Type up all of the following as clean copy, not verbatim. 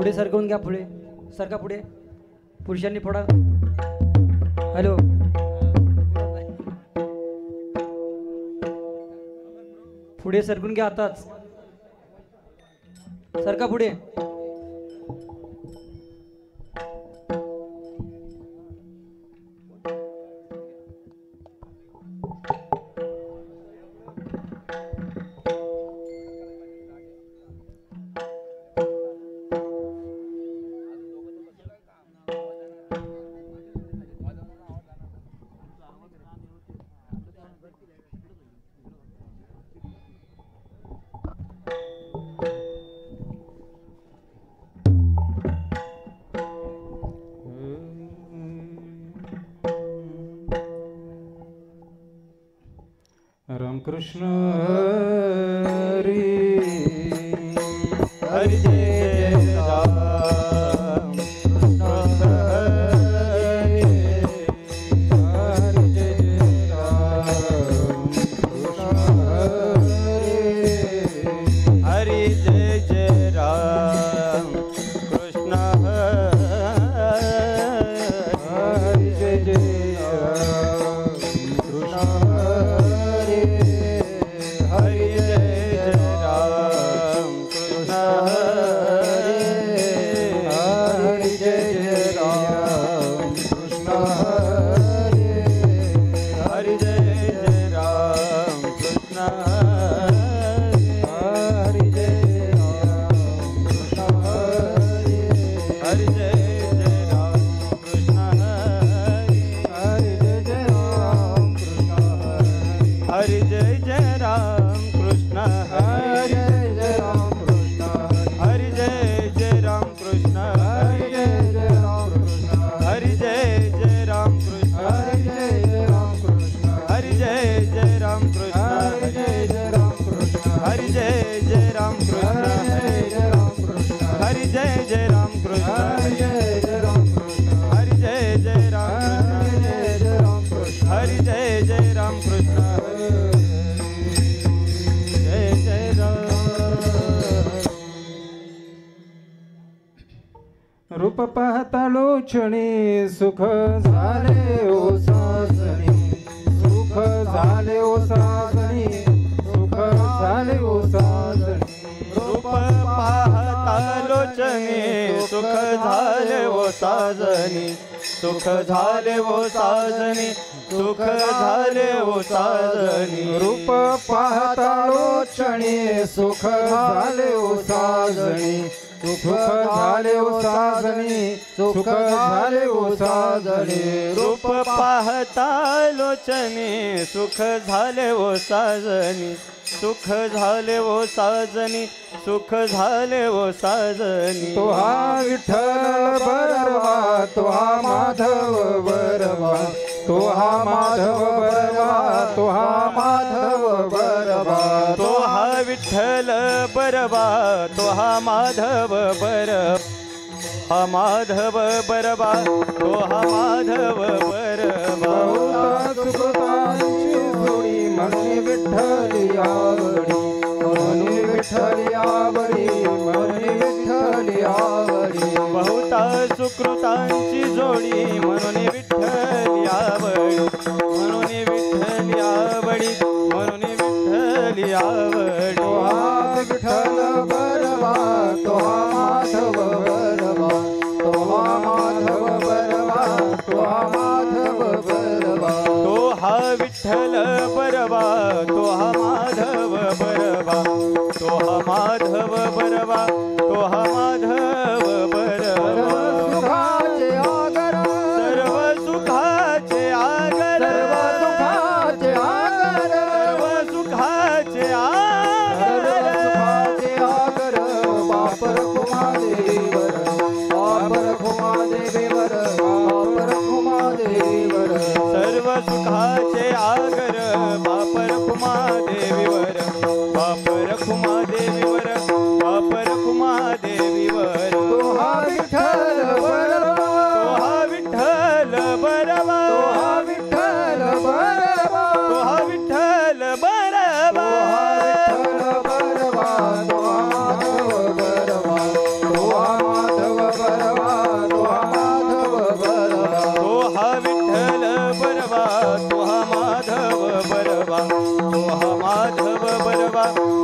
पुढे सरकवून घ्या, पुढे सरका, पुढे पुरुषांनी फोडा. हॅलो, पुढे सरकून घ्या, आताच सरका पुढे. कृष्ण हरी हरि जय राम कृष्ण हरी हरि जय राम कृष्ण हरि जय राम कृष्ण हरि जय राम कृष्ण रूप पाहता लोचणी सुख झाले ओ साजणी सुख झाले ओ साजणी सुख झाले ओ साजणी रूप पाहता लोचणी सुख झाले ओ साजणी सुख झाले ओ साजणी सुख झाले ओ साजणी रूप पाहता लोचणी सुख झाले ओ साजणी सुख झाले ओ साजणी सुख झाले ओ साजणी रूप पाहता लोचनी सुख झाले ओ साजणी सुख झाले ओ साजणी सुख झाले ओ साजणी तो हा विठ्ठल बरवा तो हा माधव बरवा तो हा माधव बरवा तो हा माधव बरवा तो हा विठ्ठल बरवा तो हा माधव बरवा हा माधव बरवा तो हा माधव बरवा सुखतांची जोडी म्हणून विठ्ठल आवडी म्हणून विठ्ठल आवडी म्हणून विठ्ठल आवडी बहुता सुकृतांची जोडी म्हणून विठ्ठल आवडी म्हणून विठ्ठल आवडी म्हणून विठ्ठल आवडी तो हा विठ्ठल बरवा तो हा माधव बरवा तो हा माधव बरवा तो हा माधव बरवा तो हा विठ्ठल बरवा तो हा माधव बरवा तो हा माधव बरवा तो हा माधव बरवा सुखाचे आगर सर्व सुखाचे आगर सर्व सुखाचे आगर सर्व सुखाचे आगर बापर कुमादेवर बापर कुमादेवर बापर कुमादेवर सर्व सुखाचे आगर बापर कुमादेवीवर बापर कुमादेवीवर बापर कुमादेवीवर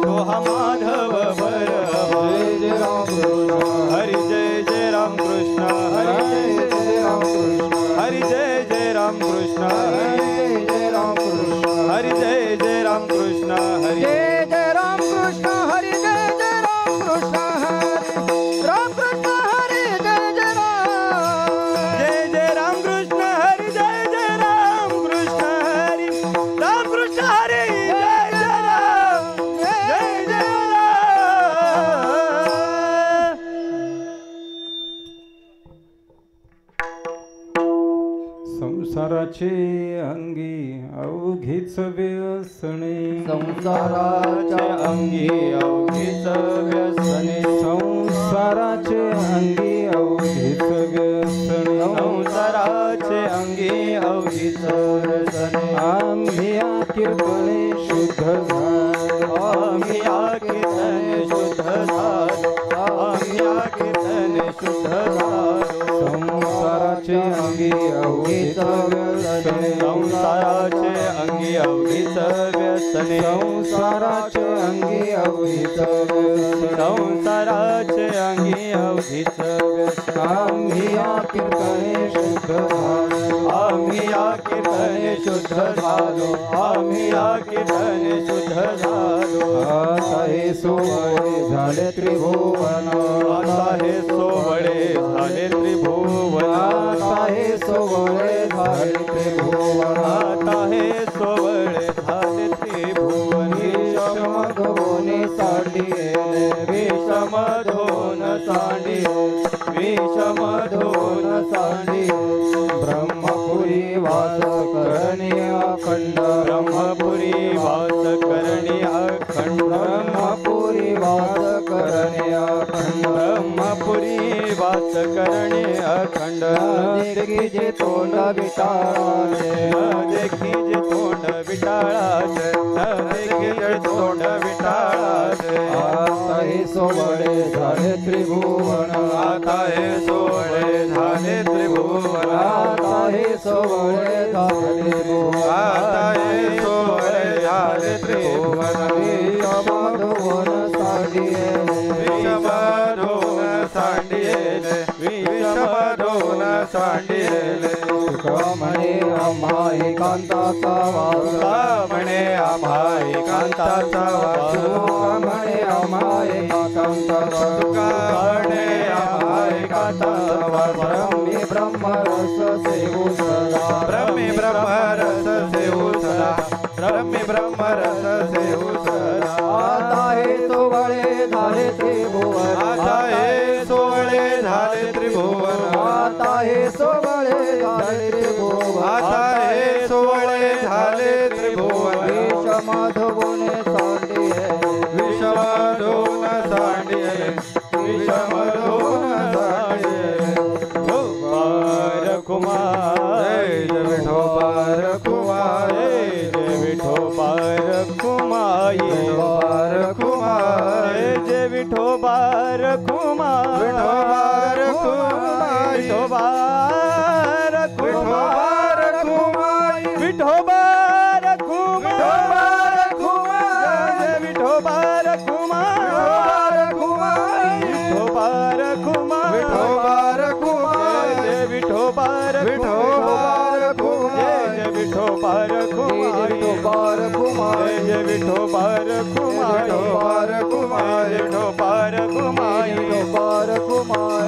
तो हा माधव बरवा जय जय राम कृष्ण हरी जय जय राम कृष्ण हरी जय जय राम कृष्ण हरी जय जय राम कृष्ण हरी जय जय राम कृष्ण हरी जय जय राम कृष्ण हरी जय जय राम कृष्ण हरी राम कृष्ण हरी जय जय राम जय जय राम कृष्ण हरी जय जय राम कृष्ण हरी राम कृष्ण हरी जय जय राम जय जय राम संसाराचे अंगी अवघीच व्यसने संसाराच्या अंगी अवघीच व्यसने संसाराचे अंगी अवघीच व्यसने संसाराचे अंगी अवघीच व्यसने आम्ही या कीर्तने शुद्ध झालो आम्ही या कीर्तने शुद्ध झालो आम्ही या कीर्तने शुद्ध झालो संसाराचे अंगी अवघीच व्यसने संसाराचे अंगी अवघीच व्यसने संसाराचे अंगी अवघीच व्यसने संसाराचे अंगी अवघीच व्यसने आम्ही या कीर्तने शुद्ध झालो आम्ही या कीर्तने शुद्ध झालो आम्ही या कीर्तने शुद्ध झालो आता हे सोहळे झाले त्रिभुवन आता हे सोहळे झाले त्रिभुवन आता हे सोहळे झाले त्रिभुवन आता हे सोहळे झाले त्रिभुवन विषमधोनी सांडिले विषमधोन सांडिले विषमधोन सांडिले ब्रह्मपुरी वास करणे अखंड ब्रह्मपुरी वास करणे अखंड ब्रह्मपुरी वास करणे अखंड ब्रह्मपुरी वास करणे अखंड देखी जे तोंड विटाळाचे देखी जे तोंड विटाळाचे देखी जे तोंड विटाळाचे आता हे सोहळे झाले त्रिभुवन आता हे सोहळे झाले त्रिभुवन आता हे सोहळे झाले त्रिभुवन आता हे सोहळे झाले त्रिभुवन विषमधोन सांडिले विषमधोन सांडिले विषमधोन सांडिले म्हणे आम्हा एकांताचा वास म्हणे आम्हा एकांताचा वास म्हणे आम्हा एकांताचा म्हणे आम्हा एकांताचा वास ब्रह्मी ब्रह्मरस सेवू सदा ब्रह्मी ब्रह्मरस सेवू सदा ब्रह्मी ब्रह्मरस सेवू सदा आता हे सोहळे झाले त्रिभुवन आता हे सोहळे झाले त्रिभुवन आता हे सोहळे झाले त्रिभुवन आता हे सोहळे झाले त्रिभुवन विषमधोन सांडिले विषमधोन सांडिले विषमधोन सांडिले गोपाल कुमार जय विठोबार कुमार जय विठोबार कुमार विठोबार कुमार जय विठोबार कुमार विठोबार कुमार विठोबार कुमार विठोबार कुमार जय विठोबार कुमार विठोबार कुमार विठोबार कुमार जय विठोबार विठोबार कुमार जय विठोबार कुमार विठोबार कुमार जय विठोबार कुमार विठोबार कुमार विठोबार कुमार विठोबार कुमार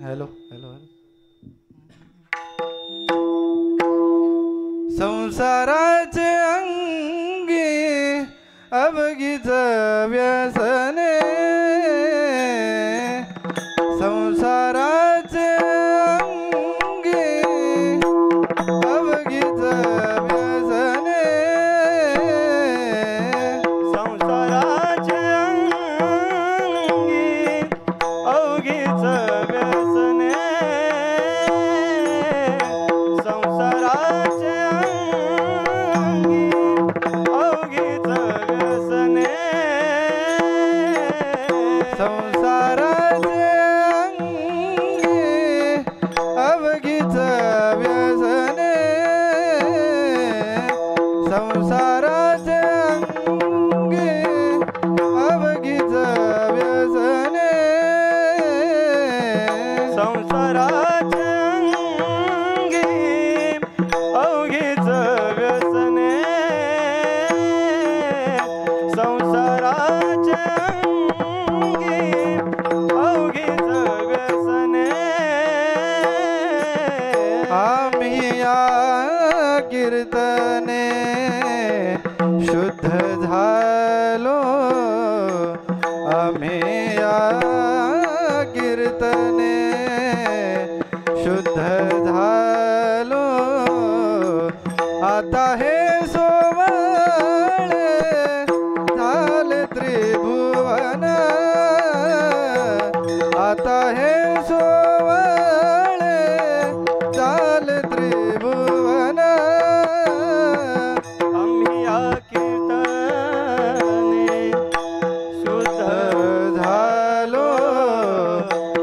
हॅलो हॅलो संसाराचे अंगी अवघीच व्यसने संसाराचे अंगी अवघीच व्यसने संसाराचे अंगी अवघीच व्यसने संसाराचे अंगी अवघीच व्यसने संसाराचे अंगी अवघीच व्यसने संसाराचे अंगी अवघीच व्यसने आम्ही या कीर्तने शुद्ध झालो आम्ही या कीर्तने शुद्ध झालो आता हे सोवळे झाले त्रिभुवन आता हे सोवळे झाले त्रिभुवन आम्ही या कीर्तने शुद्ध झालो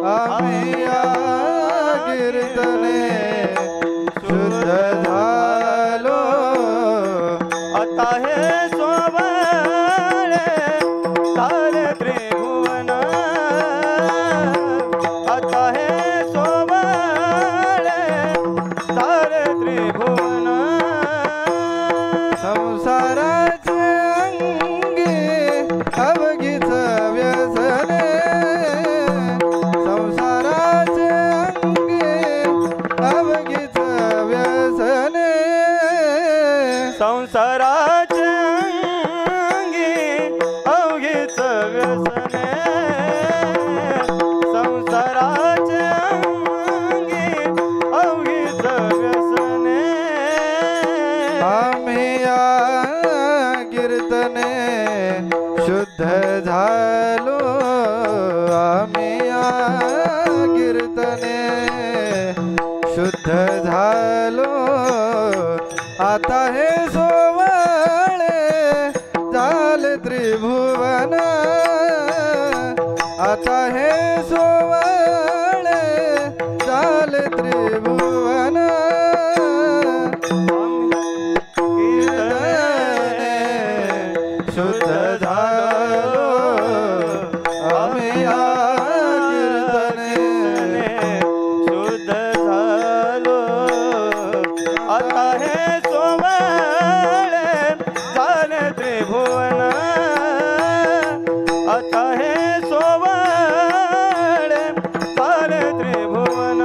आम्ही या कीर्तने शुद्ध झालो आता हे सोवळे झाले त्रिभुवन आता हे सोवळे झाले त्रिभुवन संसाराचे अंगी अवघीच व्यसने संसाराचे अंगी अवघीच व्यसने संसाराचे अंगी अवघीच व्यसने संसाराचे अंगी अवघीच व्यसने आम्ही या कीर्तने शुद्ध झालो आम्ही या कीर्तने शुद्ध झालो आता हे सोवळे झाले त्रिभुवन आता हे सोवळे झाले त्रिभुवन कीर्तने शुद्ध झालो आम्ही या कीर्तने शुद्ध झालो आता हे सोवळे झाले त्रिभुवन आता हे सोवळे झाले त्रिभुवन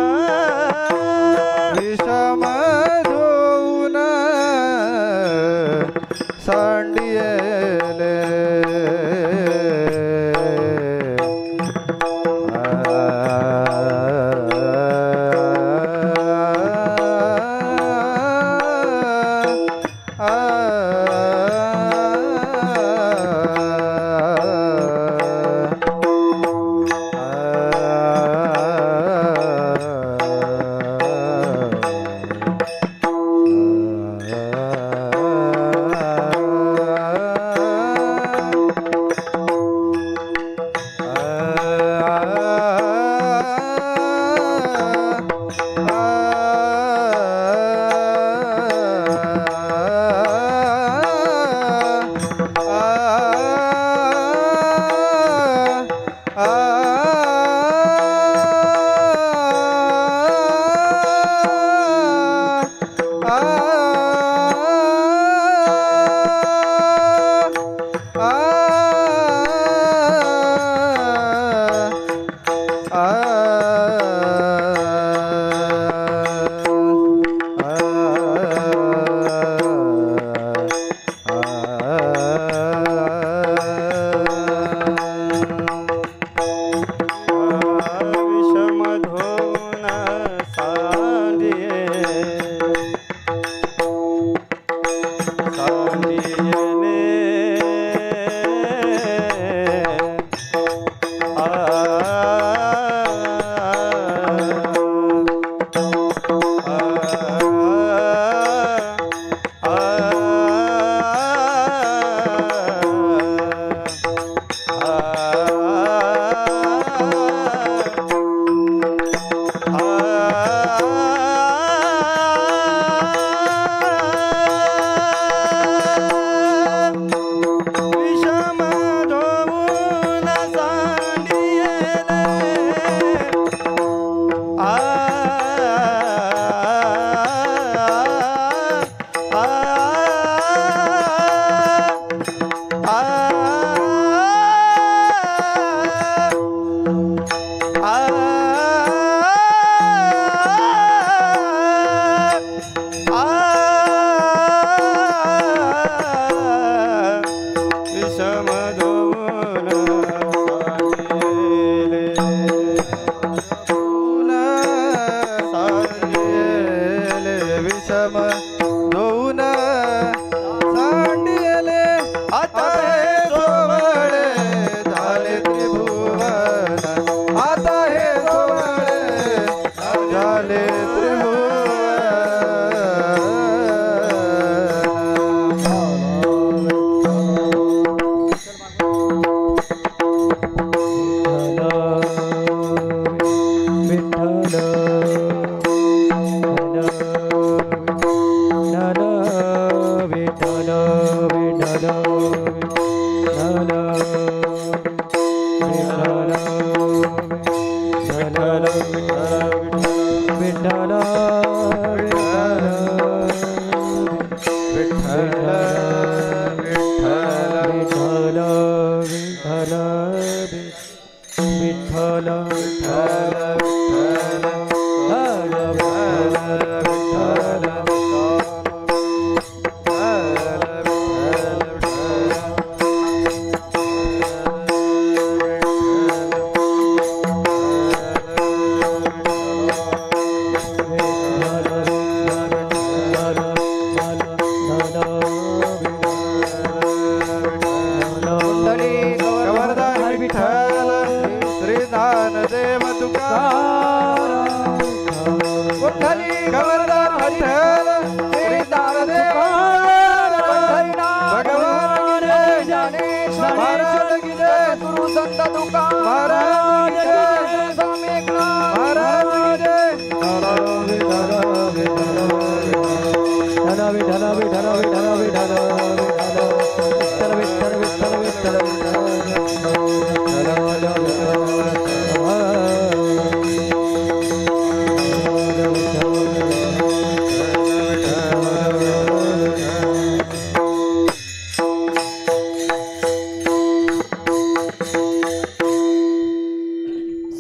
झाले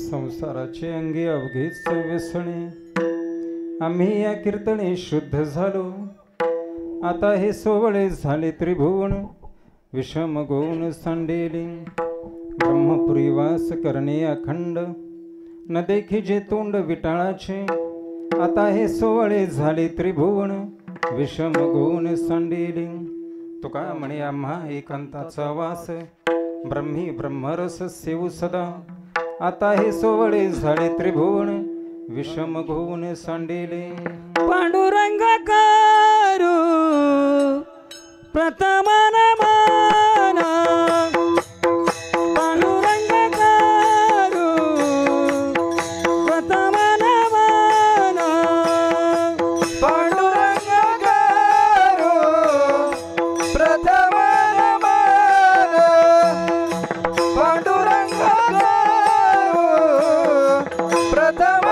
संसाराचे अंगी अवघेच व्यसने आम्ही या कीर्तने शुद्ध झालो आता हे सोवळे झाले त्रिभुवन विषम गुण सांडेले ब्रह्मपुरी वास करणे अखंड न देखी जे तोंड विटाळाचे आता हे सोवळे झाले त्रिभुवन विषम गुण सांडेले तुका म्हणे आम्हा एकांताचा वास ब्रह्मी ब्रह्मरस सेवू सदा आता हे सोवळे झाले त्रिभुवन विषम गुण सांडेले पांडुरंग करू प्रथम नमन पांडुरंग करू प्रथम नमन पांडुरंग करू प्रथम नमन पांडुरंग करू प्रथम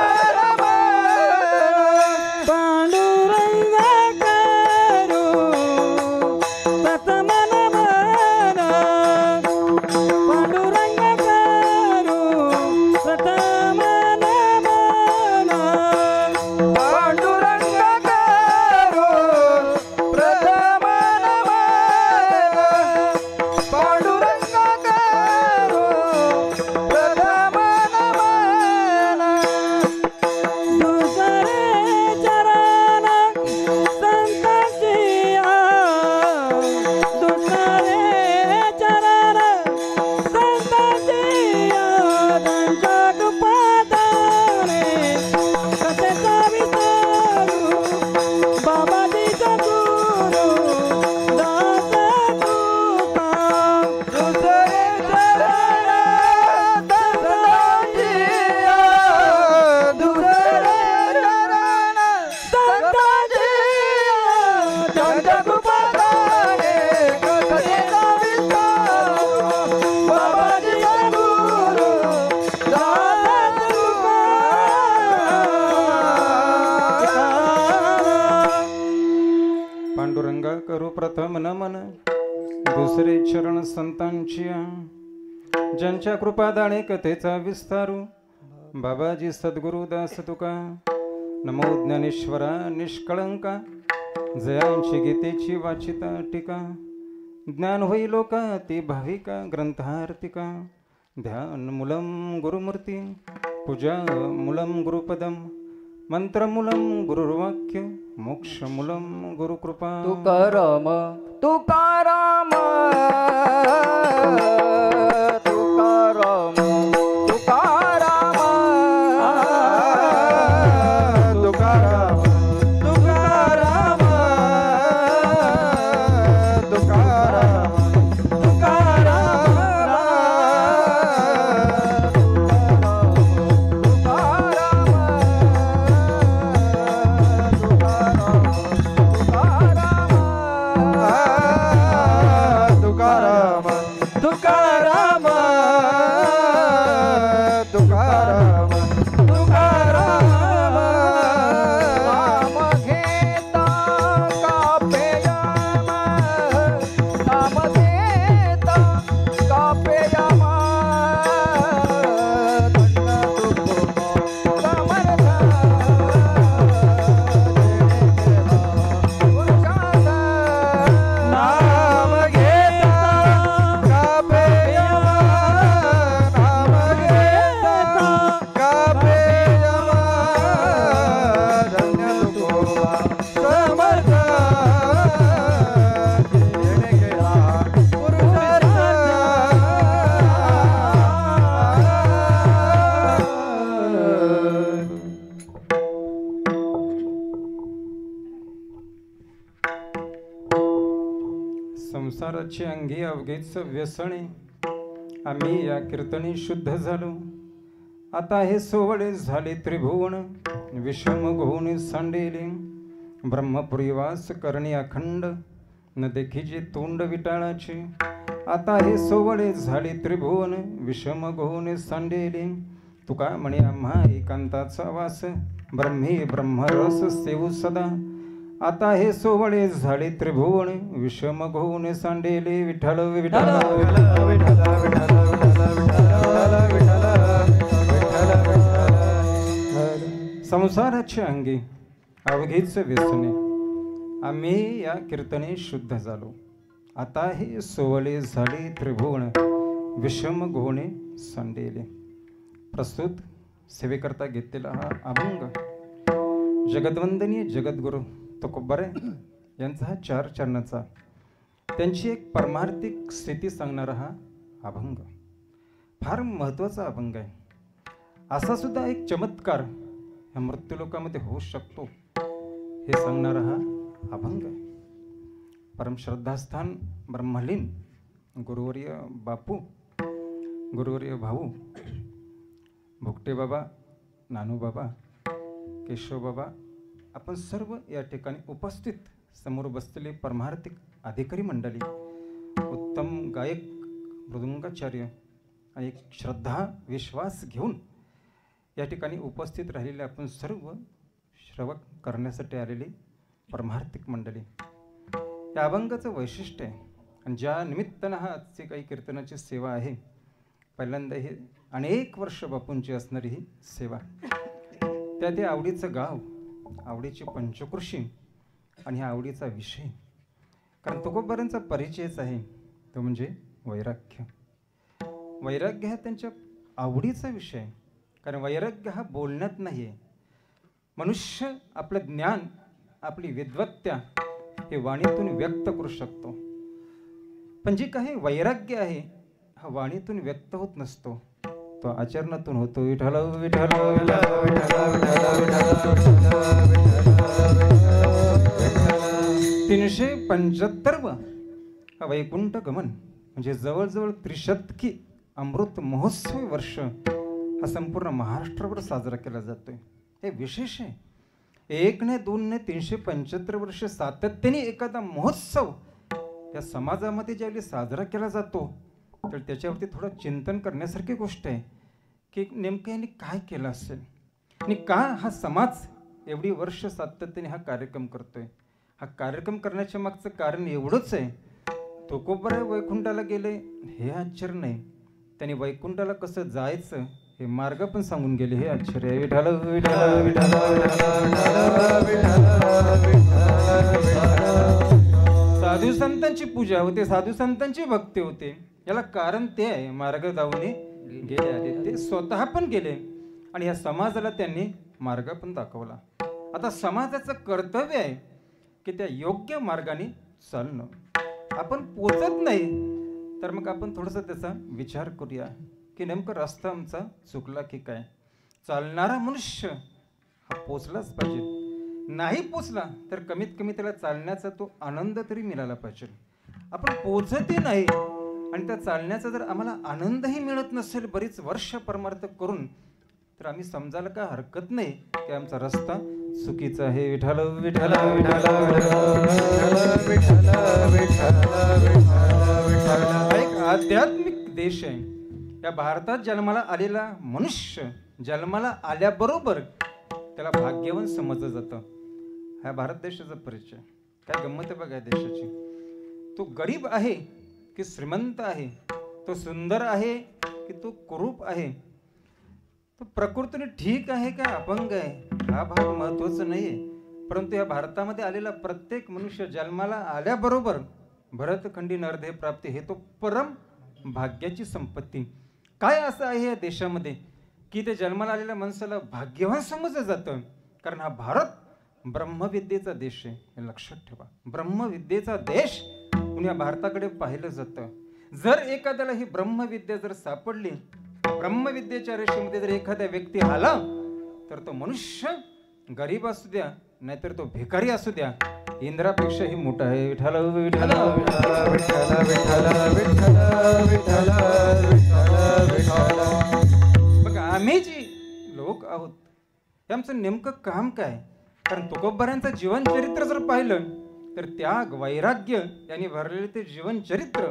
पांडुरंगा करू प्रथम नमन दुसरे चरण संतांची ज्यांच्या कृपादाणे कथेचा विस्तारू बाबाजी सद्गुरु दास तुका नमो ज्ञानेश्वरा निष्कळंका जयांची गीतेची वाचिता टीका ज्ञान होई लोका ती भाविका ग्रंथार्तिका ध्यान मूलम गुरुमूर्ती पूजा मूलम गुरुपदम मंत्रमूलम गुरुर्वाक्य मोक्षमूलम गुरुकृपा तुकाराम तुकाराम तुकाराम तुकाराम संसाराची अंगी अवघेच व्यसने आम्ही या कीर्तनी शुद्ध झालो. आता हे सोवळे झाले त्रिभुवन विषम घोन सांडेले. ब्रह्मपुरीवास करणे अखंड न देखीचे तोंड विटाळाचे. आता हे सोवळे झाले त्रिभुवन विषम घोन सांडेले. तुका म्हणे आम्हा एकांताचा वास ब्रह्मी ब्रह्मरस सेवू सदा. आता हे सोवळे झाले त्रिभुवन विषम घोन सांडेले. विठ्ठल विठ्ठल विठ्ठल विठ्ठल संसाराच्या अंगी अवघीच व्यसने आम्ही या कीर्तने शुद्ध झालो. आता हे सोवळे झाले त्रिभुवन विषम घोणे सांडेले. प्रस्तुत सेवेकरता घेतलेला हा अभंग जगद्वंदनीय जगद्गुरु तुकोबारे यांचा हा 4 चरणाचा त्यांची एक परमार्थिक स्थिती सांगणारा हा अभंग फार महत्त्वाचा अभंग आहे. असा सुद्धा एक चमत्कार या मृत्यूलोकामध्ये होऊ शकतो हे सांगणारा हा अभंग आहे. परमश्रद्धास्थान ब्रह्मलीन गुरुवर्य बापू, गुरुवर्य भाऊ, भुकटे बाबा, नानू बाबा, केशव बाबा, आपण सर्व या ठिकाणी उपस्थित समोर बसलेले परमार्थिक अधिकारी मंडळी, उत्तम गायक मृदुंगाचार्य आणि एक श्रद्धा विश्वास घेऊन या ठिकाणी उपस्थित राहिलेले आपण सर्व श्रवण करण्यासाठी आलेली परमार्थिक मंडळी. या अभंगाचं वैशिष्ट्य आहे आणि ज्या निमित्तानं हा आजची काही कीर्तनाची सेवा आहे, पहिल्यांदा ही अनेक वर्ष बापूंची असणारी ही सेवा, त्यात हे आवडीचं गाव, आवडीची पंचकृषी आणि ह्या आवडीचा विषय. कारण तुकोबारांचा परिचयच आहे तो म्हणजे वैराग्य. वैराग्य हा त्यांच्या आवडीचा विषय. कारण वैराग्य हा बोलण्यात नाही आहे. मनुष्य आपलं ज्ञान, आपली विद्वत्ता हे वाणीतून व्यक्त करू शकतो, पण जे काही वैराग्य आहे हा वाणीतून व्यक्त होत नसतो, तो आचरणातून होतो. विठ्ठल विठ्ठल 375 हा वैकुंठ गमन म्हणजे जवळजवळ त्रिशतकी अमृत महोत्सवी वर्ष हा संपूर्ण महाराष्ट्रावर साजरा केला जातोय. हे विशेष आहे. 1 ने 2 ने 375 वर्ष सातत्याने एखादा महोत्सव या समाजामध्ये ज्यावेळी साजरा केला जातो तर त्याच्यावरती थोडं चिंतन करण्यासारखी गोष्ट आहे की नेमकं यांनी काय केलं असेल आणि का हा समाज एवढी वर्ष सातत्याने हा कार्यक्रम करतोय. हा कार्यक्रम करण्याच्या मागचं कारण एवढंच आहे, तुकोबाराय वैकुंठाला गेले हे आश्चर्य नाही, त्यांनी वैकुंठाला कसं जायचं हे मार्ग पण सांगून गेले हे आश्चर्य आहे. विठ्ठल विठ्ठल विठ्ठल साधू संतांची पूजा होते, साधू संतांची भक्ती होते. याला कारण ते आहे मार्ग दावणे गेले आले, ते स्वतः पण गेले आणि या समाजाला त्यांनी मार्ग पण दाखवला. आता समाजाचं कर्तव्य आहे की त्या योग्य मार्गाने चालणं. आपण पोचत नाही तर मग आपण थोडंसं त्याचा विचार करूया की नेमकं रस्ता आमचा चुकला की काय. चालणारा मनुष्य हा पोचलाच पाहिजे, नाही पोचला तर कमीत कमी त्याला चालण्याचा तो आनंद तरी मिळाला पाहिजे. आपण पोचतही नाही आणि त्या चालण्याचा जर आम्हाला आनंदही मिळत नसेल बरीच वर्ष परमार्थ करून, तर आम्ही समजायला काय हरकत नाही की आमचा रस्ता चुकीचा आहे. विठ्ठल विठ्ठल एक आध्यात्मिक देश आहे. या भारतात जन्माला आलेला मनुष्य जन्माला आल्याबरोबर त्याला भाग्यवान समजलं जातं. हा भारत देशाचा परिचय. काय गंमत आहे बघा देशाची. तो गरीब आहे की श्रीमंत आहे, तो सुंदर आहे की तो कुरूप आहे, तो प्रकृतीने ठीक आहे का अपंग आहे हा भाग महत्वाचा नाहीये. परंतु या भारतामध्ये आलेला प्रत्येक मनुष्य जन्माला आल्याबरोबर भरतखंडी नरदेह प्राप्ती हे तो परम भाग्याची संपत्ती. काय असं आहे या देशामध्ये की ते जन्माला आलेल्या माणसाला भाग्यवान समजलं जातं. कारण हा भारत ब्रह्मविद्येचा देश आहे, हे लक्षात ठेवा. ब्रह्मविद्येचा देश म्हणून या भारताकडे पाहिलं जातं. जर एखाद्याला ही ब्रह्मविद्या जर सापडली, ब्रह्मविद्येच्या रेषेमध्ये जर एखादा व्यक्ती आला तर तो मनुष्य गरीब असू द्या नाहीतर तो भिकारी असू द्या, इंद्रापेक्षाही मोठा आहे. विठ्ठल विठ्ठल विठ्ठल विठ्ठल विठ्ठल विठ्ठल विठ्ठल विठ्ठल. बघा आम्ही जी लोक आहोत हे आमचं नेमकं काम काय? कारण तुकोबारांचं जीवन चरित्र जर पाहिलं तर त्याग वैराग्य यांनी भरलेले ते जीवन चरित्र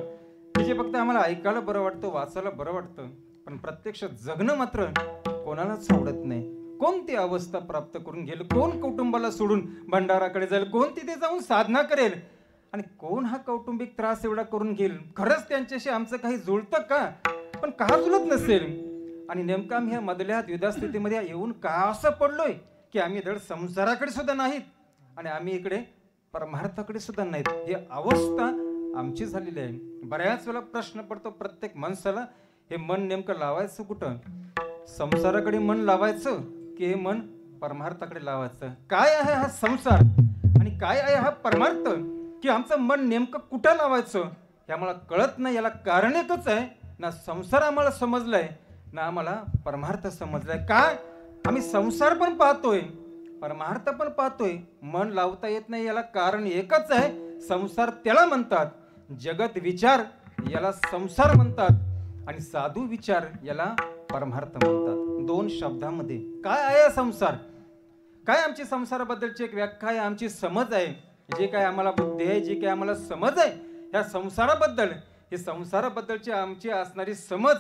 की जे फक्त आम्हाला ऐकायला बरं वाटतं, वाचायला बरं वाटतं, पण प्रत्यक्ष जगणं मात्र कोणालाच आवडत नाही. कोण ती अवस्था प्राप्त करून घेईल? कोण कुटुंबाला सोडून भंडाराकडे जाईल? कोण तिथे जाऊन साधना करेल? आणि कोण हा कौटुंबिक त्रास एवढा करून घेईल? खरंच त्यांच्याशी आमचं काही जुळतं का? पण का जुळत नसेल? आणि नेमकं आम्ही ह्या मधल्या द्विधा स्थितीमध्ये येऊन का असं पडलोय की आम्ही धड संसाराकडे सुद्धा नाहीत आणि आम्ही इकडे परमार्थाकडे सुद्धा नाहीत. ही अवस्था आमची झालेली आहे. बऱ्याच वेळा प्रश्न पडतो प्रत्येक माणसाला, हे मन नेमकं लावायचं कुठं? संसाराकडे मन लावायचं की हे मन परमार्थाकडे लावायचं? काय आहे हा संसार आणि काय आहे हा परमार्थ की आमचं मन नेमकं कुठं लावायचं हे आम्हाला कळत नाही. याला कारण एकच आहे, ना संसार आम्हाला समजलाय ना आम्हाला परमार्थ समजलाय. काय आम्ही संसार पण पाहतोय, परमार्थ पण पाहतोय, मन लावता येत नाही. याला कारण एकच आहे, संसार त्याला म्हणतात. जगत विचार याला संसार म्हणतात आणि साधू विचार याला परमार्थ म्हणतात. दोन शब्दामध्ये काय आहे संसार? काय आमची संसाराबद्दलची एक व्याख्या आहे, आमची समज आहे, जे काय आम्हाला बुद्धी आहे, जे काय आम्हाला समज आहे ह्या संसाराबद्दल, हे संसाराबद्दलची आमची असणारी समज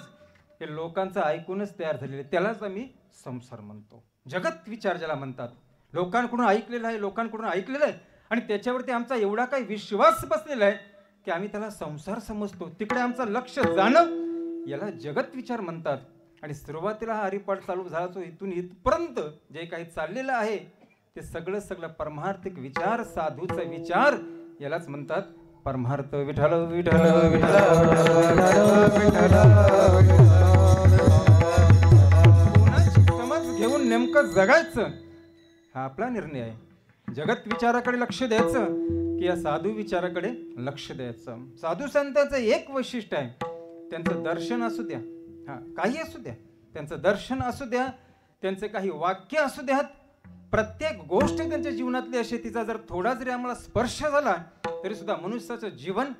हे लोकांचं ऐकूनच तयार झालेले, त्यालाच आम्ही संसार म्हणतो. जगत विचार ज्याला म्हणतात, लोकांकडून ऐकलेलं आहे, लोकांकडून ऐकलेलं आहे आणि त्याच्यावरती आमचा एवढा काही विश्वास बसलेला आहे की आम्ही त्याला संसार समजतो. तिकडे आमचं लक्ष जाणं याला जगत विचार म्हणतात. आणि सुरुवातीला हा हरिपाठ चालू झाला तो इथून इथपर्यंत जे काही चाललेलं आहे ते सगळं परमार्थिक विचार, साधूचा विचार यालाच म्हणतात परमार्थ. विठ्ठल विठ्ठल कोणाची समज घेऊन नेमकं जगायचं हा आपला निर्णय आहे. जगत विचाराकडे लक्ष द्यायचं की या साधू विचाराकडे लक्ष द्यायचं. साधू संतांचं एक वैशिष्ट्य आहे, त्यांचं दर्शन असू द्या, काही असू द्या, त्यांचं दर्शन असू द्या, त्यांचे काही वाक्य असू द्यात, प्रत्येक गोष्ट त्यांच्या जीवनातली अशी तिचा जर थोडा जरी आम्हाला स्पर्श झाला तरी सुद्धा मनुष्याचं जीवन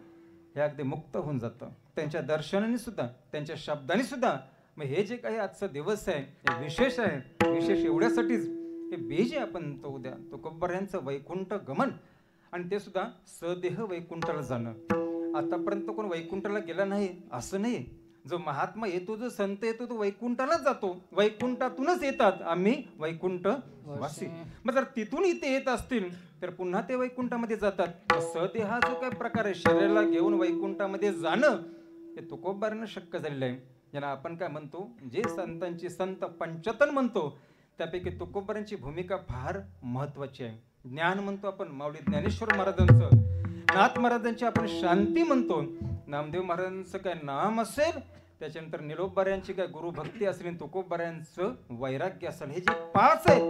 हे अगदी मुक्त होऊन जातं. त्यांच्या दर्शनाने सुद्धा, त्यांच्या शब्दाने सुद्धा. मग हे जे काही आजचा दिवस आहे हे विशेष आहे. विशेष एवढ्यासाठीच हे बेज आहे आपण तो उद्या तुकोबारायांचं वैकुंठ गमन आणि ते सुद्धा सदेह वैकुंठाला जाणं. आतापर्यंत कोण वैकुंठाला गेला नाही असं नाही. जो महात्मा येतो, जो संत येतो तो वैकुंठालाच जातो. वैकुंठातूनच येतात आम्ही वैकुंठ वासी. मग जर तिथून इथे येत असतील तर पुन्हा ते वैकुंठामध्ये जातात. सदेह हा जो काही प्रकार आहे शरीराला घेऊन वैकुंठामध्ये जाणं हे तुकोबारांना शक्य झालेलं आहे. ज्यांना आपण काय म्हणतो, जे संतांची संत पंचतन म्हणतो त्यापैकी तुकोबारांची भूमिका फार महत्वाची आहे. ज्ञान म्हणतो आपण माऊली ज्ञानेश्वर महाराजांचं, नाथ महाराजांची आपण शांती म्हणतो, नामदेव महाराजांचं काय नाम असेल, त्याच्यानंतर निरोबाऱ्यांची काय गुरुभक्ती असेल, तुकोबाऱ्यांचं वैराग्य असेल, हे जे पाच आहेत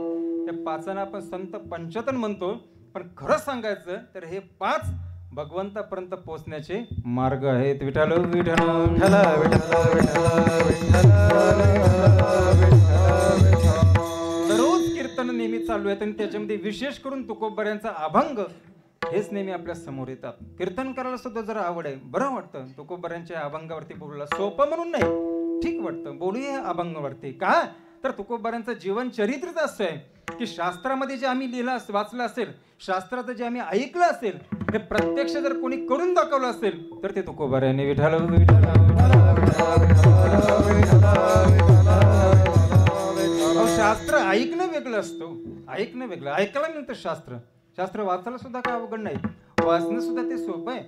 त्या पाचांना आपण संत पंचतन म्हणतो. पण खरं सांगायचं तर हे पाच भगवंतापर्यंत पोहोचण्याचे मार्ग आहेत. विठ्ठल विठ्ठल विठ्ठल दररोज कीर्तन नेहमी चालू आहेत आणि त्याच्यामध्ये विशेष करून तुकोबाऱ्यांचा अभंग हेच नेहमी आपल्या समोर येतात. कीर्तन करायला सुद्धा जरा आवड आहे, बरं वाटतं. तुकोबारांच्या अभंगावरती बोलला सोपं म्हणून नाही, ठीक वाटतं बोलूया अभंगावरती. का तर तुकोबारांचं जीवन चरित्रच असं आहे की शास्त्रामध्ये जे आम्ही लिहिलं वाचलं असेल, शास्त्राचं जे आम्ही ऐकलं असेल, हे प्रत्यक्ष जर कोणी करून दाखवलं असेल तर ते तुकोबारांनी. विठ्ठल शास्त्र ऐकणं वेगळं असतं, ऐकणं वेगळं. ऐकायला मिळतं शास्त्र, शास्त्र वाचायला सुद्धा काय अवघड नाही, वाचणं सुद्धा ते सोपं आहे.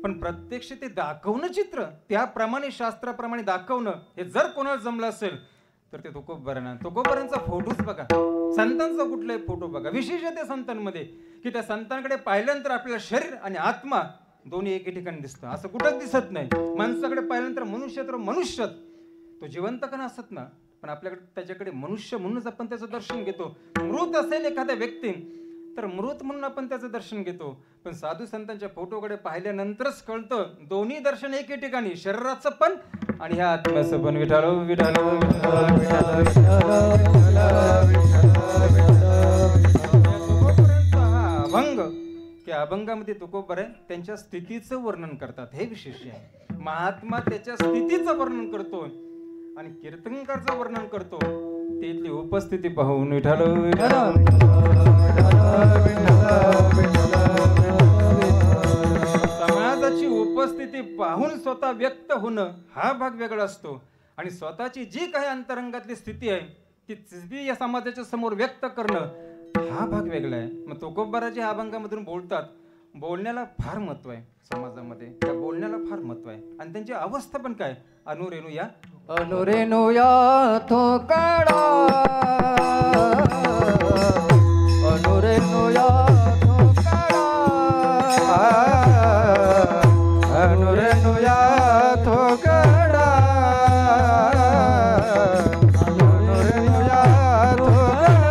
पण प्रत्यक्ष ते दाखवणं, चित्र त्याप्रमाणे शास्त्राप्रमाणे दाखवणं हे जर कोणाला जमलं असेल तर ते तुकोबारांचा फोटोच बघा, संतांचा कुठलाही फोटो बघा. विशेष आहे त्या संतांमध्ये की त्या संतांकडे पाहिल्यानंतर आपल्याला शरीर आणि आत्मा दोन्ही एके ठिकाणी दिसतं, असं कुठंच दिसत नाही. माणसाकडे पाहिल्यानंतर मनुष्य तर मनुष्यच, तो जिवंत का नसत ना, पण आपल्याकडे त्याच्याकडे मनुष्य म्हणूनच आपण त्याचं दर्शन घेतो. मृत असेल एखाद्या व्यक्ती तर मृत म्हणून आपण त्याचं दर्शन घेतो. पण साधू संतांच्या फोटोकडे पाहिल्यानंतरच कळतं दोन्ही दर्शन एके ठिकाणी, शरीराचं पण आणि ह्या आत्म्याचं पण. विठ्ठल विठ्ठल हा अभंग की या अभंगामध्ये तुकोबर आहे त्यांच्या स्थितीचं वर्णन करतात, हे विशेष आहे. महात्मा त्याच्या स्थितीचं वर्णन करतो आणि कीर्तनकारचं वर्णन करतो, तिथली उपस्थिती पाहून विठ्ठल समाजाची उपस्थिती पाहून स्वतः व्यक्त होणं हा भाग वेगळा असतो आणि स्वतःची जी काही अंतरंगातली स्थिती आहे ती स्थिती या समाजाच्या समोर व्यक्त करणं हा भाग वेगळा आहे. मग तुकोबाराजी ह्या अभंगामधून बोलतात, बोलण्याला फार महत्व आहे समाजामध्ये, त्या बोलण्याला फार महत्व आहे आणि त्यांची अवस्था पण काय, अनुरेणू या अनुरेणुया थोकडा अनुरेणुया थोकडा अनुरेणुया थोकडा अनुरेणुया थोकडा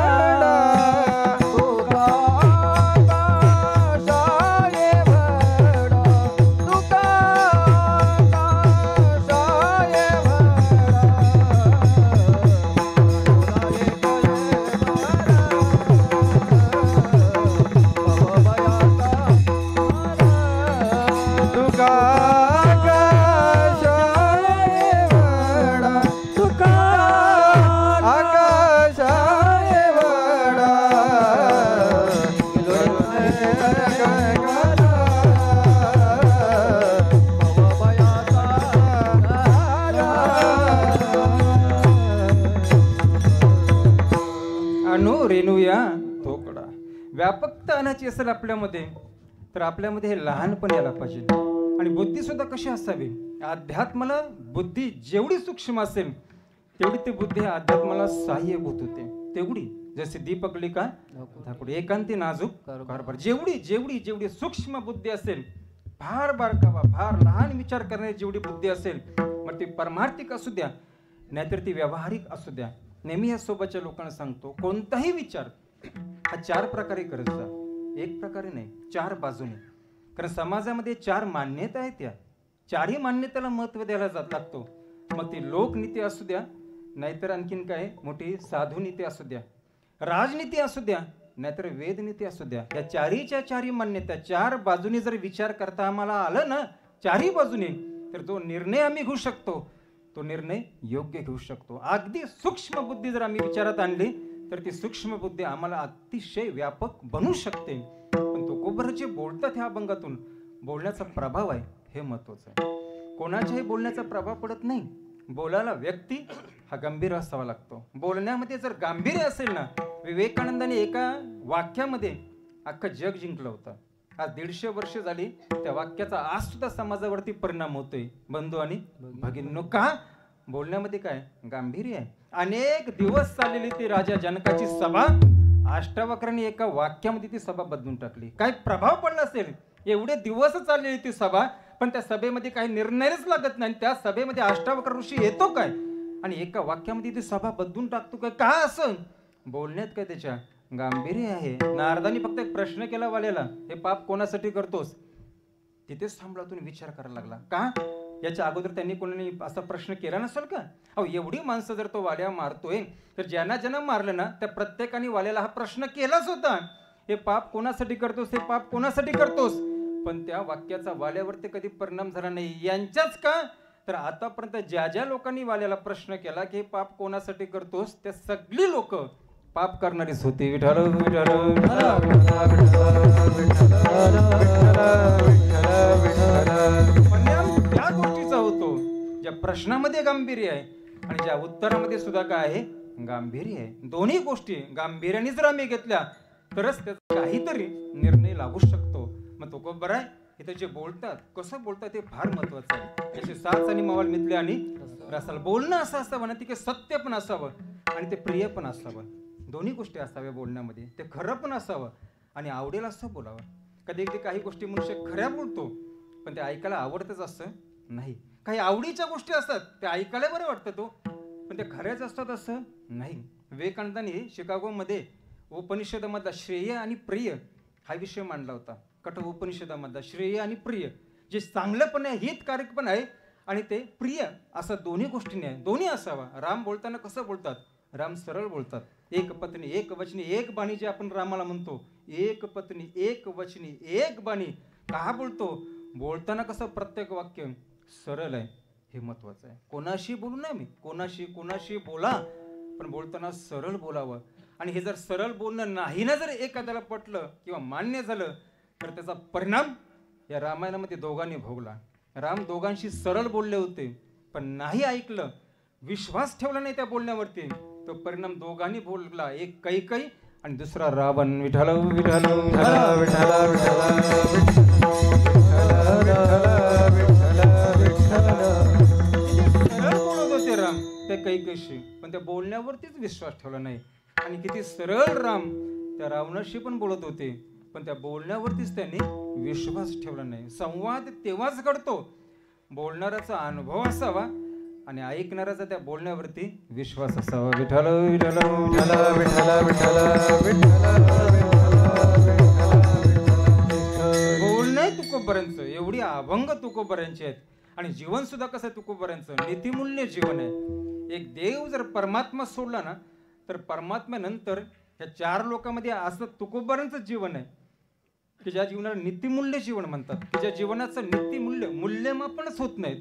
तुका आकाशाये वडा तुका आकाशाये अनुरेणुया थोकडा. व्यापकता आणायची असेल आपल्यामध्ये तर आपल्यामध्ये हे लहानपण यायला पाहिजे आणि बुद्धी सुद्धा कशी असावी. अध्यात्माला बुद्धी जेवढी सूक्ष्म असेल तेवढी ती बुद्धी अध्यात्माला सहाय्यभूत होते, तेवढी जशी दीपकली का धाकुडी एकांती नाजूक कारभार. जेवढी जेवढी जेवढी सूक्ष्म बुद्धी असेल, फार बारकावा फार लहान विचार करण्याची जेवढी बुद्धी असेल, मग ती परमार्थिक असू द्या नाहीतर ती व्यावहारिक असू द्या. नेहमी या सोबतच्या लोकांना सांगतो, कोणताही विचार हा 4 प्रकारे करत जा, एक प्रकारे नाही, 4 बाजूने. कारण समाजामध्ये 4 मान्यता आहेत, त्या 4ही मान्यतेला महत्व द्यायला लागतो. मग ती लोकनीती असू द्या नाहीतर आणखीन काय मोठी साधुनीती असू द्या, राजनीती असू द्या नाहीतर वेदनीती असू द्या. या 4च्या मान्यता 4 बाजूने जर विचार करता आम्हाला आलं ना 4ही बाजूने, तर जो निर्णय आम्ही घेऊ शकतो तो निर्णय योग्य घेऊ शकतो. अगदी सूक्ष्म बुद्धी जर आम्ही विचारात आणली तर ती सूक्ष्म बुद्धी आम्हाला अतिशय व्यापक बनू शकते. पण तुकोबाराजी बोलतात ह्या अभंगातून, बोलण्याचा प्रभाव आहे हे महत्वाचं आहे. कोणाच्याही बोलण्याचा प्रभाव पडत नाही, बोलायला व्यक्ती हा गंभीर असावा लागतो. बोलण्यामध्ये जर गांभीर्य असेल ना, विवेकानंदाने एका वाक्यामध्ये अख्खं जग जिंकलं होतं. आज 150 वर्ष झाली त्या वाक्याचा आज सुद्धा समाजावरती परिणाम होतोय. बंधू आणि भगिनींनो, का बोलण्यामध्ये काय गांभीर्य आहे. अनेक दिवस चाललेली ती राजा जनकाची सभा, अष्टावक्रांनी एका वाक्यामध्ये ती सभा बदलून टाकली. काय प्रभाव पडला असेल, एवढे दिवस चाललेली ती सभा, पण त्या सभेमध्ये काही निर्णयच लागत नाही. त्या सभेमध्ये अष्टावक्र ऋषी येतो काय आणि एका वाक्यामध्ये ती सभा बदलून टाकतो काय, का असं बोलण्यात काय त्याच्या गांभीर्य आहे. नारदांनी फक्त एक प्रश्न केला वाल्याला, हे पाप कोणासाठी करतोस, तिथेच थांबला, विचार करायला लागला. का याच्या अगोदर त्यांनी कोणी असा प्रश्न केला नसेल का. अहो एवढी माणसं जर तो वाल्या मारतोय तर ज्यांना ज्यांना मारलं ना त्या प्रत्येकाने वाल्याला हा प्रश्न केलाच होता, हे पाप कोणासाठी करतोस, हे पाप कोणासाठी करतोस. पण त्या वाक्याचा वाल्यावरती कधी परिणाम झाला नाही. यांच्याच का तर आतापर्यंत ज्या ज्या लोकांनी वाल्याला प्रश्न केला की हे पाप कोणासाठी करतोस, त्या सगळी लोक पाप करणारीच होती. विठ्ठल विठ्ठल परिणाम त्या गोष्टीचा होतो ज्या प्रश्नामध्ये गांभीर्य आहे आणि ज्या उत्तरामध्ये सुद्धा काय आहे गांभीर्य आहे. दोन्ही गोष्टी गांभीर्याने जर आम्ही घेतल्या तरच त्याचा काहीतरी निर्णय लागू शकतो. मग तो खूप बरं आहे. इथे जे बोलतात कसं बोलतात ते फार महत्वाचं आहे. त्याचे साथ आणि मावल मिथले आणि रसाल बोलणं असं असावं ना, ते सत्य पण असावं आणि ते प्रिय पण असावं. दोन्ही गोष्टी असाव्या बोलण्यामध्ये. ते खरं पण असावं आणि आवडेल असं बोलावं. कधी कधी काही गोष्टी मनुष्य खऱ्या बोलतो पण ते ऐकायला आवडतच असं नाही. काही आवडीच्या गोष्टी असतात ते ऐकायला बरं वाटतं तो, पण ते खऱ्याच असतात असं नाही. विवेकानंदांनी शिकागोमध्ये उपनिषदामधला श्रेय आणि प्रिय हा विषय मांडला होता. कठोर उपनिषदामधला श्रेय आणि प्रिय, जे चांगलं पण आहे, हितकारक पण आहे आणि ते प्रिय असं दोन्ही गोष्टीने आहे. दोन्ही असावा. राम बोलताना कसं बोलतात, राम सरळ बोलतात. एक पत्नी एक वचनी एक बाणी जे आपण रामाला म्हणतो, एक पत्नी एक वचनी एक बाणी का बोलतो? बोलताना कसं प्रत्येक वाक्य सरळ आहे, हे महत्वाचं आहे. कोणाशी बोलू नये, मी कोणाशी बोला, पण बोलताना सरळ बोलावं. आणि हे जर सरळ बोलणं नाही ना जर एखाद्याला पटलं किंवा मान्य झालं तर त्याचा परिणाम या रामायणामध्ये दोघांनी भोगला. राम दोघांशी सरळ बोलले होते, पण नाही ऐकलं, विश्वास ठेवला नाही त्या बोलण्यावरती, तो परिणाम दोघांनी भोगला. एक कैकई आणि दुसरा रावण. विठ्ठल विठ्ठल विठ्ठल विठ्ठल सरळ बोलत होते राम त्या कैकईशी, पण त्या बोलण्यावरतीच विश्वास ठेवला नाही. आणि किती सरळ राम त्या रावणाशी पण बोलत होते, पण त्या बोलण्यावरतीच त्यांनी विश्वास ठेवला नाही. संवाद तेव्हाच घडतो बोलणाऱ्याचा अनुभव असावा आणि ऐकणाऱ्याचा त्या बोलण्यावरती विश्वास असावा. विठ्ठल विठ्ठल विठ्ठल विठ्ठल बोलणं तुकोबऱ्यांचं, एवढी अभंग तुकोबऱ्यांची आहेत. आणि जीवन सुद्धा कसं आहे तुकोबऱ्यांचं, नीतिमूल्य जीवन आहे. एक देव जर परमात्मा सोडला ना तर परमात्म्यानंतर ह्या चार लोकांमध्ये असं तुकोबऱ्यांचं जीवन आहे की ज्या जीवनाला नीतिमूल्य जीवन म्हणतात, की ज्या जीवनाचं नीतिमूल्य मूल्यमापनच होत नाही.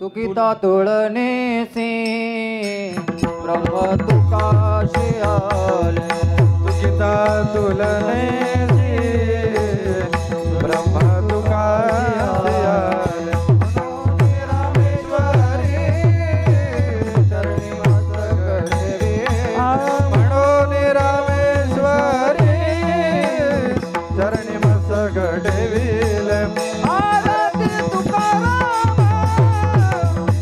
तुकिता तुळने से ब्रह्म तुकाशी आले, तुकिता तुलने से ब्रह्म तुकाशी आले, रामेश्वरी चरणी मस्तक ठेवी, म्हणून रामेश्वरी चरणी मस्तक ठेविले. आरती तुकाराम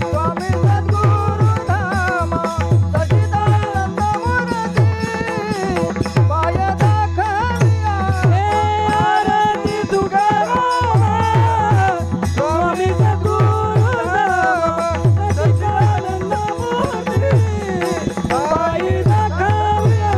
स्वामी सद्गुरु धाम सच्चिदानंद मूर्ती पाय दाखविया. आरती तुकाराम स्वामी सद्गुरु धाम सच्चिदानंद मूर्ती पाय दाखविया.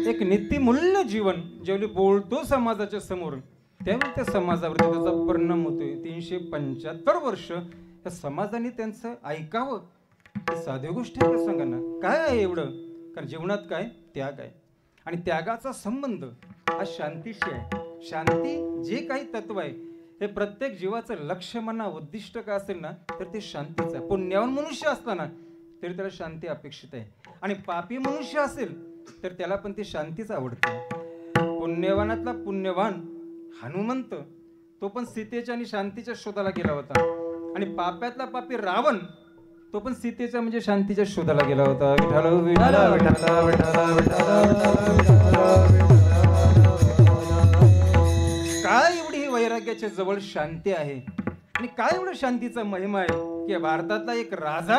एक नीतिमूल्य जीवन ज्यावेळी बोलतो समाजाच्या समोर, त्यावेळी त्या समाजावरती त्याचा परिणाम होतोय. 375 वर्ष त्या समाजाने त्यांचं ऐकावं, ही साधी गोष्ट आहे का सांगा ना? काय आहे एवढं? कारण जीवनात काय त्याग आहे, आणि त्यागाचा संबंध हा शांतीशी आहे. शांती जे काही तत्व आहे हे प्रत्येक जीवाचं लक्ष्य म्हणा, उद्दिष्ट का असेल ना तर ते शांतीचं आहे. पुण्यवान मनुष्य असताना तरी त्याला शांती अपेक्षित आहे, आणि पापी मनुष्य असेल तर त्याला पण ती शांतीच आवडते. पुण्यवानातला पुण्यवान हनुमंत तो पण सीतेच्या आणि शांतीच्या शोधाला गेला होता, आणि पाप्यातला पापी रावण तो पण सीतेच्या म्हणजे शांतीच्या शोधाला गेला होता. विठ्ठल विठ्ठल विठ्ठल काय एवढी ही वैराग्याच्या जवळ शांती आहे, आणि काय एवढं शांतीचा महिमा आहे की भारतातला एक राजा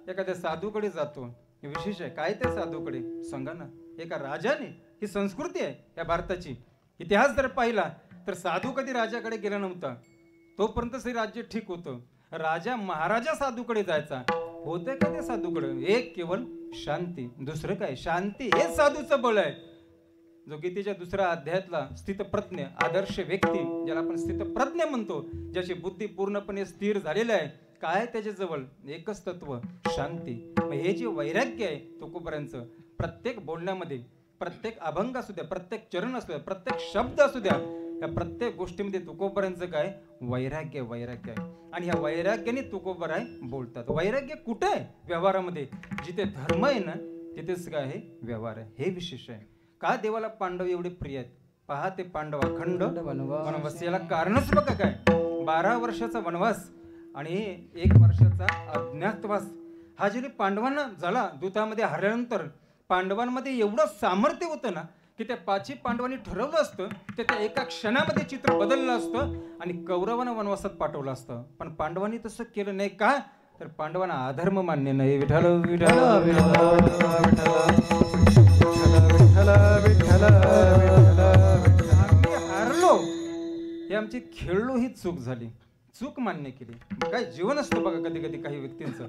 एखाद्या साधूकडे जातो. हे विशेष आहे. काय त्या साधूकडे सांगा ना? एका राजाने, ही संस्कृती आहे या भारताची. इतिहास जर पाहिला तर साधू कधी राजाकडे गेला नव्हता, तोपर्यंत हे राज्य ठीक होतं. राजा महाराजा साधूकडे जायचा. होतंय का त्या साधूकडे? एक केवळ शांती, दुसरं काय? शांती हे साधूचं बळ आहे. जो गीतेच्या दुसऱ्या अध्यायातला स्थितप्रज्ञ आदर्श व्यक्ती, ज्याला आपण स्थितप्रज्ञ म्हणतो, ज्याची बुद्धी पूर्णपणे स्थिर झालेली आहे, काय त्याच्याजवळ? एकच तत्व, शांती. हे जे वैराग्य आहे तुकोबऱ्यांचं, प्रत्येक बोलण्यामध्ये, प्रत्येक अभंग असू द्या, प्रत्येक चरण असू द्या, प्रत्येक शब्द असू द्या, या प्रत्येक गोष्टीमध्ये तुकोबऱ्यांचं काय? वैराग्य. वैराग्य आहे. आणि ह्या वैराग्याने तुकोबराय बोलतात. वैराग्य कुठे आहे? व्यवहारामध्ये. जिथे धर्म आहे ना तिथेच काय आहे? व्यवहार आहे. हे विशेष आहे. का देवाला पांडव एवढे प्रिय आहेत? पहा ते पांडव अखंड वनवास. याला कारणच बघा काय? 12 वर्षाचा वनवास आणि 1 वर्षाचा अज्ञातवास. हा जरी पांडवांना झाला, दूतामध्ये हरल्यानंतर पांडवांमध्ये एवढं सामर्थ्य होतं ना की त्या 5 पांडवांनी ठरवलं असतं ते त्या एका क्षणामध्ये चित्र बदललं असतं आणि कौरवांना वनवासात पाठवलं असतं. पण पांडवांनी तसं केलं नाही. का? तर पांडवांना अधर्म मान्य नाही. विठ्ठल विठ्ठल आम्ही हारलो, हे आमची खेळलो, ही चूक झाली. चूक मान्य केली. काय जीवन असतं बघा कधी कधी काही व्यक्तींचं.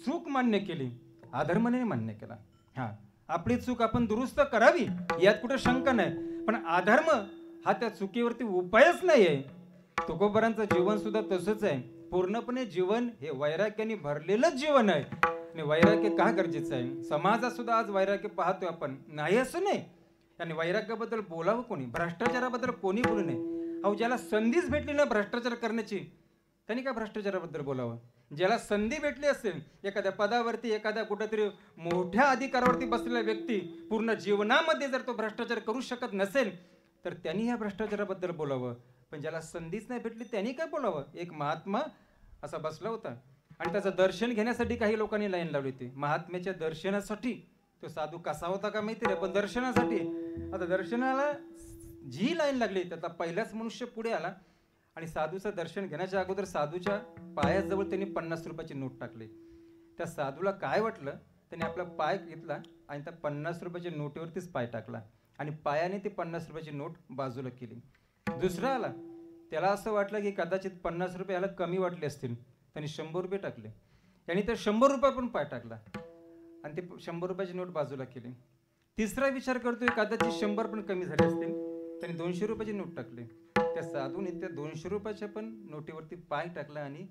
चूक मान्य केली, अधर्माने मान्य केला. हा, आपली चूक आपण दुरुस्त करावी यात कुठे शंका नाही, पण अधर्म हा त्या चुकीवरती उपायच नाही आहे. तुकोबरांचं जीवन सुद्धा तसंच आहे. पूर्णपणे जीवन हे वैराग्याने भरलेलंच जीवन आहे. आणि वैराग्य का गरजेचं आहे? समाजात सुद्धा आज वैराग्य पाहतोय आपण, नाही असं नाही. आणि वैराग्याबद्दल बोलावं कोणी? भ्रष्टाचाराबद्दल कोणी बोलू नये. अहो, ज्याला संधीच भेटली ना भ्रष्टाचार करण्याची, त्यांनी काय भ्रष्टाचाराबद्दल बोलावं? ज्याला संधी भेटली असेल, एखाद्या पदावरती, एखाद्या कुठेतरी मोठ्या अधिकारावरती बसलेला व्यक्ती पूर्ण जीवनामध्ये जर तो भ्रष्टाचार करू शकत नसेल तर त्यांनी ह्या भ्रष्टाचाराबद्दल बोलावं. पण ज्याला संधीच नाही भेटली त्यांनी काय बोलावं? एक महात्मा असा बसला होता आणि त्याचं दर्शन घेण्यासाठी काही लोकांनी लाईन लावली होती. महात्म्याच्या दर्शनासाठी. तो साधू कसा होता का माहिती नाही, पण दर्शनासाठी. आता दर्शनाला जी लाईन लागली त्याचा पहिलाच मनुष्य पुढे आला आणि साधूचं दर्शन घेण्याच्या अगोदर साधूच्या पायाजवळ त्यांनी 50 रुपयाची नोट टाकली. त्या साधूला काय वाटलं, त्याने आपला पाय घेतला आणि त्या 50 रुपयाच्या नोटीवरतीच पाय टाकला आणि पायाने ती 50 रुपयाची नोट बाजूला केली. दुसरा आला, त्याला असं वाटलं की कदाचित 50 रुपये याला कमी वाटले असतील, त्यांनी 100 रुपये टाकले. यांनी तर 100 रुपये पण पाय टाकला आणि ते 100 रुपयाची नोट बाजूला केली. तिसरा विचार करतोय कदाचित 100 पण कमी झाले असतील, त्यांनी 200 रुपयाची नोट टाकली. त्या साधूने त्या 200 रुपयाच्या पण नोटीवरती पाय टाकला आणि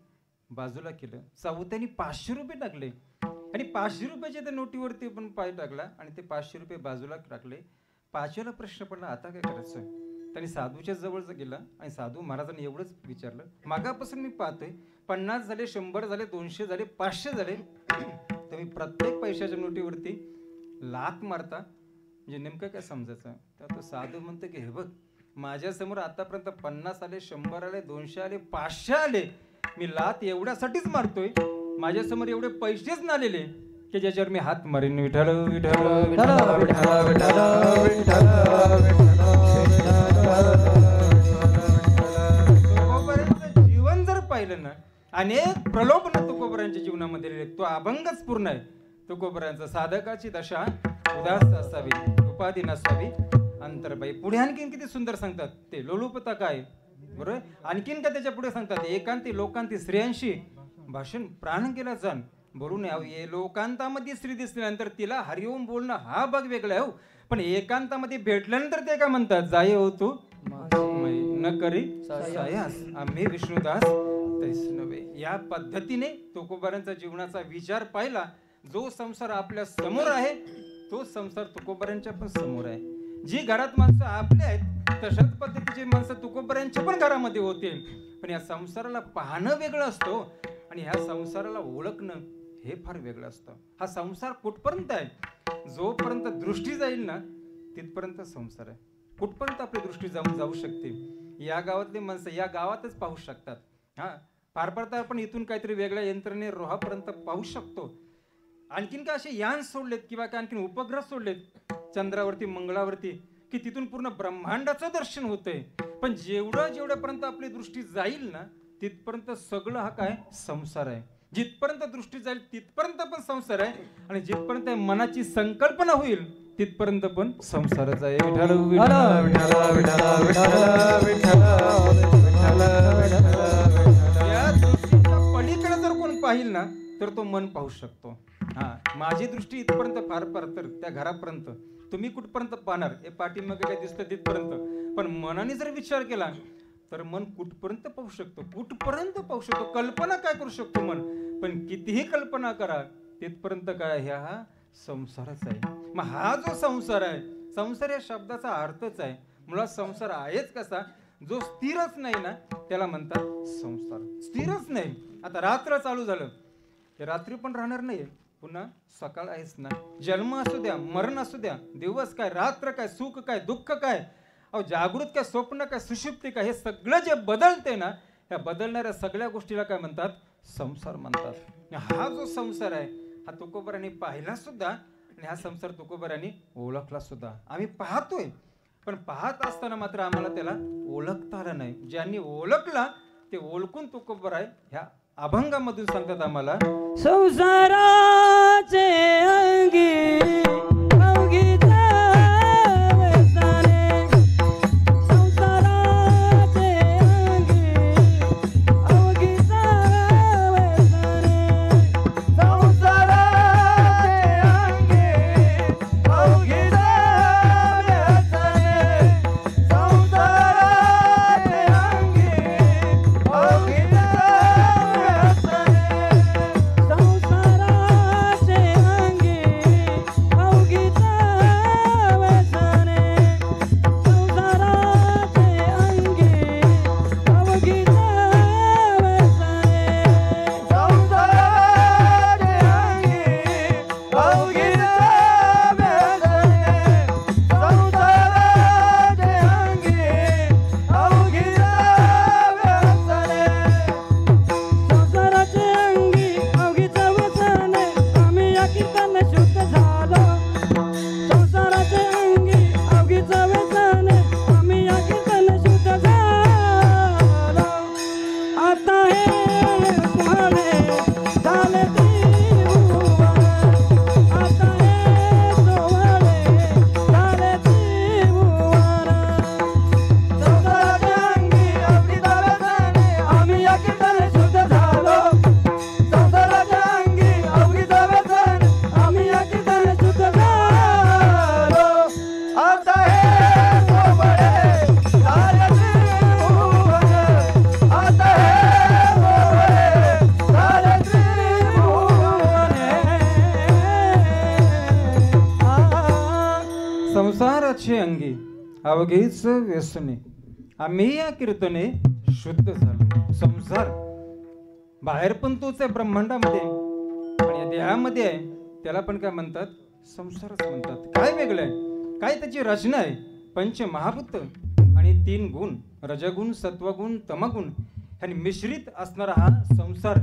बाजूला केलं. चौथ्याने 500 रुपये टाकले आणि 500 रुपयाच्या त्या नोटीवरती पण पाय टाकला आणि ते 500 रुपये बाजूला टाकले. पाचव्याला प्रश्न पडला, आता काय करायचं? त्यांनी साधूच्या जवळ गेला आणि साधू महाराजांनी एवढंच विचारलं, मागापासून मी पाहतोय 50 झाले, 100 झाले, 200 झाले, 500 झाले, तुम्ही प्रत्येक पैशाच्या नोटीवरती लाथ मारता, म्हणजे नेमकं काय समजायचं? तर तो साधू म्हणतो की हे बघ, माझ्यासमोर आतापर्यंत 50 आले, 100 आले, 200 आले, 500 आले, मी लाथ एवढ्यासाठीच मारतोय, माझ्यासमोर एवढे पैसेच नालेले की ज्याच्यावर मी हात मारीन. विठ्ठल विठ्ठल विठ्ठल विठ्ठल तुकोबारांचं जीवन जर पाहिलं ना, अनेक प्रलोभन तुकोबारांच्या जीवनामध्ये तो अभंगच पूर्ण आहे. तुकोबारांचं साधकाची दशा उदास असावी, उपाधी नसावी अंतरबाई. पुढे आणखीन किती सुंदर सांगतात ते, लोलुपता काय बरोबर. आणखीन काय त्याच्या पुढे सांगतात, एकांती लोकांती स्त्रियांशी भाषण प्राण केला जाण बोलून यावे. लोकांतामध्ये स्त्री दिसल्यानंतर तिला हरिओम बोलणं हा भाग वेगळा आहे. पण एकांतामध्ये भेटल्यानंतर ते काय म्हणतात, जाय हो तू न करी सायास आम्ही विष्णुदास तैस नव्हे. या पद्धतीने तुकोबारांचा जीवनाचा विचार पाहिला. जो संसार आपल्या समोर आहे तो संसार तुकोबारांच्या पण समोर आहे. जी घरात माणसं आपले आहेत तशाच पद्धतीची माणसं तुकोबारांच्या पण घरामध्ये होते. पण या संसाराला पाहणं वेगळं असतं आणि ह्या संसाराला ओळखणं हे फार वेगळं असतं. हा संसार कुठपर्यंत आहे, जोपर्यंत दृष्टी जाईल ना तिथपर्यंत संसार आहे. कुठपर्यंत आपली दृष्टी जाऊ शकते. या गावातली माणसं या गावातच पाहू शकतात. हा फार फार तर आपण इथून काहीतरी वेगळ्या यंत्रणे रोहापर्यंत पाहू शकतो. आणखीन काय असे यान सोडलेत किंवा काय आणखीन उपग्रह सोडलेत चंद्रावरती, मंगळावरती, की तिथून पूर्ण ब्रह्मांडाचं दर्शन होतंय. पण जेवढ्यापर्यंत आपली दृष्टी जाईल ना तिथपर्यंत सगळं हा काय संसार आहे. जिथपर्यंत दृष्टी जाईल तिथपर्यंत पण संसार आहे आणि जिथपर्यंत मनाची संकल्पना होईल तिथपर्यंत पण संसारच आहे. विठ्ठल विठ्ठल विठ्ठल विठ्ठल विठ्ठल या दृष्टीच्या पलीकडे जर कोण पाहिल ना तर तो मन पाहू शकतो. हा माझी दृष्टी इथपर्यंत फार फार तर त्या घरापर्यंत, तुम्ही कुठपर्यंत पाहणार हे पाठीमागे काय दिसतं तिथपर्यंत. पण मनाने जर विचार केला तर मन कुठपर्यंत पाहू शकतो, कुठपर्यंत पाहू शकतो. कल्पना काय करू शकतो मन, पण कितीही कल्पना करा तिथपर्यंत काय हा संसारच आहे. मग हा जो संसार आहे, संसार या शब्दाचा अर्थच आहे. मुळात संसार आहेच कसा, जो स्थिरच नाही ना त्याला म्हणतात संसार. स्थिरच नाही. आता रात्र चालू झालं, हे रात्री पण राहणार नाही, पुन्हा सकाळ आहेच ना. जन्म असू द्या, मरण असू द्या, दिवस काय, रात्र काय, सुख काय, दुःख काय, अहो जागृत काय, स्वप्न काय, सुषुप्ती काय, हे सगळं जे बदलते ना, या बदलणाऱ्या सगळ्या गोष्टीला काय म्हणतात, संसार म्हणतात. हा जो संसार आहे हा तुकोबारांनी पाहिला सुद्धा आणि हा संसार तुकोबारांनी ओळखला सुद्धा. आम्ही पाहतोय पण पाहत असताना मात्र आम्हाला त्याला ओळखता आलं नाही. ज्यांनी ओळखला ते ओळखून तुकोबाराय ह्या अभंगामधून सांगतात आम्हाला, संसाराचे अंगी अवघी संसाराचे अंगी अवघीच व्यसने, आम्ही या कीर्तने शुद्ध झालो. संसार बाहेर पण तोच आहे ब्रह्मांडामध्ये, आणि या देहामध्ये आहे, त्याला पण काय म्हणतात? संसारच म्हणतात. काय वेगळं आहे? काय त्याची रचना आहे? पंचमहाभूत आणि 3 गुण, रजगुण, सत्वगुण, तमगुण ह्याने मिश्रित असणारा हा संसार.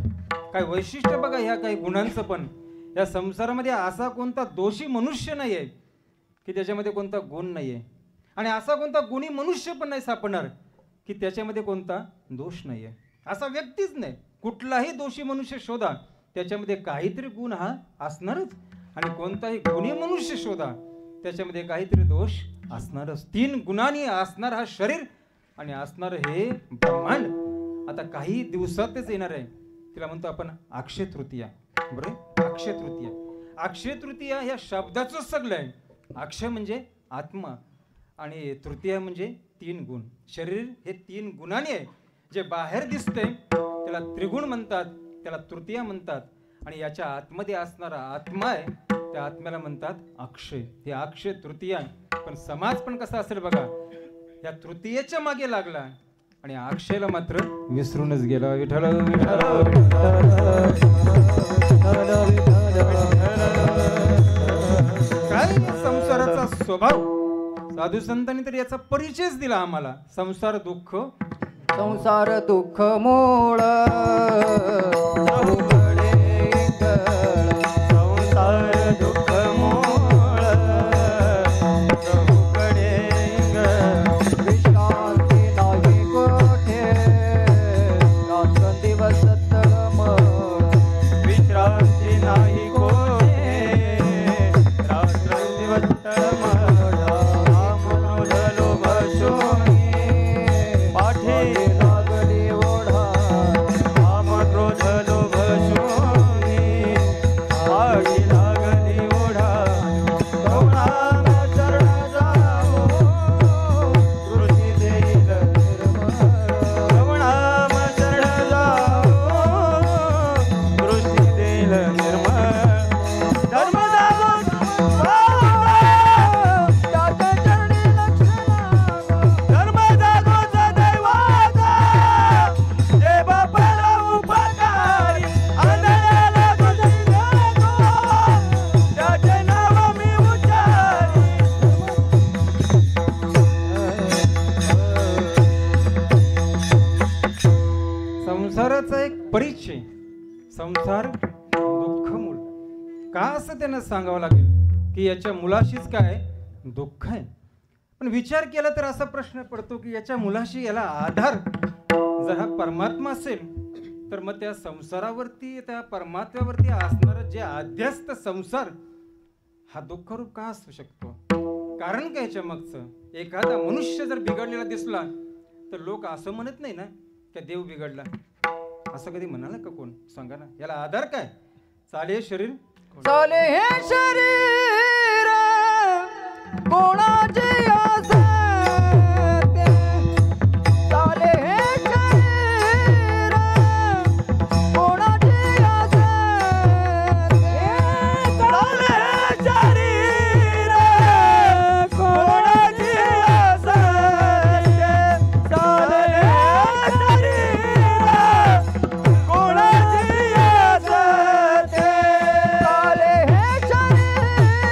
काय वैशिष्ट्य बघा ह्या काही गुणांचं पण. या संसारामध्ये असा कोणता दोषी मनुष्य नाही आहे की त्याच्यामध्ये कोणता गुण नाही आहे, आणि असा कोणता गुणी मनुष्य पण नाही सापडणार की त्याच्यामध्ये कोणता दोष नाही आहे. असा व्यक्तीच नाही. कुठलाही दोषी मनुष्य शोधा, त्याच्यामध्ये काहीतरी गुण हा असणारच, आणि कोणताही गुणी मनुष्य शोधा, त्याच्यामध्ये काहीतरी दोष असणारच. 3 गुणांनी असणार हा शरीर आणि असणार हे ब्रह्मांड. आता काही दिवसातच येणार आहे, तिला म्हणतो आपण अक्षय तृतीया. बरोबर? अक्षय तृतीया. अक्षय तृतीया ह्या शब्दाचं सगळं आहे. अक्षय म्हणजे आत्मा आणि तृतीया म्हणजे 3 गुण. शरीर हे 3 गुणांनी आहे. जे बाहेर दिसते त्याला त्रिगुण म्हणतात, त्याला तृतीया म्हणतात, आणि याच्या आतमध्ये असणारा आत्मा आहे त्या आत्म्याला म्हणतात अक्षय. हे अक्षय तृतीया. पण समाज पण कसा असेल बघा, या तृतीयेच्या मागे लागला आणि अक्षयला मात्र विसरूनच गेला. विठ्ठल विठ्ठल काय संसाराचा स्वभाव. साधू संतांनी तर याचा परिचयच दिला आम्हाला. संसार दुःख, संसार दुःख मूळ संसार दुःख मूळ प्रभूकडे विश्रांती नाही कोठे रात्रंदिवस तळमळ विश्रांती नाही कोठे रात्रंदिवस तळमळ राम क्रोध लोभ शोणी पाठे लागली ओढा राम क्रोध लोभ शोणी पाठी लागली ओढा गौणाम शरण जाओ कृती देईल गौणाम शरण जाओ कृती देईल निर्मळ धर्म त्याच्या चरणी लक्ष्मणा धर्म जागोचा दैवाचा जे बापाला उपकारी आंधळ्याला बुद्धी देतो त्याचे नाव मी उच्चारी. संसाराचा एक परिचय. संसार दुःख मूळ. का असं त्यांना सांगावं लागेल की याच्या मुलाशीच काय दुःख आहे. पण विचार केला तर असा प्रश्न पडतो की याच्या मुलाशी याला आधार जर हा परमात्मा असेल तर मग त्या संसारावरती, त्या परमात्म्यावरती असणारं जे अध्यस्त संसार हा दुःखरूप का असू शकतो? कारण काय याच्या मागचं? एखादा मनुष्य जर बिघडलेला दिसला तर लोक असं म्हणत नाही ना की देव बिघडला. असं कधी म्हणाला का कोण? सांगा ना. याला आधार काय? चाले शरीर चाले हे शरीर कोणाचे असते चाले हे शरीर कोणाचे असते चाले शरीर कोणाची असते चाले शरीर कोणाची असते चाले हे शरीर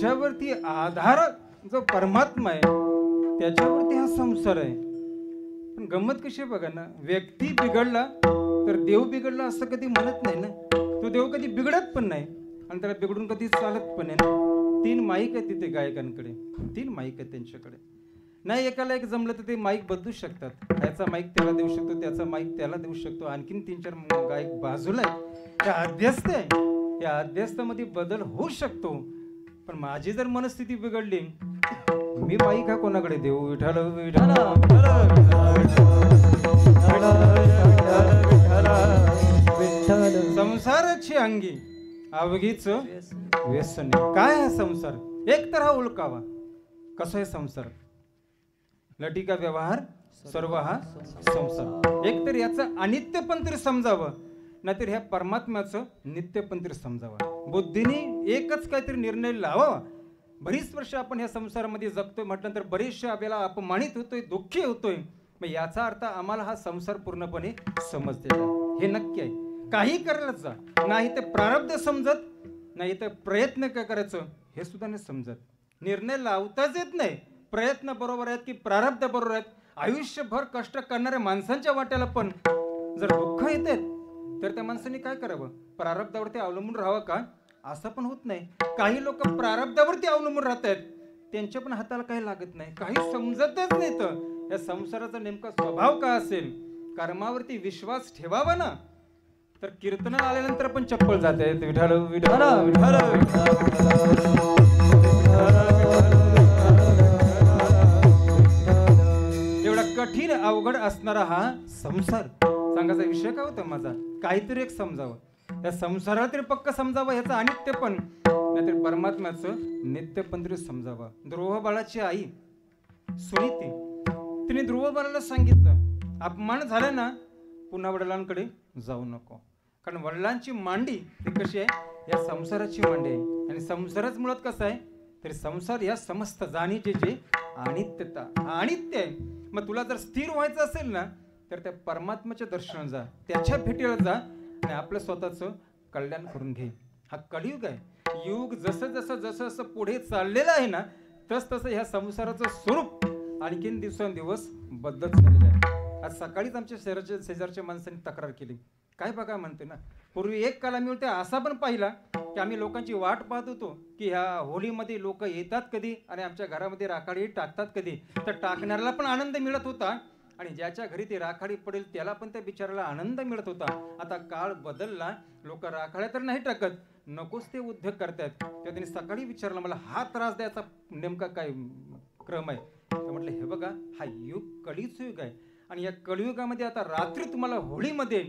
त्याच्यावरती आधार जो परमात्मा आहे त्याच्यावरती हा संसार आहे. पण गंमत कशी आहे बघा ना, व्यक्ती बिघडला तर देव बिघडला असं कधी म्हणत नाही ना. तो देव कधी बिघडत पण नाही आणि त्याला बिघडून कधी चालत पण आहे ना. 3 माईक आहेत तिथे गायकांकडे, 3 माईक आहेत त्यांच्याकडे. नाही एकाला एक जमलं तर ते माईक बदलू शकतात. ह्याचा माईक त्याला देऊ शकतो, त्याचा माईक त्याला देऊ शकतो, आणखीन 3-4 गायक बाजूला आहे. त्या अध्यस्त आहे, या अध्यस्थामध्ये बदल होऊ शकतो. पण माझी जर मनस्थिती बिघडली, मी माईक हा कोणाकडे देऊ? विठाला विठाला संसाराची अंगी अवघीच व्यसन. काय हा संसार? एक तर हा उलकावा. कसा आहे संसार? लटी का व्यवहार सर्व हा संसार. एक तर याचं अनित्य पण तरी समजावं, नाहीतर ह्या परमात्म्याचं नित्य पण तरी समजावं. बुद्धीने एकच काहीतरी निर्णय लावावा. बरीच वर्ष आपण ह्या संसारामध्ये जगतोय म्हटल्यानंतर बरेचशा वेळेला अपमानित होतोय, दुःखी होतोय. मग याचा अर्थ आम्हाला हा संसार पूर्णपणे समजलेला हे नक्की आहे. काही करायला जा, नाही ते प्रारब्ध समजत, नाही तर प्रयत्न काय करायचं हे सुद्धा नाही समजत. निर्णय लावताच येत नाही. प्रयत्न बरोबर आहेत की प्रारब्ध बरोबर आहेत. आयुष्यभर कष्ट करणाऱ्या माणसांच्या वाट्याला पण जर दुःख येत तर त्या माणसाने काय करावं? प्रारब्धावरती अवलंबून राहावं का? असं पण होत नाही. काही लोक प्रारब्धावरती अवलंबून राहत आहेत, त्यांच्या पण हाताला काही लागत नाही, काही समजतच नाही. तर या संसाराचा नेमका स्वभाव का असेल? कर्मावरती विश्वास ठेवावा ना, तर कीर्तनाला आल्यानंतर पण चप्पल जाते. विठाल विठाल एवढा कठीण अवघड असणारा हा संसार. सांगायचा विषय काय होता माझा? काहीतरी एक समजावं. त्या संसाराला तरी पक्क समजावं, ह्याचं अनित्य पण, नाहीतर परमात्म्याचं नित्य पण तरी समजावं. ध्रुव बाळाची आई सुनीती, तिने ध्रुव बाळाला सांगितलं, अपमान झाला ना पुन्हा वडिलांकडे जाऊ नको. कारण वडिलांची मांडी ती कशी आहे? या संसाराची मांडी आहे. आणि संसारच मुळात कसं आहे? तरी संसार या समस्त जाणीचे जे अनित्यता, हा अनित्य आहे. मग तुला जर स्थिर व्हायचं असेल ना, तर त्या परमात्म्याच्या दर्शनाला जा, त्याच्या भेटीला जा आणि आपलं स्वतःचं कल्याण करून घे. हा कलियुग आहे. युग जसं जसं पुढे चाललेलं आहे ना, तसं ह्या संसाराचं स्वरूप आणखीन दिवसेंदिवस बदलत चाललेलं आहे. आज सकाळीच आमच्या शेजारच्या माणसांनी तक्रार केली. काय बघा म्हणते ना, पूर्वी एक काला मी असा पण पाहिला की आम्ही लोकांची वाट पाहत होतो की ह्या होळीमध्ये लोक येतात कधी आणि आमच्या घरामध्ये राखाडी टाकतात कधी. तर टाकणाऱ्याला पण आनंद मिळत होता आणि ज्याच्या घरी ती राखाडी पडेल त्याला पण त्या बिचाराला आनंद मिळत होता. आता काळ बदलला, लोक राखाड्या तर नाही टाकत, नकोच ते उद्योग करतात. तेव्हा त्यांनी सकाळी विचारलं मला, हा त्रास द्यायचा नेमका काय क्रम आहे? तर म्हटलं हे बघा, हा युग कलियुग युग आहे आणि या कलियुगामध्ये आता रात्री तुम्हाला होळीमध्ये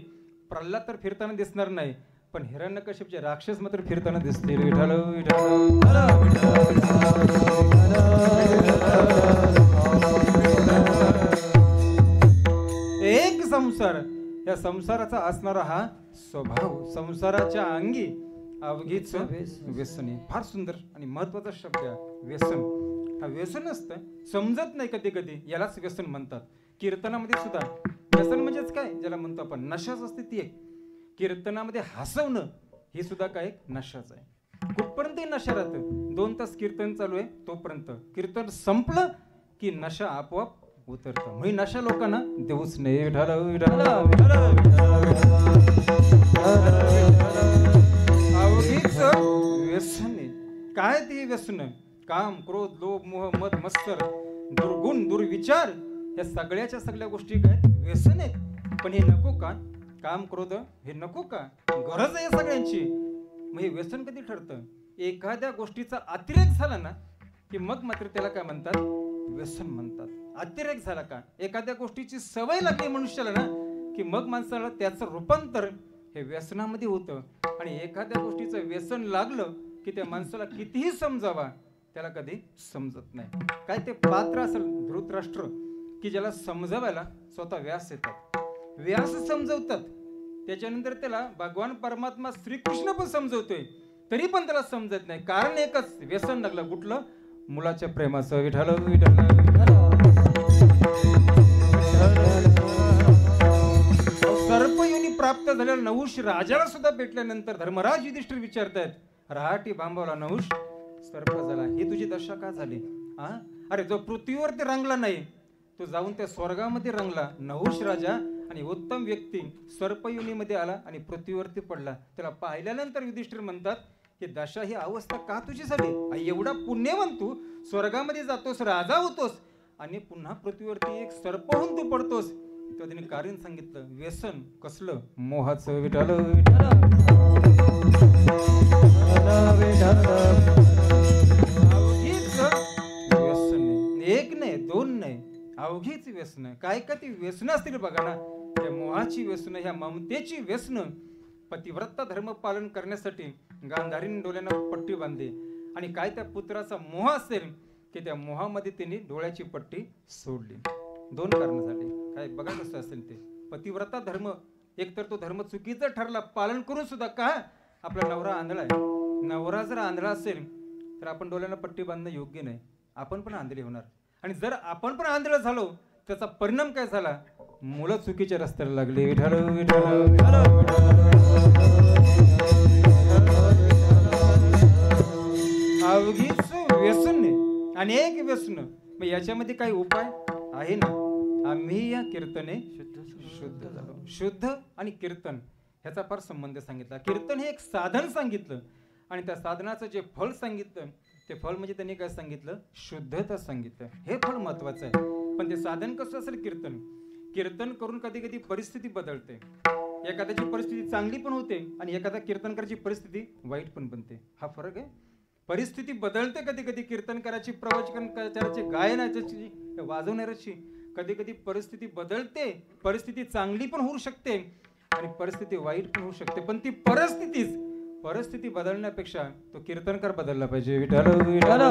प्रल्हाद तर फिरताना दिसणार नाही, पण हिरण्यकश्यपचे राक्षस मात्र फिरताना दिसतील. विठाल एक संसार, या संसाराचा असणारा हा स्वभाव, संसाराच्या अंगी अवघीच व्यसनी. फार सुंदर आणि महत्वाचा शब्द आहे व्यसन. हा व्यसन असतं, समजत नाही कधी कधी, यालाच व्यसन म्हणतात. कीर्तनामध्ये सुद्धा व्यसन म्हणजेच काय ज्याला म्हणतो आपण नशाच असते ती एक. कीर्तनामध्ये हसवणं ही सुद्धा काय एक नशाच आहे. कुठपर्यंत नशा राहतं? 2 तास कीर्तन चालू आहे तोपर्यंत, कीर्तन संपलं की नशा आपोआप उतरतं. म्हणजे नशा लोकांना देऊच नाही. अवघीच व्यसन आहे. काय ते व्यसन? काम, क्रोध, लोभ, मोह, मद, मत्सर, दुर्गुण, दुर्विचार, या सगळ्याच्या सगळ्या गोष्टी काय व्यसन आहेत. पण हे नको का? काम, क्रोध हे नको का? गरज आहे सगळ्यांची. मग हे व्यसन कधी ठरतं? एखाद्या गोष्टीचा अतिरेक झाला ना की मग मात्र त्याला काय म्हणतात? व्यसन म्हणतात. अतिरेक झाला का? एखाद्या गोष्टीची सवय लागली मनुष्याला ना की मग माणसाला त्याचं रूपांतर हे व्यसनामध्ये होतं. आणि एखाद्या गोष्टीचं व्यसन लागलं की त्या माणसाला कितीही समजावा त्याला कधी समजत नाही. काय ते पात्र असेल धृतराष्ट्र की ज्याला समजावायला स्वतः व्यास येतात, व्यास समजवतात, त्याच्यानंतर त्याला भगवान परमात्मा श्रीकृष्ण पण समजवतोय, तरी पण त्याला समजत नाही. कारण एकच, व्यसन लागलं. कुठलं? मुलाच्या प्रेमाचं. विठाल सर्पयोनी प्राप्त झालेल्या नहुष राजाला सुद्धा भेटल्यानंतर धर्मराज युधिष्ठिर विचारतायत, रहाटी बांबवला नहुष सर्प झाला. ही तुझी दशा का झाली? हा, अरे जो पृथ्वीवरती रंगला नाही तो जाऊन त्या स्वर्गामध्ये रंगला. नहुष राजा आणि उत्तम व्यक्ती सर्पयोनीमध्ये आला आणि पृथ्वीवरती पडला. त्याला पाहिल्यानंतर युधिष्ठिर म्हणतात की दशा ही अवस्था का तुझी झाली? एवढा पुण्यवान तू स्वर्गामध्ये जातोस, राजा होतोस आणि पुन्हा पृथ्वीवरती एक सर्प होऊन तू पडतोस. तेव्हा त्यांनी कारण सांगितलं, व्यसन कसलं? मोहाचं. विठाल अवघीच व्यसन नाही, एक नाही दोन नाही, अवघीच व्यसन. काय का ती व्यसन असतील बघा ना, त्या मोहाची व्यसन, ह्या ममतेची व्यसन. पतिव्रता धर्म पालन करण्यासाठी गांधारीने डोळ्यानं पट्टी बांधली आणि काय त्या पुत्राचा मोह असेल की त्या मोहामध्ये त्यांनी डोळ्याची पट्टी सोडली. दोन कारण झाले. काय बघा कसं असेल ते पतिव्रता धर्म. एकतर तो धर्म चुकीचा ठरला पालन करून सुद्धा. का? आपला नवरा आंधळा आहे. नवरा जर आंधळा असेल तर आपण डोळ्यानं पट्टी बांधणं योग्य नाही. आपण पण आंधळी होणार. आणि जर आपण पण आंधळ झालो त्याचा परिणाम काय झाला? मुलं चुकीच्या रस्त्याला लागली. विठाल विठाल अवघीच व्यसन नाही, अनेक व्यसन. मग याच्यामध्ये काही उपाय आहे ना? आम्ही या कीर्तने शुद्ध झालो. शुद्ध आणि कीर्तन ह्याचा फार संबंध सांगितला. कीर्तन हे एक साधन सांगितलं आणि त्या साधनाचं जे फळ सांगितलं ते फळ म्हणजे त्यांनी काय सांगितलं? शुद्धता सांगितलं. हे फळ महत्वाचं आहे. पण ते साधन कसं असेल? कीर्तन. कीर्तन करून कधी कधी परिस्थिती बदलते. एखाद्याची परिस्थिती चांगली पण होते आणि एखाद्या कीर्तनकाराची परिस्थिती वाईट पण बनते. हा फरक आहे. परिस्थिती बदलते कधी कधी. कीर्तनकाराची, प्रवचनकाराची, गायनाची, वाजवणाऱ्याची कधी कधी परिस्थिती बदलते. परिस्थिती चांगली पण होऊ शकते आणि परिस्थिती वाईट पण होऊ शकते. पण ती परिस्थिती बदलण्यापेक्षा तो कीर्तनकार बदलला पाहिजे. विठाल विठाल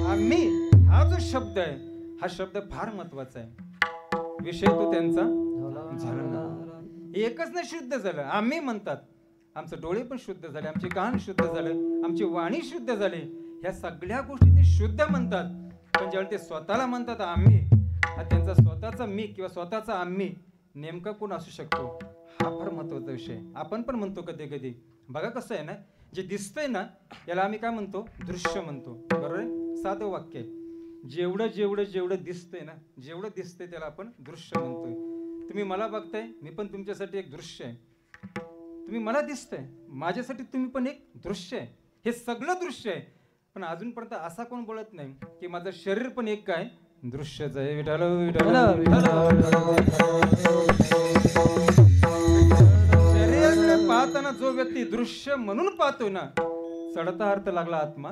आम्ही हा जो शब्द आहे हा शब्द फार महत्वाचा आहे. विषय तो त्यांचा झाला ना. एकच नाही शुद्ध झालं. आम्ही म्हणतात आमचे डोळे पण शुद्ध झाले, आमचे कान शुद्ध झाले, आमची वाणी शुद्ध झाली. ह्या सगळ्या गोष्टी ते शुद्ध म्हणतात. पण ज्यावेळी ते स्वतःला म्हणतात आम्ही, हा त्यांचा स्वतःचा मी किंवा स्वतःचा आम्ही नेमका कोण असू शकतो? हा फार महत्वाचा विषय. आपण पण म्हणतो कधी कधी. बघा कसं आहे ना, जे दिसतंय ना याला आम्ही काय म्हणतो? दृश्य म्हणतो. बरोबर आहे? साधं वाक्य आहे. जेवढं जेवढं जेवढं दिसतंय ना, जेवढं दिसतंय त्याला आपण दृश्य म्हणतोय. तुम्ही मला बघताय, मी पण तुमच्यासाठी एक दृश्य आहे. तुम्ही मला दिसताय, माझ्यासाठी तुम्ही पण एक दृश्य आहे. हे सगळं दृश्य आहे. पण अजूनपर्यंत असा कोण बोलत नाही की माझं शरीर पण एक काय दृश्यच आहे. विठाल शरीर पाहताना जो व्यक्ती दृश्य म्हणून पाहतोय ना, चढता अर्थ लागला आत्मा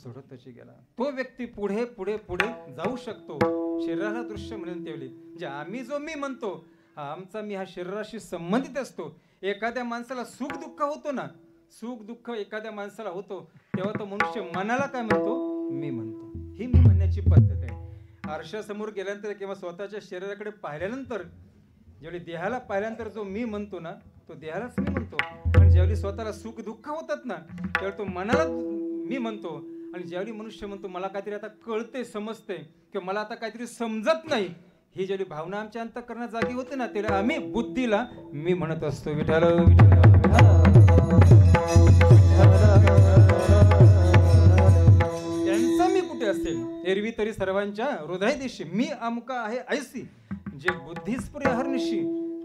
सोडतची गेला. तो व्यक्ती पुढे पुढे पुढे जाऊ शकतो. शरीराला दृश्य म्हणून ठेवली. म्हणजे आम्ही जो मी म्हणतो हा आमचा मी, हा शरीराशी संबंधित असतो. एखाद्या माणसाला सुख दुःख होतो ना, सुख दुःख एखाद्या माणसाला होतो तेव्हा तो मनुष्य मनाला काय म्हणतो? मी म्हणतो. ही मी म्हणण्याची पद्धत आहे. आरशासमोर गेल्यानंतर किंवा स्वतःच्या शरीराकडे पाहिल्यानंतर, ज्यावेळी देहाला पाहिल्यानंतर जो मी म्हणतो ना तो देहालाच मी म्हणतो. आणि ज्यावेळी स्वतःला सुख दुःख होतात ना त्यावेळी तो मनाला मी म्हणतो. आणि ज्यावेळी मनुष्य म्हणतो मला काहीतरी आता कळते, समजते किंवा मला आता काहीतरी समजत नाही, ही ज्यावेळी भावना आमच्या अंतःकरणात जागी होते ना त्याला आम्ही बुद्धीला मी म्हणत असतो. विठाल त्यांचा मी कुठे असेल? एरवी तरी सर्वांच्या हृदय देशी मी अमुका आहे ऐसी, जे बुद्धीस्पुरे हरनिशी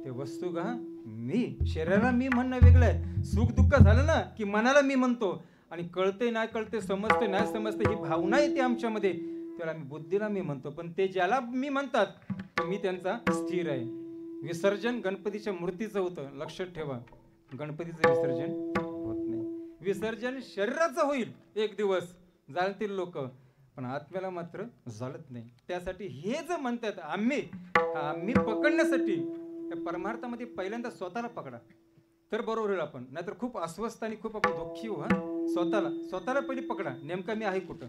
ते वस्तू गा मी. शरीराला मी म्हणणं वेगळं आहे. सुख दुःख झालं ना की मनाला मी म्हणतो. आणि कळते नाही कळते, समजते नाही समजते, ही भावना येते आमच्यामध्ये, त्याला मी बुद्धीला मी म्हणतो. पण ते ज्याला मी म्हणतात तो मी त्यांचा स्थिर आहे. विसर्जन गणपतीच्या मूर्तीचं होतं, लक्षात ठेवा. गणपतीचं विसर्जन होत नाही. विसर्जन शरीराचं होईल एक दिवस, जाणतील लोक, पण आत्म्याला मात्र चालत नाही. त्यासाठी हे जे म्हणतात आम्ही, आम्ही पकडण्यासाठी त्या परमार्थामध्ये पहिल्यांदा स्वतःला पकडा तर बरोबर होईल. आपण नाहीतर खूप अस्वस्थ आणि खूप आपण दुःखी होऊ. स्वतःला पहिली पकडा. नेमका मी आहे कुठं?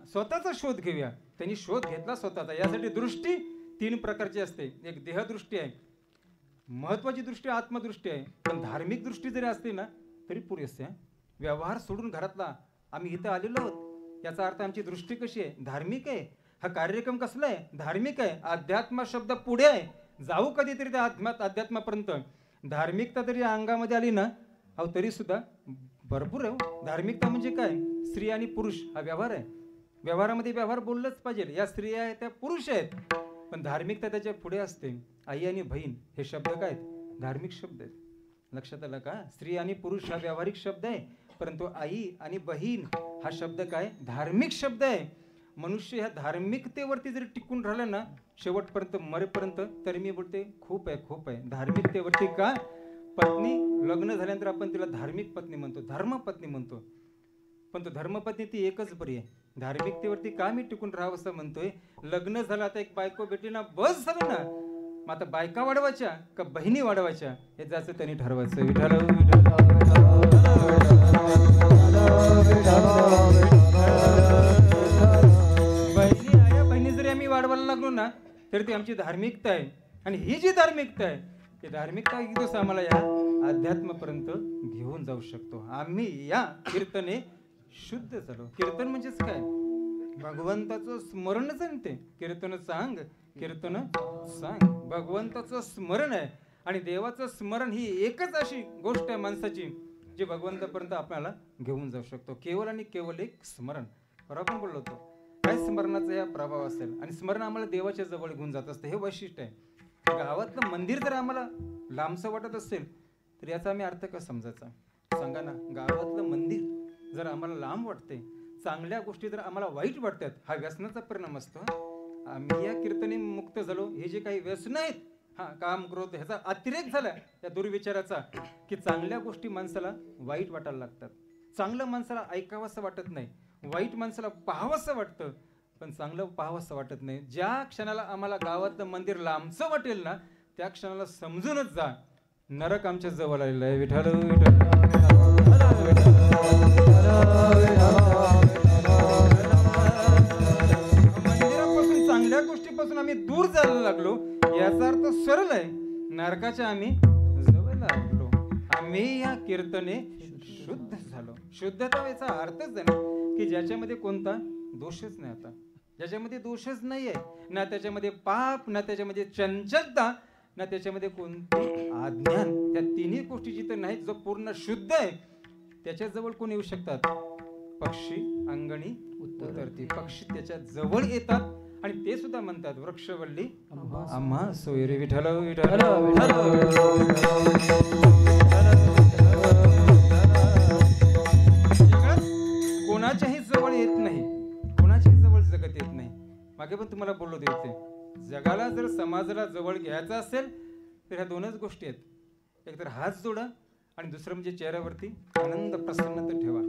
स्वतःचा शोध घेऊया. त्यांनी शोध घेतला स्वतःचा. यासाठी दृष्टी 3 प्रकारची असते. एक देहदृष्टी आहे, महत्वाची दृष्टी आत्मदृष्टी आहे. पण धार्मिक दृष्टी जरी असते ना तरी पुरेसे. व्यवहार सोडून घरातला आम्ही इथं आलेलो आहोत याचा अर्थ आमची दृष्टी कशी आहे? धार्मिक आहे. हा कार्यक्रम कसला आहे? धार्मिक आहे. अध्यात्म शब्द पुढे आहे. जाऊ कधीतरी त्या अध्यात्मापर्यंत. धार्मिकता तरी अंगामध्ये आली ना, अहो तरी सुद्धा भरपूर आहे हो. धार्मिकता म्हणजे काय? स्त्री आणि पुरुष हा व्यवहार आहे. व्यवहारामध्ये व्यवहार बोललंच पाहिजे. या स्त्रिया आहेत त्या पुरुष आहेत, पण धार्मिकता त्याच्या पुढे असते. आई आणि बहीण हे शब्द काय आहेत? धार्मिक शब्द आहेत. लक्षात आलं का? स्त्री आणि पुरुष हा व्यावहारिक शब्द आहे, परंतु आई आणि बहीण हा शब्द काय? धार्मिक शब्द आहे. मनुष्य ह्या धार्मिकतेवरती जरी टिकून राहिलं ना शेवटपर्यंत मरेपर्यंत, तरी मी बोलते खूप आहे, खूप आहे. धार्मिकतेवरती का? पत्नी लग्न झाल्यानंतर आपण तिला धार्मिक पत्नी म्हणतो, धर्मपत्नी म्हणतो, पण तो धर्मपत्नी ती एकच बरी आहे. धार्मिकतेवरती का मी टिकून राहावं असं म्हणतोय? लग्न झालं, आता एक बायको भेटली ना, बस झालं ना. मग आता बायका वाढवायच्या का बहिणी वाढवायच्या हे जायचं त्यांनी ठरवायचं. विठाल बहिणी आया बहिणी जरी आम्ही वाढवायला लागलो ना, तरी ती आमची धार्मिकता आहे. आणि ही जी धार्मिकता आहे, ती धार्मिकता एक दिवस आम्हाला या अध्यात्मापर्यंत घेऊन जाऊ शकतो. आम्ही या कीर्तने शुद्ध झालो. कीर्तन म्हणजेच काय? भगवंताचं स्मरणच आहे ते. कीर्तन सांग, कीर्तन सांग. भगवंताचं स्मरण आहे आणि देवाचं स्मरण ही एकच अशी गोष्ट आहे माणसाची जी भगवंतापर्यंत आपल्याला घेऊन जाऊ शकतो. केवळ आणि केवळ एक स्मरण. बरोबर आपण बोललो होतो, काय स्मरणाचा या प्रभाव असेल आणि स्मरण आम्हाला देवाच्या जवळ घेऊन जात असतं. हे वैशिष्ट्य आहे. गावातलं मंदिर जर आम्हाला लांबसं वाटत असेल तर याचा आम्ही अर्थ कसा समजायचा सांगा ना? गावातलं मंदिर जर आम्हाला लांब वाटते, चांगल्या गोष्टी जर आम्हाला वाईट वाटतात, हा व्यसनाचा परिणाम असतो. आम्ही या कीर्तने मुक्त झालो. हे जे काही व्यसन आहेत, हा काम क्रोध ह्याचा अतिरेक झाला या दुर्विचाराचा, की चांगल्या गोष्टी माणसाला वाईट वाटायला लागतात. चांगलं माणसाला ऐकावंसं वाटत नाही, वाईट माणसाला पाहावंसं वाटतं, पण चांगलं पाहावंसं वाटत नाही. ज्या क्षणाला आम्हाला गावातलं मंदिर लांबचं वाटेल ना, त्या क्षणाला समजूनच जा नरक आमच्या जवळ आलेलं आहे. विठाल मंदिरापासून चांगल्या गोष्टीपासून आम्ही दूर जायला लागलो, याचा अर्थ सरळ आहे, नरकाच्या आम्ही जवळ लागलो. आम्ही या कीर्तने शुद्ध झालो. शुद्धता याचा अर्थच आहे ना, की ज्याच्यामध्ये कोणता दोषच नाही. आता ज्याच्यामध्ये दोषच नाही आहे ना, त्याच्यामध्ये पाप ना, त्याच्यामध्ये चंचलता ना, त्याच्यामध्ये कोणते अज्ञान, त्या तिन्ही गोष्टी जिथं नाहीत, जो पूर्ण शुद्ध आहे त्याच्याजवळ कोण येऊ शकतात? पक्षी अंगणी उतरती. पक्षी त्याच्या जवळ येतात आणि ते सुद्धा म्हणतात वृक्षवल्ली आम्हा सोयरे. विठ्ठल विठ्ठल कोणाच्याही जवळ येत नाही, कोणाच्याही जवळ जगत येत नाही. मागे पण तुम्हाला बोललो होते, जगाला जर समाजाला जवळ घ्यायचं असेल तर ह्या दोनच गोष्टी आहेत. एक तर हात जोडा आणि दुसरं म्हणजे चेहऱ्यावरती आनंद प्रसन्नता ठेवा.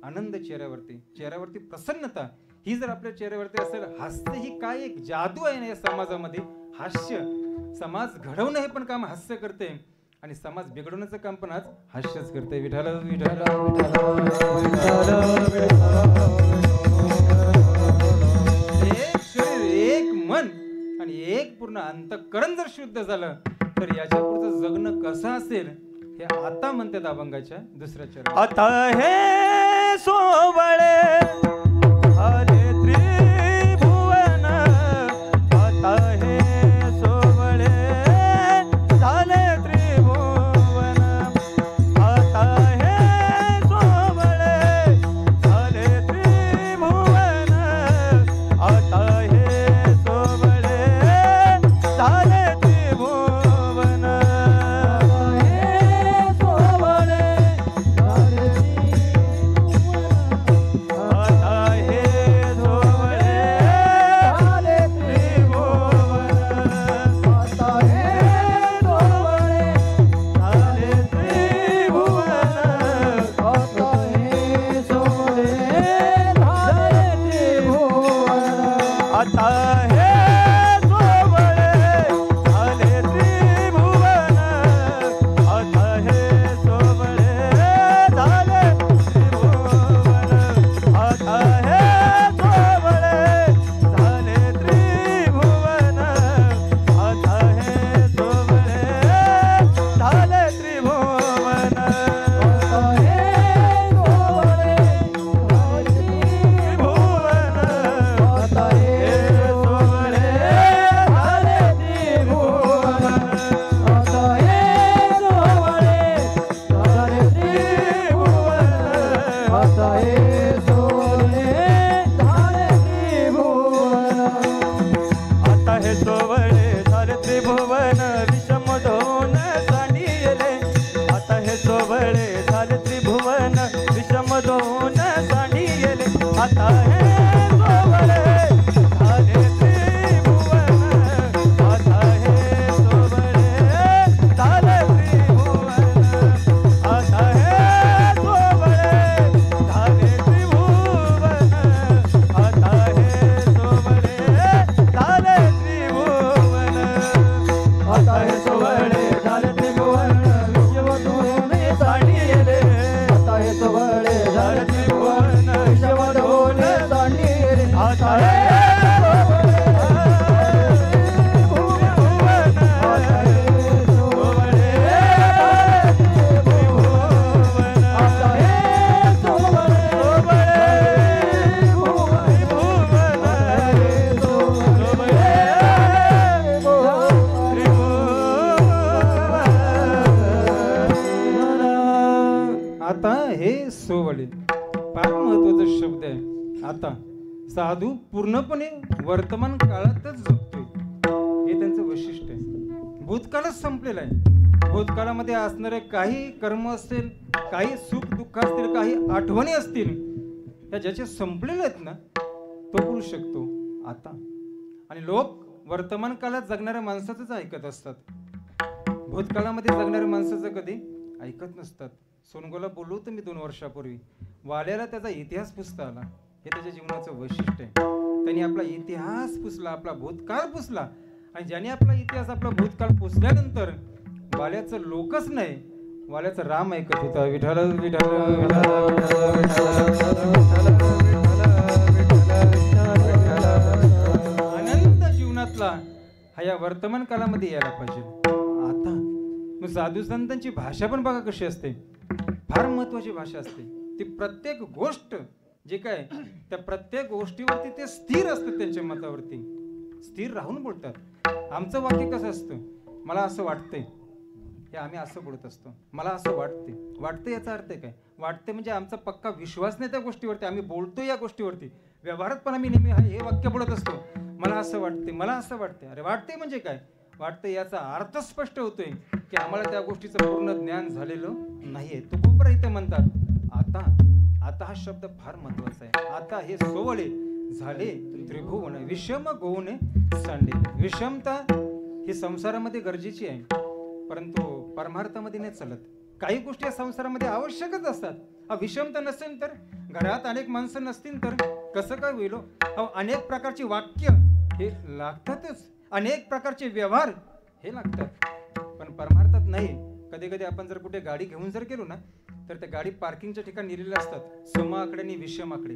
आनंद चेहऱ्यावरती, चेहऱ्यावरती प्रसन्नता ही जर आपल्या चेहऱ्यावरती असेल, हास्य ही काय एक जादू आहे ना या समाजामध्ये. हास्य समाज घडवणं हे पण काम हास्य करते आणि समाज बिघडवण्याचं काम पण आज हास्यच करते. विठाल विठाल एक शरीर एक मन आणि एक पूर्ण अंतःकरण जर शुद्ध झालं तर याच्या पुढचं जगणं कसं असेल हे आता म्हणतात अभंगाच्या दुसऱ्या चरणात. आता हे सोवळे हरे त्रिभुवन, आता हे सोवळे झाले त्रिभुवन, आता हे सोवळे झाले त्रिभुवन, आता हे सोवळे झाले त्रिभुवन. आता त्रिभुवन विषम दोन सांडिले आता हे सोवळे झाले त्रिभुवन विषम दोन सांडिले आता हे सोवळे झाले त्रिभुवन आता हे सोवळे झाले त्रिभुवन आता हे सोवळे झाले त्रिभुवन आता हे सोवळे झाले त्रिभुवन आता हे सोवळे झाले त्रिभुवन विषम दोन सांडिले आता हे सोवळे झाले त्रिभुवन विषम दोन सांडिले आता हे आता हे सोवळे फार महत्वाचा शब्द आहे. आता साधू पूर्णपणे वर्तमान काळातच जगतोय हे त्यांचं वैशिष्ट्य आहे. भूतकाळच संपलेला आहे. भूतकाळामध्ये असणारे काही कर्म असतील, काही सुख दुःख असतील, काही आठवणी असतील, या ज्याचे संपलेले आहेत ना तो बोलू शकतो आता. आणि लोक वर्तमान काळात जगणाऱ्या माणसाचंच ऐकत असतात. भूतकाळामध्ये जगणाऱ्या माणसाचं कधी ऐकत नसतात. सोनगोला बोललो होतो मी 2 वर्षापूर्वी. वाल्याला त्याचा इतिहास पुसता आला. हे त्याच्या जीवनाचं वैशिष्ट्य आहे. त्यांनी आपला इतिहास पुसला, आपला भूतकाळ पुसला. आणि ज्याने आपला इतिहास, आपला भूतकाळ पुसल्यानंतर वाल्याचं लोकच नाही, वाल्याचं राम ऐकत होता. विठ्ठल विठ्ठल आनंद जीवनातला हा या वर्तमान काळामध्ये यायला पाहिजे. आता मग साधू संतांची भाषा पण बघा कशी असते. फार महत्वाची भाषा असते. ती प्रत्येक गोष्ट जे काय त्या प्रत्येक गोष्टीवरती ते स्थिर असतात. त्यांच्या मतावरती स्थिर राहून बोलतात. आमचं वाक्य कसं असतं, मला असं वाटतंय, हे आम्ही असं बोलत असतो. मला असं वाटते. वाटतं याचा अर्थ काय? वाटते म्हणजे आमचा पक्का विश्वास नाही त्या गोष्टीवरती. आम्ही बोलतो या गोष्टीवरती. व्यवहारात पण आम्ही नेहमी हे वाक्य बोलत असतो, मला असं वाटते, मला असं वाटते. अरे वाटते म्हणजे काय? वाटतं याचा अर्थ स्पष्ट होतोय की आम्हाला त्या गोष्टीचं पूर्ण ज्ञान झालेलं नाहीये. तुकोबरा इथे म्हणतात आता. आता हा शब्द फार महत्वाचा आहे. आता हे सोवळे झाले त्रिभुवन विषम गोवणे सांडे. विषमता ही संसारामध्ये गरजेची आहे, परंतु परमार्थामध्ये नाही चालत. काही गोष्टी या संसारामध्ये आवश्यकच असतात. विषमता नसेल तर, घरात अनेक माणसं नसतील तर कसं काय होईल? अनेक प्रकारची वाक्य हे लागतातच, अनेक प्रकारचे व्यवहार हे लागतात, पण परमार्थात नाही. कधी कधी आपण जर कुठे गाडी घेऊन जर गेलो ना, तर त्या गाडी पार्किंगच्या ठिकाणी लिहिलेल्या असतात सम आकडे आणि विषम आकडे.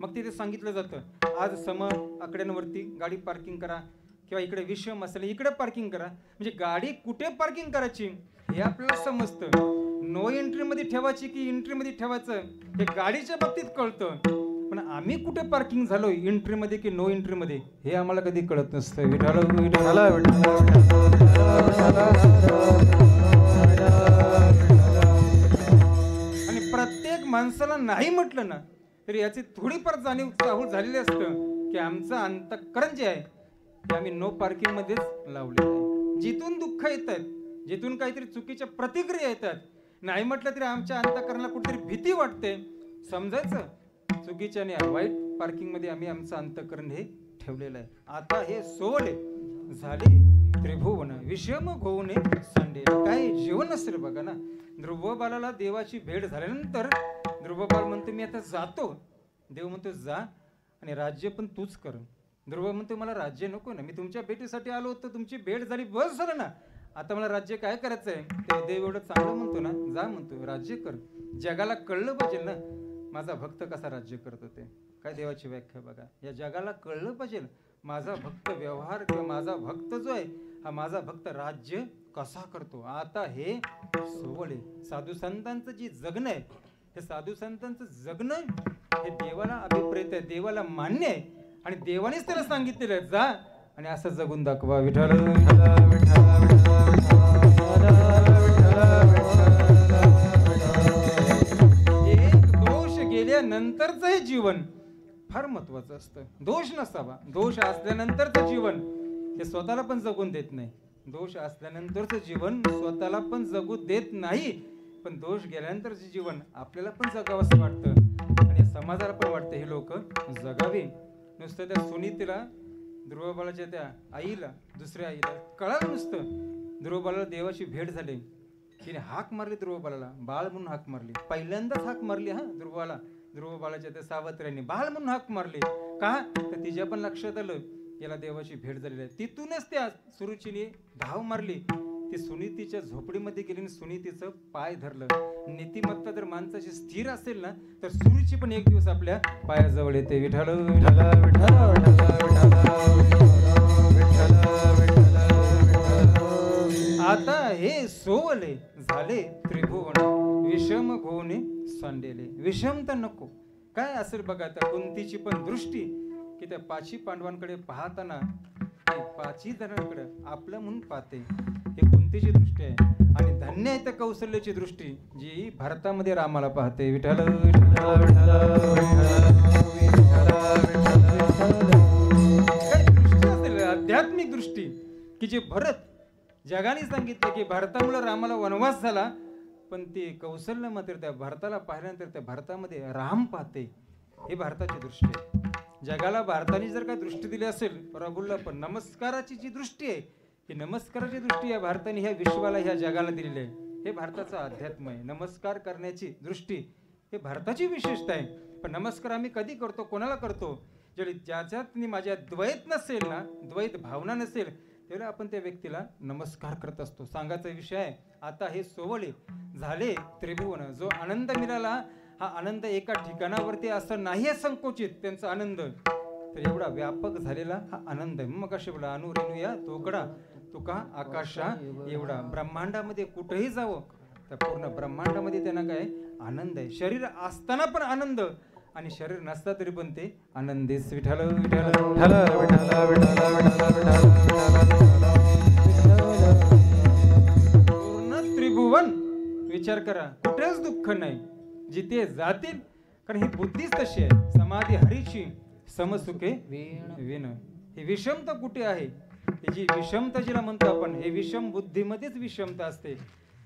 मग तिथे सांगितलं जातं आज सम आकड्यांवरती गाडी पार्किंग करा, किंवा इकडे विषम असेल इकडे पार्किंग करा. म्हणजे गाडी कुठे पार्किंग करायची हे आपल्याला समजतं. नो एंट्री मध्ये ठेवायची की एंट्री मध्ये ठेवायचं हे गाडीच्या बाबतीत कळतं, पण आम्ही कुठे पार्किंग झालोय, एंट्री मध्ये की नो एंट्री मध्ये, हे आम्हाला कधी कळत नसतं. विठाला आणि प्रत्येक माणसाला नाही म्हटलं ना तरी याची थोडीफार जाणीव चाहूल झालेली असतं की आमचं अंतःकरण जे आहे ते आम्ही नो पार्किंग मध्येच लावलेलं आहे. जिथून दुःख येत आहेत, जिथून काहीतरी चुकीच्या प्रतिक्रिया येतात, नाही म्हटलं तरी आमच्या अंतःकरणाला कुठेतरी भीती वाटते. समजायचं चुकीच्या आणि वाईट पार्किंग मध्ये आम्ही आमचं अंतःकरण हे ठेवलेलं आहे. आता हे सोवळे झाले त्रिभुवन विषम गोवणे सांडे. काय जीवन असेल बघा ना. ध्रुवबालाला देवाची भेट झाल्यानंतर ध्रुवबाल म्हणतो मी आता जातो. देव म्हणतो जा आणि राज्य पण तूच कर. ध्रुव म्हणतो मला राज्य नको ना, मी तुमच्या भेटीसाठी आलो होतो, तुमची भेट झाली बस झालं ना, आता मला राज्य काय करायचं आहे. ते देव एवढं चांगलं म्हणतो ना, जा म्हणतो राज्य कर. जगाला कळलं पाहिजे ना माझा भक्त कसा राज्य करत होते. काय देवाची व्याख्या बघा. या जगाला कळलं पाहिजे माझा भक्त व्यवहार किंवा माझा भक्त जो आहे हा माझा भक्त राज्य कसा करतो. आता हे सोवळे साधू संतांचं जे जगणं आहे, हे साधू संतांचं जगणं हे देवाला अभिप्रेत आहे, देवाला मान्य आहे आणि देवानेच त्याला सांगितलेलं आहे जा आणि असं जगून दाखवा. विठ्ठल एक दोष गेल्यानंतरचं हे जीवन फार महत्वाचं असतं. दोष नसावा. दोष असल्यानंतरचं जीवन हे स्वतःला पण जगून देत नाही, दोष असल्यानंतरचं जीवन स्वतःला पण जगू देत नाही, पण दोष गेल्यानंतरचं जीवन आपल्याला पण जगावंसं वाटतं आणि समाजाला पण वाटतं हे लोक जगावे. नुसतं त्या सुनीतीला ध्रुवबाळाच्या त्या आईला, दुसऱ्या आईला कळालं नुसतं ध्रुवबाळाला देवाची भेट झाली. तिने हाक मारली ध्रुवबाळाला, बाळ म्हणून हाक मारली. पहिल्यांदाच हाक मारली हा ध्रुवबाळाच्या त्या सावत्र्यांनी बाळ म्हणून हाक मारली. का तर तिच्या पण लक्षात आलं याला देवाची भेट झालेली आहे. तिथूनच त्या सुरुचीने धाव मारली. ती सुनीतीच्या झोपडीमध्ये गेली आणि सुनीतीचं पाय धरलं. नीतिमत्ता जर माणसाची स्थिर असेल ना तर सुरुची पण एक दिवस आपल्या पायाजवळ येते. विठ्ठल विठ्ठल विठ्ठल विठ्ठल. आता हे सोवले झाले त्रिभुवन, विषम घोणे सांडेले. विषमता नको. काय असेल बघा आता कुंतीची पण दृष्टी की त्या 5 पांडवांकडे पाहताना पाचही जणांकडे आपलं म्हणून पाहते. हे कुंतीची दृष्टी आहे आणि धन्य आहे त्या कौशल्याची दृष्टी जी भारतामध्ये रामाला पाहते. विठ्ठल दृष्टी असेल आध्यात्मिक दृष्टी की जे भरत जगाने सांगितलं की भारतामुळे रामाला वनवास झाला, पण ते कौशल्य मात्र त्या भारताला पाहिल्यानंतर त्या भारतामध्ये राम पाहते. हे भारताची दृष्टी आहे. जगाला भारताने जर काय दृष्टी दिली असेल प्रभूला पण नमस्काराची जी दृष्टी आहे ही नमस्काराची दृष्टी या भारताने ह्या विश्वाला ह्या जगाला दिलेली आहे. हे भारताचं अध्यात्म आहे. नमस्कार करण्याची दृष्टी हे भारताची विशेषता आहे. पण नमस्कार आम्ही कधी करतो, कोणाला करतो? ज्याच्यात माझ्या द्वैत नसेल ना, द्वैत भावना नसेल तेव्हा आपण त्या व्यक्तीला नमस्कार करत असतो. सांगायचा विषय आहे आता हे सोवळे झाले त्रिभुवन. जो आनंद मिळाला हा आनंद एका ठिकाणावरती असं नाही संकोचित त्यांचा आनंद, तर एवढा व्यापक झालेला हा आनंद आहे. मग कसे बोला अनुरेणुया तोकडा तुका आकाशा एवढा. ब्रह्मांडामध्ये कुठेही जावं तर पूर्ण ब्रह्मांडामध्ये त्यांना काय आनंद आहे. शरीर असताना पण आनंद आणि शरीर नसता तरी पण ते आनंदी. विठ्ठल विठ्ठल पूर्ण त्रिभुवन विचार करा कुठेच दुःख नाही. जिथे जातील कारण ही बुद्धीच तशी आहे. समाधी हरीची समसुखे विण. ही विषमता कुठे आहे? ही जी विषमता जिला म्हणतो आपण हे विषम बुद्धीमध्येच विषमता असते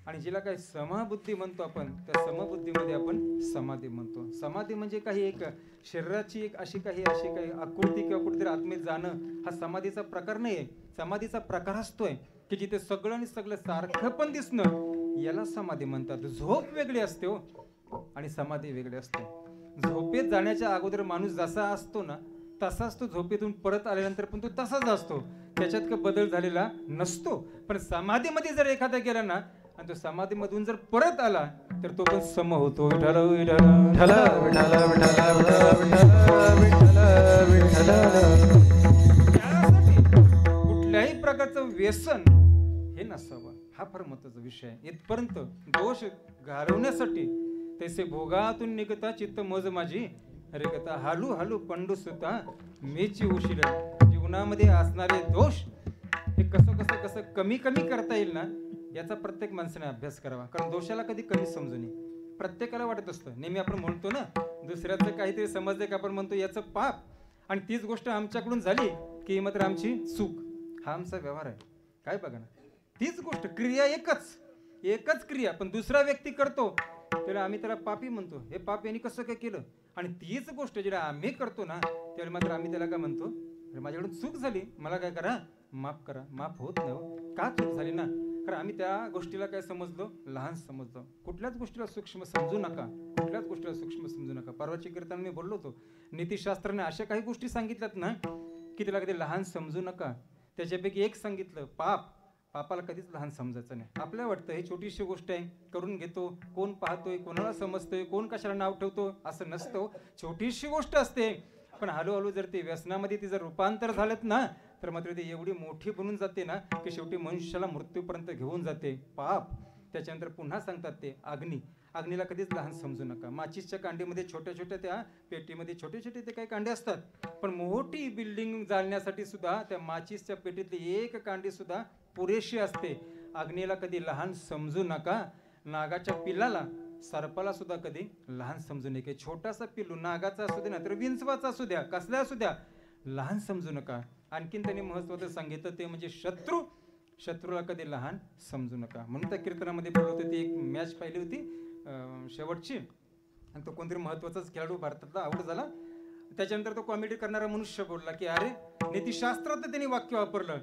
आणि जिला काही समबुद्धी म्हणतो आपण त्या समबुद्धीमध्ये आपण समाधी म्हणतो. समाधी म्हणजे काही एक शरीराची एक अशी काही आकृती किंवा कुठेतरी आत्मेत जाणं हा समाधीचा प्रकार नाही आहे. समाधीचा प्रकार असतोय की जिथे सगळं आणि सगळं सारखं पण दिसणं याला समाधी म्हणतात. झोप वेगळी असते हो आणि समाधी वेगळी असते. झोपेत जाण्याच्या अगोदर माणूस जसा असतो ना तसाच तो झोपेतून परत आल्यानंतर पण तो तसाच असतो. त्याच्यात काही बदल झालेला नसतो. पण समाधीमध्ये जर एखादा गेला ना आणि तो समाधीमधून जर परत आला तर तो पण सम होतो. विठ्ठल विठ्ठल विठ्ठल विठ्ठल. त्यासाठी कुठल्याही प्रकारचं व्यसन हे नसावं हा फार महत्वाचा विषय आहे. इथपर्यंत दोष घालवण्यासाठी तैसे भोगातून निघता चित्त मज माझी रेखता हालू हालू पंडू सुता मेची उशीर. जीवनामध्ये असणारे दोष हे कसं कमी करता येईल ना याचा प्रत्येक माणसाने अभ्यास करावा. कारण दोषाला कधी कमी समजू नये. प्रत्येकाला वाटत असतं नेहमी आपण म्हणतो ना दुसऱ्याचं काहीतरी समजलं की आपण म्हणतो याचं पाप आणि तीच गोष्ट आमच्याकडून झाली की मात्र आमची चूक. हा आमचा व्यवहार आहे. काय बघा ना तीच गोष्ट क्रिया एकच क्रिया पण दुसरा व्यक्ती करतो त्याला आम्ही त्याला पापी म्हणतो. हे पाप यांनी कसं काय केलं? आणि तीच गोष्ट जेव्हा आम्ही करतो ना त्यावेळी मात्र आम्ही त्याला काय म्हणतो माझ्याकडून चूक झाली मला काय करा माफ करा. माफ होत नाही. का चूक झाली ना कारण आम्ही त्या गोष्टीला काय समजलो लहान समजलो. कुठल्याच गोष्टीला सूक्ष्म समजू नका. परवाची कीर्तन मी बोललो होतो नीतिशास्त्राने अशा काही गोष्टी सांगितल्यात ना की त्याला कधी लहान समजू नका. त्याच्यापैकी एक सांगितलं पापाला कधीच लहान समजायचं नाही. आपल्याला वाटतं हे छोटीशी गोष्ट आहे करून घेतो कोण पाहतोय कोणाला समजतोय कोण कशाला नाव ठेवतो असं नसतं. छोटीशी गोष्ट असते पण हळूहळू जर ते व्यसनामध्ये ती जर रूपांतर झालेत ना तर मात्र ती एवढी मोठी बनून जाते ना की शेवटी मनुष्याला मृत्यूपर्यंत घेऊन जाते. पाप त्याच्यानंतर पुन्हा सांगतात ते अग्नीला कधीच लहान समजू नका. माचीसच्या कांडीमध्ये छोट्या त्या पेटीमध्ये छोटे ते काही कांडे असतात पण मोठी बिल्डिंग जाळण्यासाठी सुद्धा त्या माचीसच्या पेटीतली एक कांडी सुद्धा पुरेशी असते. अग्नीला कधी लहान समजू नका. नागाच्या पिल्लाला सर्पाला सुद्धा कधी लहान समजू नये. छोटासा पिल्लू नागाचा असू द्या ना तर विंचवाचा असू द्या कसला असू द्या लहान समजू नका. आणखीन त्यांनी महत्वाचं सांगितलं ते म्हणजे शत्रूला कधी लहान समजू नका. म्हणून त्या कीर्तनामध्ये बोलत होते, ती एक मॅच पाहिली होती शेवटची, आणि तो कोणतरी महत्वाचाच खेळाडू भारतातला आउट झाला. त्याच्यानंतर तो कॉमेडी करणारा मनुष्य बोलला की अरे नीतिशास्त्रात त्यांनी वाक्य वापरलं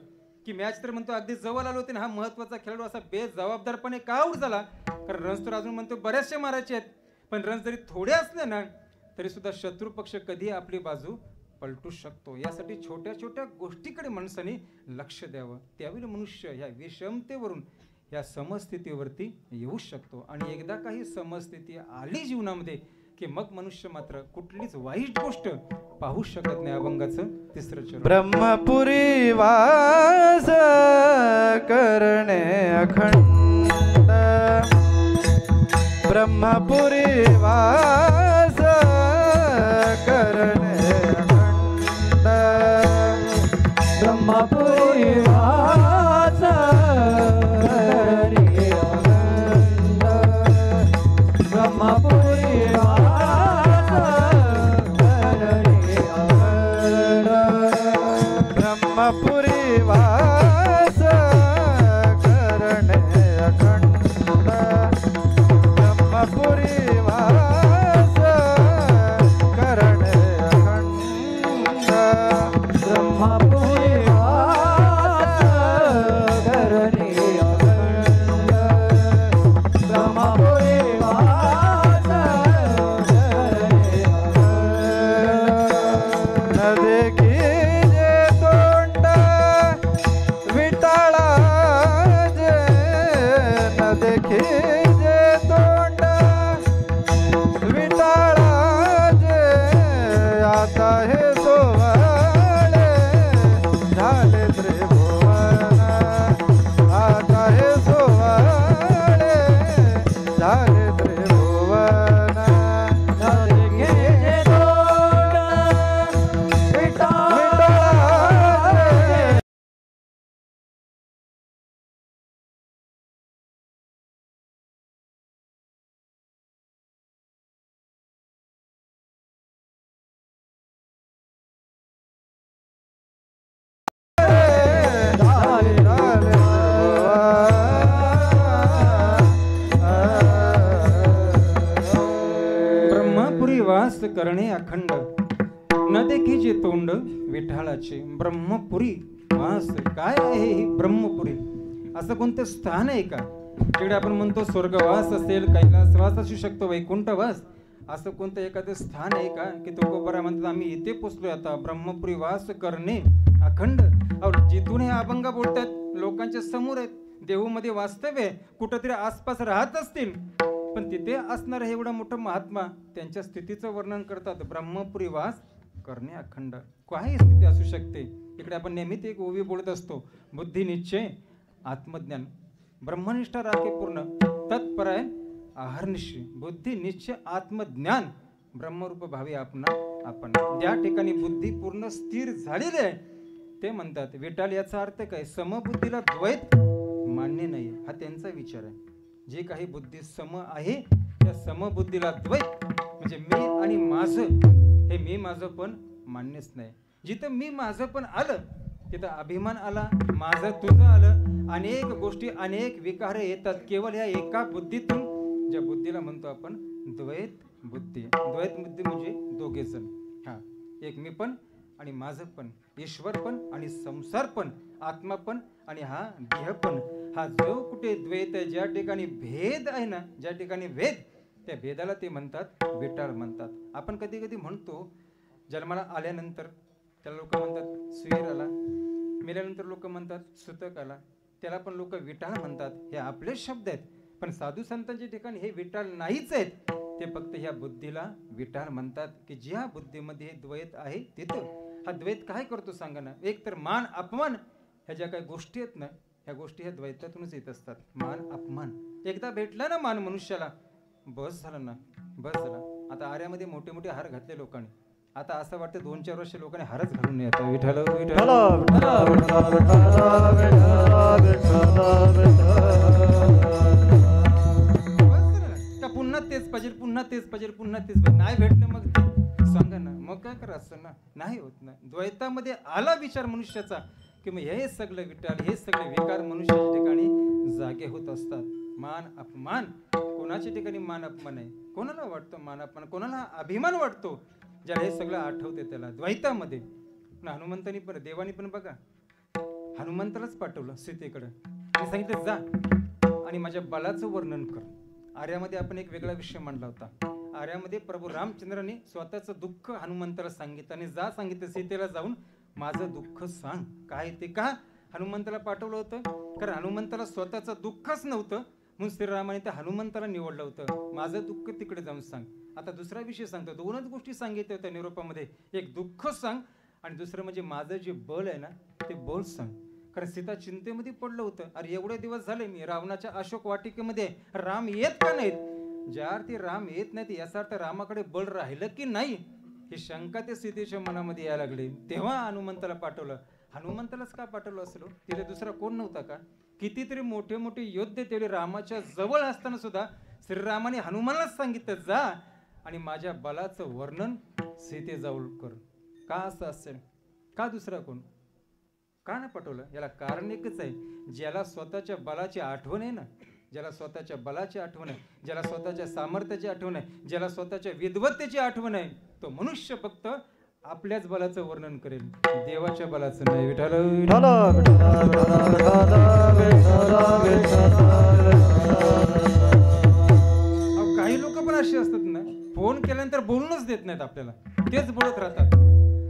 की मॅच तर म्हणतो अगदी जवळ आलो होते ना, हा महत्वाचा खेळाडू असा बेजबाबदारपणे का आउट झाला, कारण रन्स तर अजून म्हणतो बऱ्याचशा मारायचे आहेत, पण रन्स जरी थोडे असले ना तरी सुद्धा शत्रू पक्ष कधी आपली बाजू पलटू शकतो. यासाठी छोट्या छोट्या गोष्टीकडे माणसाने लक्ष द्यावं. त्यावेळी मनुष्य ह्या विषमतेवरून या समस्थितीवरती येऊ शकतो. आणि एकदा काही समस्थिती आली जीवनामध्ये की मग मनुष्य मात्र कुठलीच वाईट गोष्ट पाहू शकत नाही. अभंगाचं तिसरं चरण. ब्रह्मपुरी वास करणे अखंड, ब्रह्मपुरी वास करणे अखंड, ब्रह्मपुरी वास करणे अखंड, ब्रह्मपुरी वास करणे अखंड, ब्रह्मपुरी वास करणे अखंड, ब्रह्मपुरी वास करणे अखंड, ब्रह्मपुरी वास करणे अखंड, ब्रह्मपुरी वास करणे अखंड. न देखी जे तोंड विटाळाचे, न देखी जे तोंड विटाळाचे, आता हे सोवळे झाले त्रिभुवन, आता हे सोवळे झाले त्रिभुवन. नदके जे तोंड विटाळाचे, ब्रह्मपुरी वास करणे अखंड, न देखी जे तोंड विठाळाचे. ब्रह्मपुरी वास काय आहे ही ब्रह्मपुरी? असं कोणतं स्थान आहे का जिकडे आपण म्हणतो स्वर्गवास असेल, कैलासवास असू शकतो, वैकुंठवास, असं कोणतं एखादं स्थान आहे का की तुकोबारा म्हणतात आम्ही इथे पोचलोय आता. ब्रह्मपुरी वास करणे अखंड. अहो जिथून हे अभंग बोलतात लोकांच्या समोर आहेत, देहूमध्ये वास्तव्य आहे, कुठंतरी आसपास राहत असतील, पण तिथे असणारं हे एवढं मोठं महात्मा त्यांच्या स्थितीचं वर्णन करतात. ब्रह्मपुरी वास करणे अखंड. काही स्थिती असू शकते. इकडे आपण नेहमीच एक ओवी बोलत असतो, बुद्धी निश्चय आत्मज्ञान, ब्रह्मनिष्ठा राखे पूर्ण, तत्परायण आहारनिश्चय. बुद्धी निश्चय आत्मज्ञान ब्रह्मरूप भावी आपण. ज्या ठिकाणी बुद्धी पूर्ण स्थिर झालेली आहे ते म्हणतात विटाल. याचा अर्थ काय? समबुद्धीला द्वैत मान्य नाही, हा त्यांचा विचार आहे. जे काही बुद्धी सम आहे त्या समबुद्धीला द्वैत म्हणजे मी आणि माझं, हे मी माझं पण मान्यच नाही. जिथं मी माझं पण आलं तिथं अभिमान आला, माझं तुझं आलं, अनेक गोष्टी अनेक विकार येतात केवळ या एका बुद्धीतून, ज्या बुद्धीला म्हणतो आपण द्वैत बुद्धी. द्वैत बुद्धी म्हणजे दोघे जण, हा एक मी पण आणि माझं पण, ईश्वर पण आणि संसार पण, आत्मा पण आणि हा देह पण. हा जो कुठे द्वैत आहे, ज्या ठिकाणी भेद आहे ना, ज्या ठिकाणी भेद, त्या भेदाला ते म्हणतात विटाळ म्हणतात. आपण कधी कधी म्हणतो जन्माला आल्यानंतर त्याला लोक म्हणतात सुईर आला, मेल्यानंतर लोक म्हणतात सुतक आला, त्याला पण लोक विटाळ म्हणतात. हे आपले शब्द आहेत, पण साधू संतांच्या ठिकाणी हे विटाळ नाहीच आहेत. ते फक्त ह्या बुद्धीला विटाळ म्हणतात की ज्या बुद्धीमध्ये हे द्वैत आहे तिथं. हा द्वैत काय करतो सांगा ना? एक तर मान अपमान ह्या ज्या काही गोष्टी आहेत ना, ह्या गोष्टी ह्या द्वैतातूनच येत असतात. मान अपमान एकदा भेटला ना मान मनुष्याला, बस झालं ना, बस झाला. आता आर्यामध्ये मोठे मोठे हार घातले लोकांनी, आता असं वाटतं 2-4 वर्ष लोकांनी हारच घालून नाही. आता विठाल का पुन्हा तेच पाहिजे, पुन्हा तेच पाहिजे, पुन्हा तेच पाहिजे. नाही भेटलं मग सांगा ना, मग काय करायचं ना? नाही होत ना. द्वैतामध्ये आला विचार मनुष्याचा की मग हे सगळं विटाल, हे सगळे विकार मनुष्याच्या ठिकाणी जागे होत असतात. मान अपमान, कोणाच्या ठिकाणी मान अपमान आहे? कोणाला वाटतो मान अपमान? कोणाला अभिमान वाटतो? ज्याला हे सगळं आठवते त्याला द्वैतामध्ये. पण हनुमंतानी पण, देवानी पण बघा हनुमंतालाच पाठवलं सीतेकडे आणि सांगितलं जा आणि माझ्या बलाचं वर्णन कर. आर्यामध्ये आपण एक वेगळा विषय मांडला होता. आर्यामध्ये प्रभू रामचंद्राने स्वतःचं दुःख हनुमंताला सांगितलं आणि जा सांगितलं सीतेला जाऊन माझं दुःख सांग काय ते. का हनुमंताला पाठवलं होतं? कारण हनुमंताला स्वतःचं दुःखच नव्हतं म्हणून श्रीरामाने त्या हनुमंताला निवडलं होतं. माझं दुःख तिकडे जाऊन सांग. आता दुसरा विषय सांगतो. दोनच गोष्टी सांगितल्या होत्या निरोपामध्ये. एक दुःख सांग आणि दुसरं म्हणजे माझं जे बळ आहे ना ते बळ सांग. कारण सीता चिंतेमध्ये पडलं होतं. अरे एवढे दिवस झाले मी रावणाच्या अशोक वाटिकेमध्ये, राम येत का नाहीत? ज्या अर्थी राम येत नाहीत याचा अर्थ रामाकडे बळ राहिलं की नाही ही शंका ते सीतेच्या मनामध्ये यायला लागली. तेव्हा हनुमंताला पाठवलं. हनुमंतालाच का पाठवलं असेल? तिथे दुसरा कोण नव्हता का? कितीतरी मोठे मोठे योद्धे तेवढे रामाच्या जवळ असताना सुद्धा श्रीरामाने हनुमानालाच सांगितलं जा आणि माझ्या बलाचं वर्णन सीतेजवळ कर. का असं असेल? का दुसरा कोण? का नाही पाठवलं? याला कारण एकच आहे. ज्याला स्वतःच्या बलाची आठवण आहे ना, ज्याला स्वतःच्या बलाची आठवण आहे, ज्याला स्वतःच्या सामर्थ्याची आठवण आहे, ज्याला स्वतःच्या विद्वत्तेची आठवण आहे, तो मनुष्य फक्त आपल्याच बलाचं वर्णन करेल, देवाच्या बलाचं नाही. काही लोक पण असे असतात ना, फोन केल्यानंतर बोलूनच देत नाहीत आपल्याला, तेच बोलत राहतात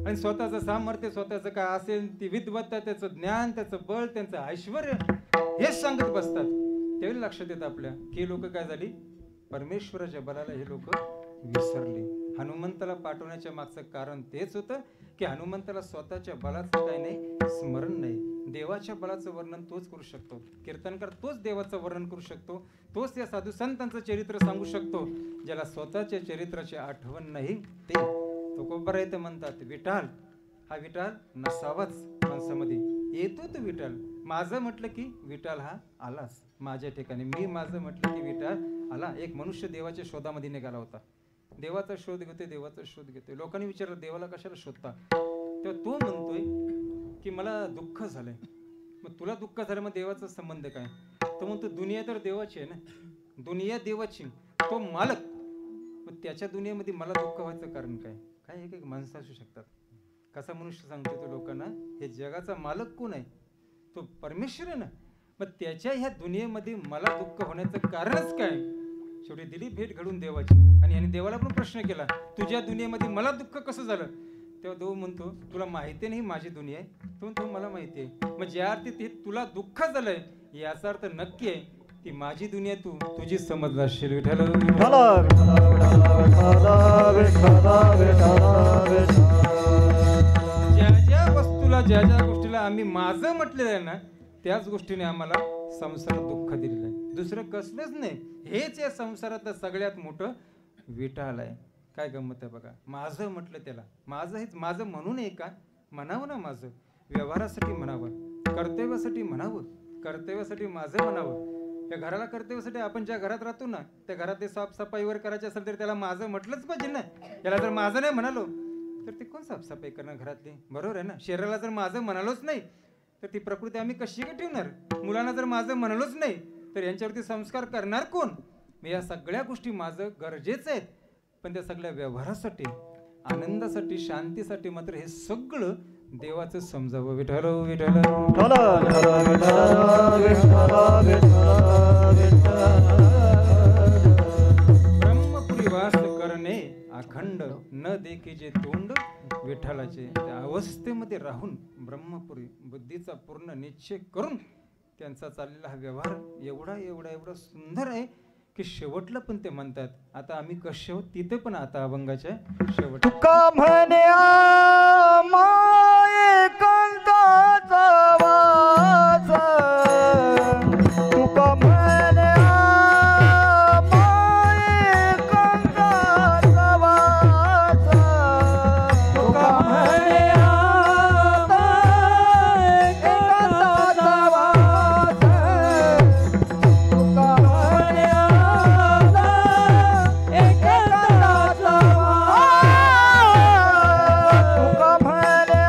आणि स्वतःचं सामर्थ्य, स्वतःचं काय असेल ती विद्वत्ता, त्याचं ज्ञान, त्याचं बळ, त्यांचं ऐश्वर हेच सांगत बसतात. त्यावेळी लक्षात येतं आपल्या की लोक काय झाली, परमेश्वराच्या बलाला हे लोक विसरले. हनुमंताला पाठवण्याच्या मागचं कारण तेच होतं की हनुमंताला स्वतःच्या बलाचं काही नाही स्मरण नाही. देवाच्या बलाचं वर्णन तोच करू शकतो. कीर्तनकार तोच देवाचं वर्णन करू शकतो. तोच या साधू संतांचं चरित्र सांगू शकतो. ज्याला स्वतःच्या चरित्राची आठवण नाही ते तुकोबारायत म्हणतात विठाल हा विठाल नसावाच माणसामध्ये. येतो तो विठाल. माझं म्हटलं की विठाल हा आलाच माझ्या ठिकाणी. मी माझं म्हटलं की विठाल आला. एक मनुष्य देवाच्या शोधामध्ये निघाला होता. देवाचा शोध घेतोय, देवाचा शोध घेतोय. लोकांनी विचारलं देवाला कशाला शोधता? तेव्हा तो म्हणतोय की मला दुःख झालंय. मग तुला दुःख झालं मग देवाचा संबंध काय? तो म्हणतो दुनिया तर देवाची आहे ना, दुनिया देवाची, तो मालक. मग त्याच्या दुनियेमध्ये मला दुःख व्हायचं कारण काय? काय एक एक माणसं असू शकतात. कसा मनुष्य सांगतो तो लोकांना हे जगाचा मालक कोण आहे? तो परमेश्वर आहे ना. मग त्याच्या ह्या दुनियेमध्ये मला दुःख होण्याचं कारणच काय? शेवटी दिली भेट घडून देवाची आणि याने देवाला पण प्रश्न केला तुझ्या दुनियेमध्ये मला दुःख कसं झालं? तेव्हा देव म्हणतो तुला माहिती नाही माझी दुनिया आहे. तो म्हणतो मला माहिती आहे. मग ज्या अर्थी ते तुला दुःख झालंय याचा अर्थ नक्की आहे ती माझी दुनिया तू तुझी समजला असेल. विठ्ठल ज्या ज्या वस्तूला ज्या ज्या गोष्टीला आम्ही माझं म्हटलेलं आहे ना त्याच गोष्टीने आम्हाला संसारात दुःख दिलेलं आहे. दुसरं कसलंच नाही. हेच या संसारातलं सगळ्यात मोठं विठाल आहे. काय गंमत आहे बघा. माझं म्हटलं त्याला. माझं हेच माझं म्हणून आहे का? म्हणावं ना माझं. व्यवहारासाठी म्हणावं, कर्तव्यासाठी म्हणावं, कर्तव्यासाठी माझं म्हणावं. त्या घराला कर्तव्यासाठी आपण ज्या घरात राहतो ना त्या घरात ते साफसफाईवर करायचे असेल तर त्याला माझं म्हटलंच पाहिजे ना. याला जर माझं नाही म्हणालो तर ते कोण साफसफाई करणार घरातली? बरोबर आहे ना. शरीराला जर माझं म्हणालोच नाही तर ती प्रकृती आम्ही कशी काय ठेवणार? मुलांना जर माझं म्हणालोच नाही तर यांच्यावरती संस्कार करणार कोण? मी या सगळ्या गोष्टी माझं गरजेचं आहेत. पण त्या सगळ्या व्यवहारासाठी, आनंदासाठी, शांतीसाठी मात्र हे सगळं देवाचं समजावं. विठ्ठल विठ्ठल ब्रह्मपुरी वास करणे अखंड न देखी जे तोंड विठ्ठलाचे. त्या अवस्थेमध्ये राहून ब्रह्मपुरी बुद्धीचा पूर्ण निश्चय करून त्यांचा चाललेला हा व्यवहार एवढा एवढा एवढा सुंदर आहे की शेवटला पण ते म्हणतात आता आम्ही कसे आहोत तिथे पण आता अभंगाच्या शेवट तुका म्हणे माये कंताचा वास, तुका म्हणे माये कंताचा वास, तुका म्हणे कंताचा वास, तुका म्हणे एकंताचा वास, तुका म्हणे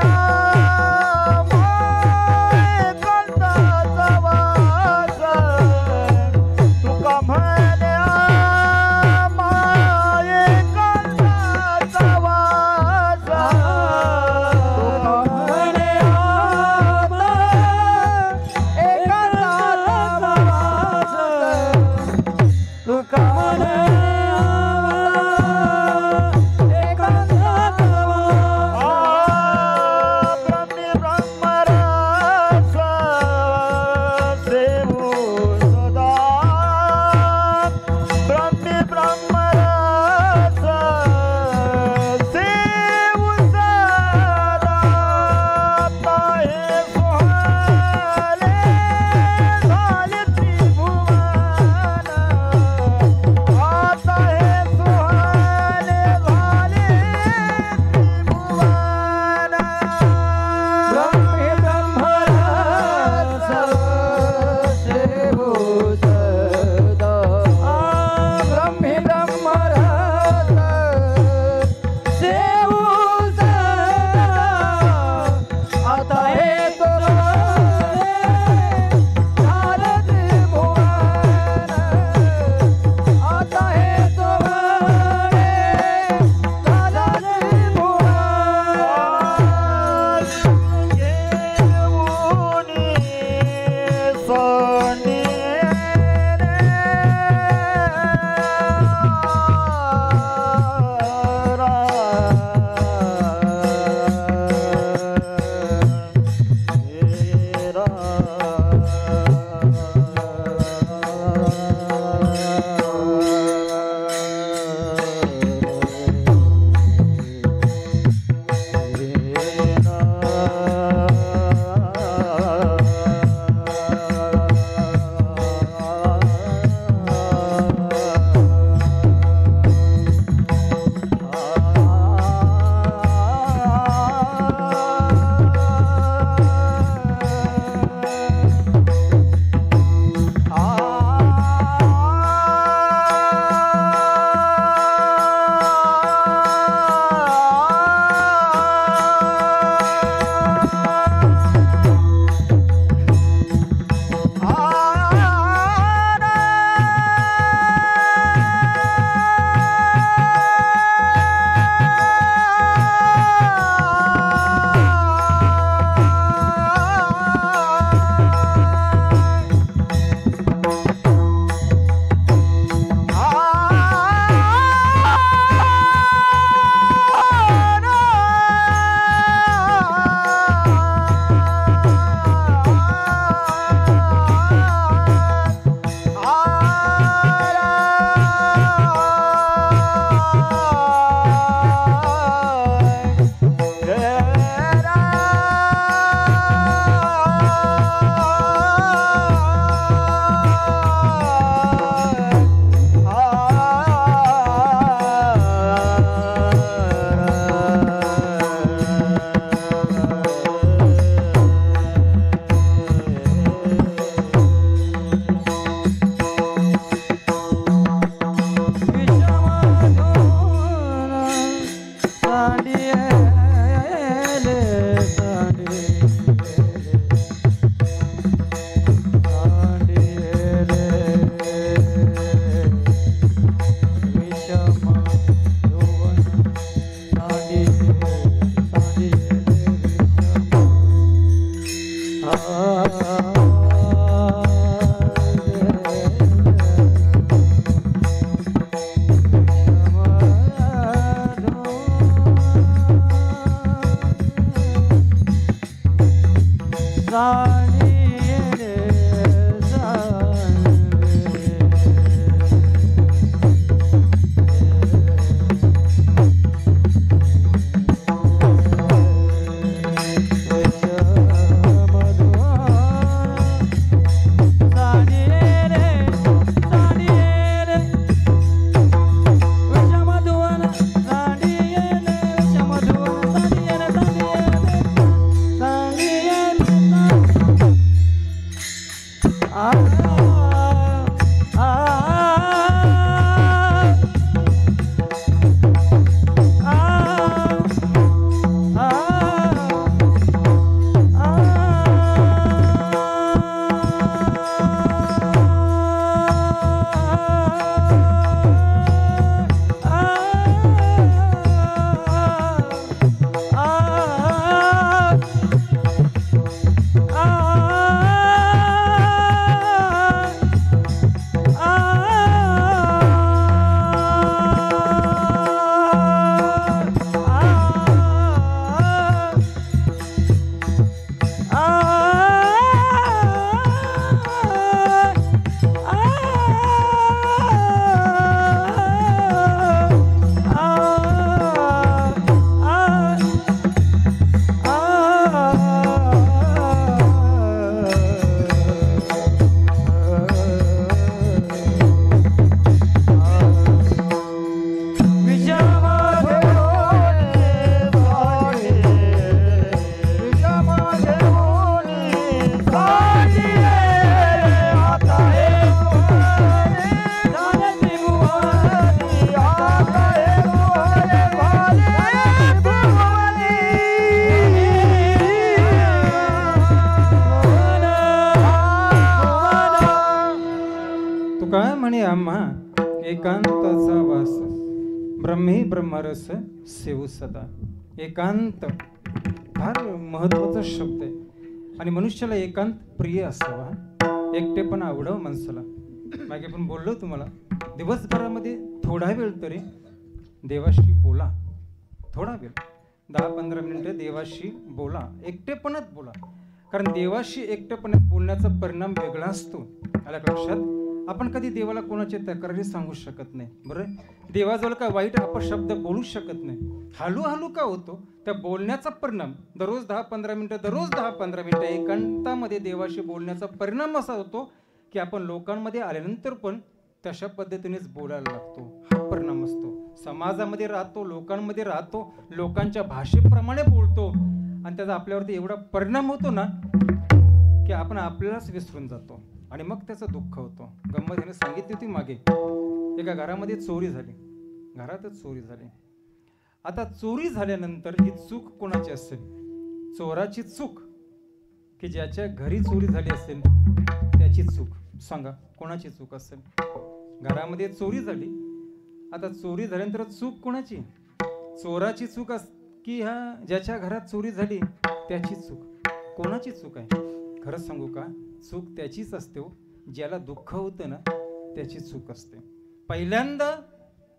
तू काय म्हणे आम्हा एकांताचा वास ब्रह्मी ब्रह्मरस सेवू सदा. एकांत फार महत्वाचा शब्द आहे आणि मनुष्याला एकांत प्रिय असावा. एकटेपणा आवडावं माणसाला. मागे पण बोललो तुम्हाला, दिवसभरामध्ये थोडा वेळ तरी देवाशी बोला. थोडा वेळ 10-15 मिनिटं देवाशी बोला, एकटेपणात बोला. कारण देवाशी एकटेपणात बोलण्याचा परिणाम वेगळा असतो. आल्या लक्षात? आपण कधी देवाला कोणाची तक्रारी सांगू शकत नाही. बरं, देवाजवळ काय वाईट अपशब्द बोलू शकत नाही. हळूहळू का होतो त्या बोलण्याचा परिणाम. दररोज 10-15 मिनिटं एकांतामध्ये देवाशी बोलण्याचा परिणाम असा होतो की आपण लोकांमध्ये आल्यानंतर पण तशा पद्धतीनेच बोलायला लागतो. हा परिणाम असतो. समाजामध्ये राहतो, लोकांमध्ये राहतो, लोकांच्या भाषेप्रमाणे बोलतो आणि त्याचा आपल्यावरती एवढा परिणाम होतो ना की आपण आपल्यालाच विसरून जातो आणि मग त्याचं दुःख होतं. गंमत ह्याने सांगितली होती मागे, एका घरामध्ये चोरी झाली. घरातच चोरी झाली. आता चोरी झाल्यानंतर ही चूक कोणाची असेल? चोराची चूक की ज्याच्या घरी चोरी झाली असेल त्याची चूक. सांगा कोणाची चूक असेल? घरामध्ये चोरी झाली. आता चोरी झाल्यानंतर चूक कोणाची? चोराची चूक की ह्या ज्याच्या घरात चोरी झाली त्याची चूक? कोणाची चूक आहे? खरंच सांगू का, चूक त्याचीच असते हो. ज्याला दुःख होतं ना त्याची चूक असते. पहिल्यांदा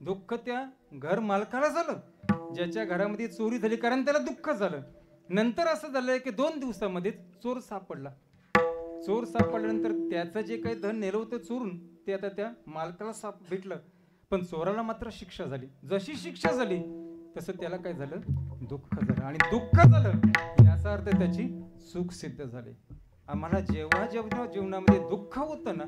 दुःख त्या घर मालकाला झालं ज्याच्या घरामध्ये चोरी झाली, कारण त्याला दुःख झालं. नंतर असं झालंय की 2 दिवसामध्ये चोर सापडला. चोर सापडल्यानंतर त्याचं जे काही धन नेलं होतं चोरून ते आता त्या मालकाला भेटलं. पण चोराला मात्र शिक्षा झाली. जशी शिक्षा झाली तसं त्याला काय झालं? दुःख झालं. आणि दुःख झालं याचा अर्थ त्याची चूक सिद्ध झाली. आम्हाला जेव्हा जेव्हा जीवनामध्ये दुःख होतं ना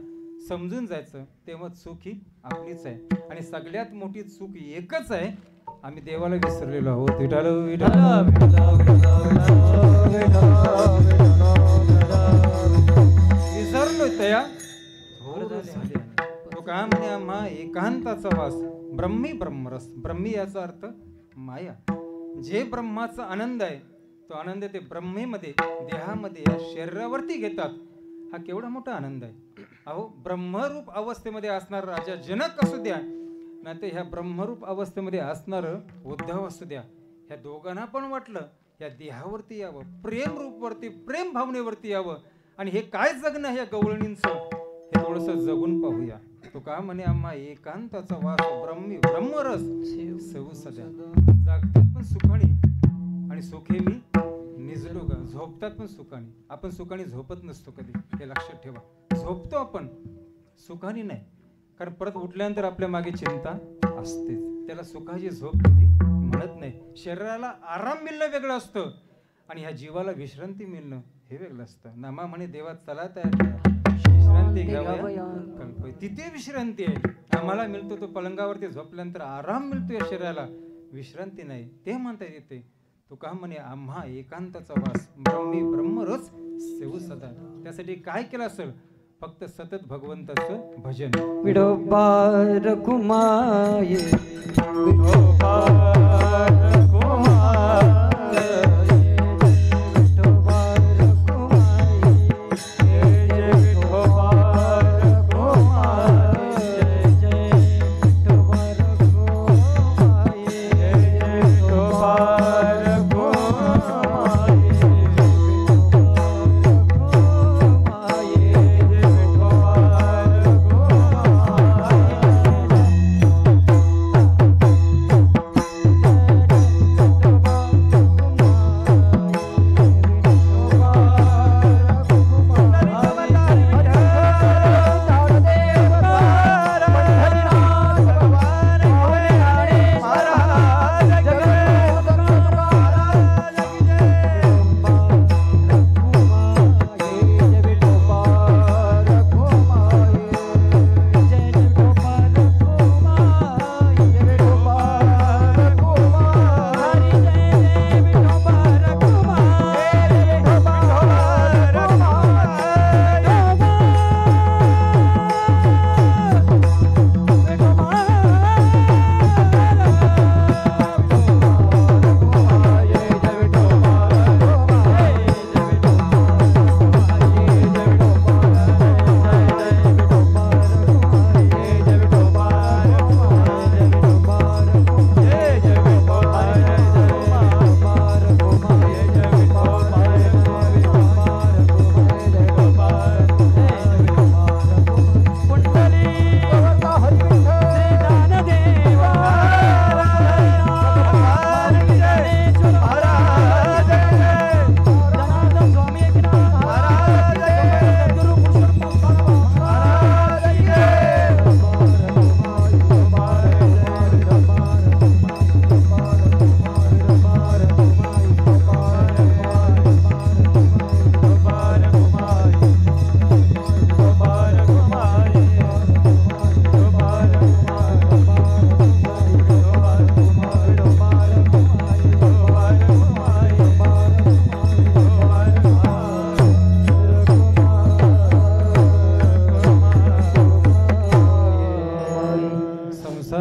समजून जायचं तेव्हा चूक ही आपलीच आहे. आणि सगळ्यात मोठी चूक एकच आहे, आम्ही देवाला विसरलेलो आहोत. विसरलो तया तो का म्हणे आम्हा एकांताचा वास ब्रह्मी ब्रह्मरस. ब्रह्मी याचा अर्थ माया. जे ब्रह्माचा आनंद आहे तो आनंद ते ब्रह्मेमध्ये देहामध्ये या शरीरावरती घेतात. हा केवढा मोठा आनंद आहे. अहो, ब्रह्मरूप अवस्थेमध्ये असणार राजा जनक असू द्या ना ते ह्या ब्रह्मरूप अवस्थेमध्ये असणार उद्धव असू द्या, ह्या दोघांना पण वाटलं या देहावरती यावं, प्रेम रूपवरती प्रेम भावनेवरती यावं. आणि हे काय जगणं ह्या गवळणींचं हे थोडंसं जगून पाहूया. तो का म्हणे आम्हा एकांताचा वास ब्रह्मी ब्रह्मरस सेवू सदा. जागतात पण सुखाने आणि सुखे मी निजलो गा. झोपतात पण सुखाने. आपण सुखाने झोपत नसतो कधी, हे लक्षात ठेवा. झोपतो आपण सुखाने नाही, कारण परत उठल्यानंतर आपल्या मागे चिंता असतेच. त्याला सुखाची झोप कधी म्हणत नाही. शरीराला आराम मिळणं वेगळं असतं आणि ह्या जीवाला विश्रांती मिळणं हे वेगळं असतं. नामा म्हणे देवा चला तयार विश्रांती घ्यावया कल्प. तिथे विश्रांती आहे. आम्हाला मिळतो तो पलंगावरती झोपल्यानंतर आराम मिळतो या शरीराला, विश्रांती नाही. ते म्हणता येते. तो का म्हणे आम्हा एकांताचा वास ब्रह्मी ब्रह्मरस सेवू सदा. त्यासाठी काय केलं असेल? फक्त सतत भगवंताचं भजन. विठोबा रघुमाये विठोबा रघुमाये विठोबा रघुमाये जय जय विठोबा रघुमाये जय जय विठोबा रघुमाये जय जय विठोबा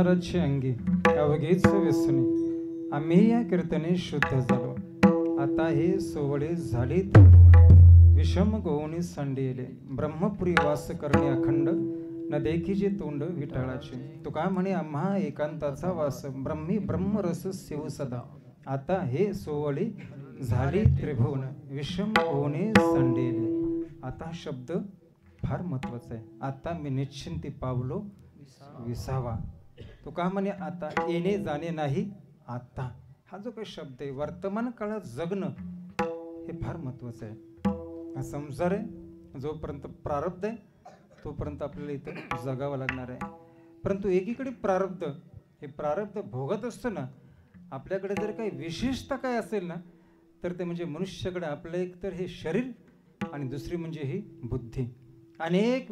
संसाराची अंगी अवघीच व्यसनी आम्ही या कीर्तने शुद्ध झालो. आता हे सोवळे झालीत विषम गोवणी सांडिले ब्रह्मपुरी वास करणे अखंड न देखीचे तोंड विटाळाचे. तुका म्हणे आम्हा एकांताचा वास ब्रह्मी ब्रह्मरस सेव सदा. आता हे सोवळे झाली त्रिभुवन विषम गोवणे सांडिले. आता शब्द फार महत्वाचा आहे. आता मी निश्चिंती पावलो विसावा. तुका म्हणे आता येणे जाणे नाही. आता हा जो काही शब्द आहे वर्तमान काळात जगणं हे फार महत्वाचं आहे. हा संसार आहे जोपर्यंत प्रारब्ध आहे तोपर्यंत आपल्याला इथं जगावं लागणार आहे. परंतु एकीकडे प्रारब्ध हे प्रारब्ध भोगत असतं ना आपल्याकडे जर काही विशेषता काय असेल ना तर ते म्हणजे मनुष्याकडे आपलं एक तर हे शरीर आणि दुसरी म्हणजे ही बुद्धी. अनेक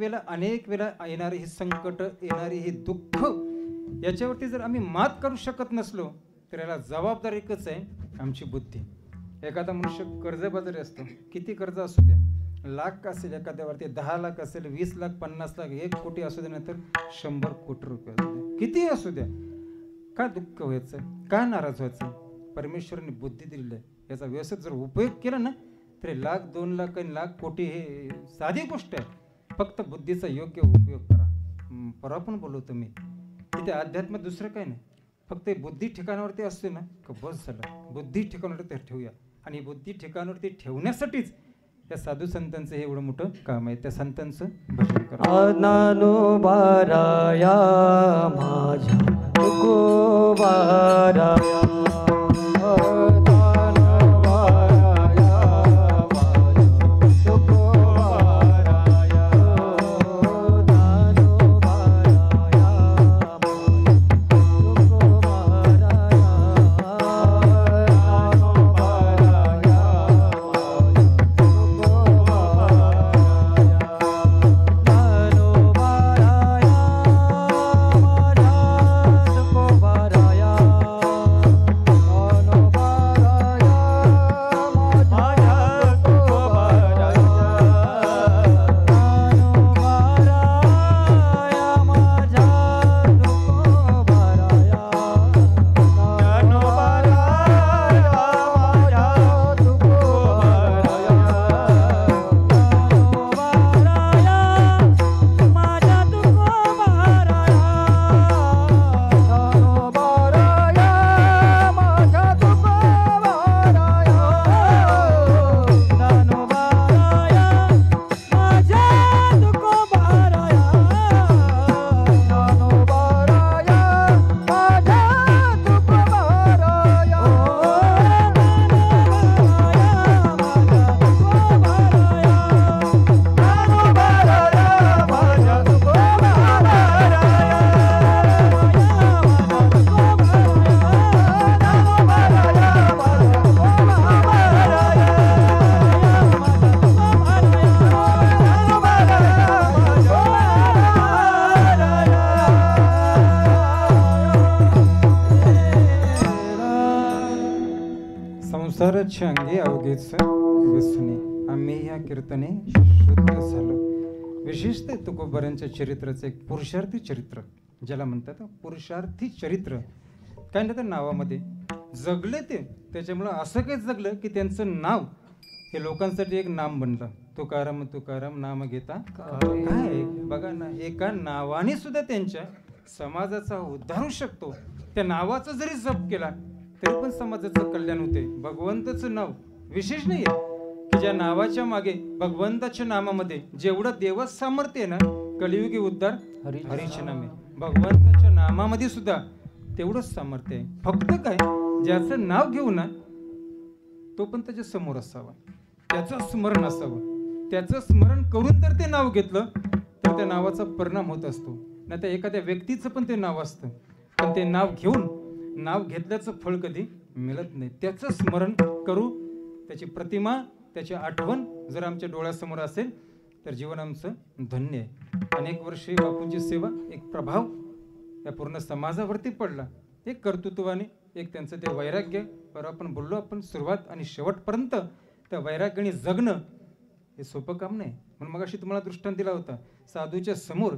वेळा येणारी ही संकट येणारी ही दुःख याच्यावरती जर आम्ही मात करू शकत नसलो तर याला जबाबदारी एकच आहे आमची बुद्धी. एखादा मनुष्य कर्जबाजारी असतो. किती कर्ज असू द्या लाख असेल एखाद्यावरती 10 लाख असेल 20 लाख 50 लाख 1 कोटी असू द्या नंतर 100 कोटी रुपये असू द्या किती असू द्या का दुःख व्हायचं का नाराज व्हायचं. परमेश्वराने बुद्धी दिलेली आहे याचा व्यवस्थित जर उपयोग केला ना तर लाख 2 लाख आणि लाख कोटी हे साधी गोष्ट आहे. फक्त बुद्धीचा योग्य उपयोग करा. परवा पण बोलवतो मी इथे अध्यात्म दुसरं काही नाही. फक्त बुद्धी ठिकाणावरती असते ना का बस झालं. बुद्धी ठिकाणावरती ठेवूया आणि बुद्धी ठिकाणावरती ठेवण्यासाठीच त्या साधू संतांचं हे एवढं मोठं काम आहे. त्या संतांचं भजन करा. ज्ञानोबाराया माझ्या तुकोबाराया संसाराच्या अंगी अवघेच व्यसनी आम्ही या कीर्तने शुद्ध झालो. विशेषतः तुकोबारांच्या चरित्राचं एक पुरुषार्थी चरित्र ज्याला म्हणतात पुरुषार्थी चरित्र. काय म्हणतात नावामध्ये जगले ते त्याच्यामुळं असं काही जगलं की त्यांचं नाव हे लोकांसाठी एक नाम बनलं. तुकाराम तुकाराम नाम घेता काय बघा ना एका नावाने सुद्धा त्यांच्या समाजाचा उद्धार होऊ शकतो. त्या नावाचा जरी जप केला तरी पण समाजाचं कल्याण होते. भगवंताचं नाव विशेष नाही आहे की ज्या नावाच्या मागे भगवंताच्या नामामध्ये जेवढं देवच सामर्थ्य आहे ना कलियुगी उद्धार हरीचे नामे. भगवंताच्या नामामध्ये सुद्धा तेवढंच सामर्थ्य आहे. फक्त काय ज्याचं नाव घेऊ ना तो पण त्याच्या समोर असावा त्याचं स्मरण असावं. त्याचं स्मरण करून जर ते नाव घेतलं तर त्या नावाचा परिणाम होत असतो. नाही तर एखाद्या व्यक्तीचं पण ते नाव असतं पण ते नाव घेऊन नाव घेतल्याचं फळ कधी मिळत नाही. त्याचं स्मरण करू त्याची प्रतिमा त्याची आठवण जर आमच्या डोळ्यासमोर असेल तर जीवन आमचं धन्य आहे. अनेक वर्षे बापूंची सेवा एक प्रभाव या पूर्ण समाजावरती पडला. एक कर्तृत्वाने एक त्यांचं ते वैराग्य बरोबर आपण बोललो आपण सुरुवात आणि शेवटपर्यंत त्या वैराग्याने जगणं हे सोपं काम नाही. म्हणून मगाशी तुम्हाला दृष्टांत दिला होता साधूच्या समोर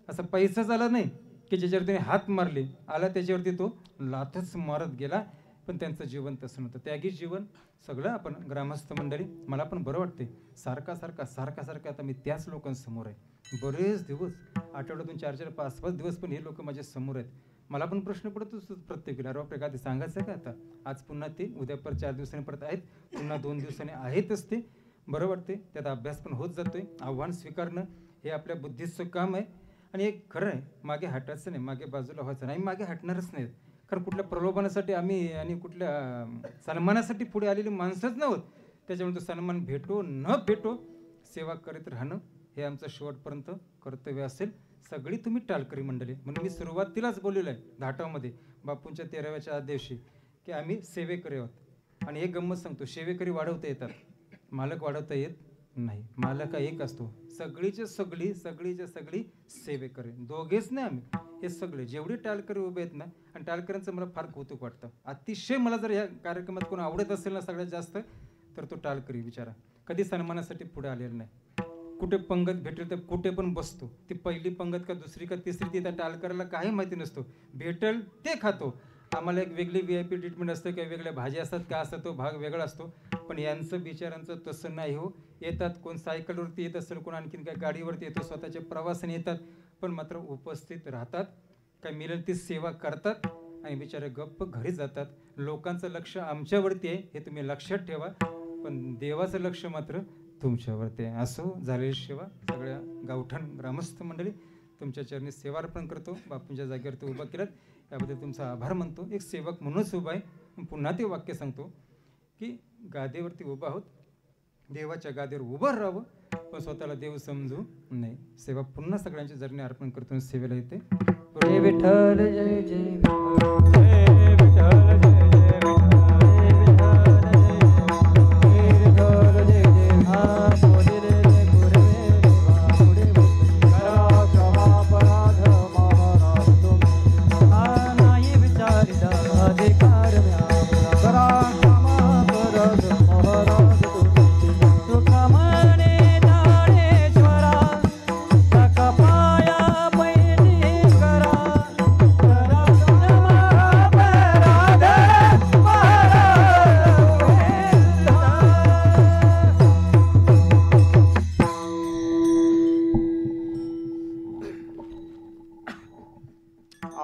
असा पैसा झाला नाही की ज्याच्यावर त्याने हात मारले आला त्याच्यावरती तो लाथच मारत गेला. पण त्यांचं जीवन तसं नव्हतं, त्यागी जीवन. सगळं आपण ग्रामस्थ मंडळी, मला पण बरं वाटते सारखा आता मी त्याच लोकांसमोर आहे. बरेच दिवस, आठवड्यातून 4-4, 5-5 दिवस पण हे लोक माझ्या समोर आहेत. मला पण प्रश्न पडतो प्रत्येक अरे बापरे, का ते सांगायचं का आता, आज पुन्हा ते उद्या परत 4 दिवसांनी परत आहेत, पुन्हा 2 दिवसांनी आहेतच ते. बरं वाटते, त्यात अभ्यास पण होत जातोय. आव्हान स्वीकारणं हे आपल्या बुद्धीचं काम आहे. आणि एक खरं आहे, मागे हटायचं नाही, मागे बाजूला व्हायचं नाही. मागे हटणारच नाहीत, कारण कुठल्या प्रलोभनासाठी आम्ही आणि कुठल्या सन्मानासाठी पुढे आलेली माणसंच नव्हत. त्याच्यामुळे तो सन्मान भेटो न भेटो सेवा करीत राहणं हे आमचं शेवटपर्यंत कर्तव्य असेल. सगळी तुम्ही टालकरी मंडळी, म्हणून मी सुरुवातीलाच बोललेलं आहे धाटामध्ये बापूंच्या 13व्या दिवशी की आम्ही सेवेकरी आहोत. आणि एक गंमत सांगतो, सेवेकरी वाढवता येतात, मालक वाढवता येत नाही. मालक हा एक असतो. सगळीचे सगळी सेवेकरी, दोघेच नाही आम्ही, हे सगळे जेवढे टालकरी उभे आहेत ना. आणि टालकऱ्यांचं मला फार कौतुक वाटतं. अतिशय मला जर या कार्यक्रमात कोण आवडत असेल ना सगळ्यात जास्त, तर तो टालकरी बिचारा कधी सन्मानासाठी पुढे आलेला नाही. कुठे पंगत भेटेल तर कुठे पण बसतो. ती पहिली पंगत का दुसरी का तिसरी, ती त्या टालकऱ्याला काही माहिती नसतो. भेटेल ते खातो. आम्हाला एक वेगळी VIP ट्रीटमेंट असते, किंवा वेगळ्या भाज्या असतात का असं, तो भाग वेगळा असतो. पण यांचं बिचारांचं तसं नाही हो. येतात, कोण सायकलवरती येत असेल, कोण आणखीन काय गाडीवरती येतो, स्वतःच्या प्रवासाने येतात, पण मात्र उपस्थित राहतात. काय मिळेल ती सेवा करतात आणि बिचारे गप्प घरी जातात. लोकांचं लक्ष आमच्यावरती आहे हे तुम्ही लक्षात ठेवा, पण देवाचं लक्ष मात्र तुमच्यावरती आहे. असो झालेली सेवा सगळ्या गावठाण ग्रामस्थ मंडळी तुमच्या चरणी सेवा अर्पण करतो. बापूंच्या जागेवरती उभा केलात याबद्दल तुमचा आभार मानतो. एक सेवक म्हणूनच उभा आहे. पुन्हा ते वाक्य सांगतो की गादीवरती उभा आहोत, देवाच्या गादीवर उभं राहावं, पण स्वतःला देव समजू नाही. सेवा पुन्हा सगळ्यांच्या चरणी अर्पण करतो. सेवेला येते. जय विठ्ठल जय जय विठ्ठल. जय विठ्ठल जय जय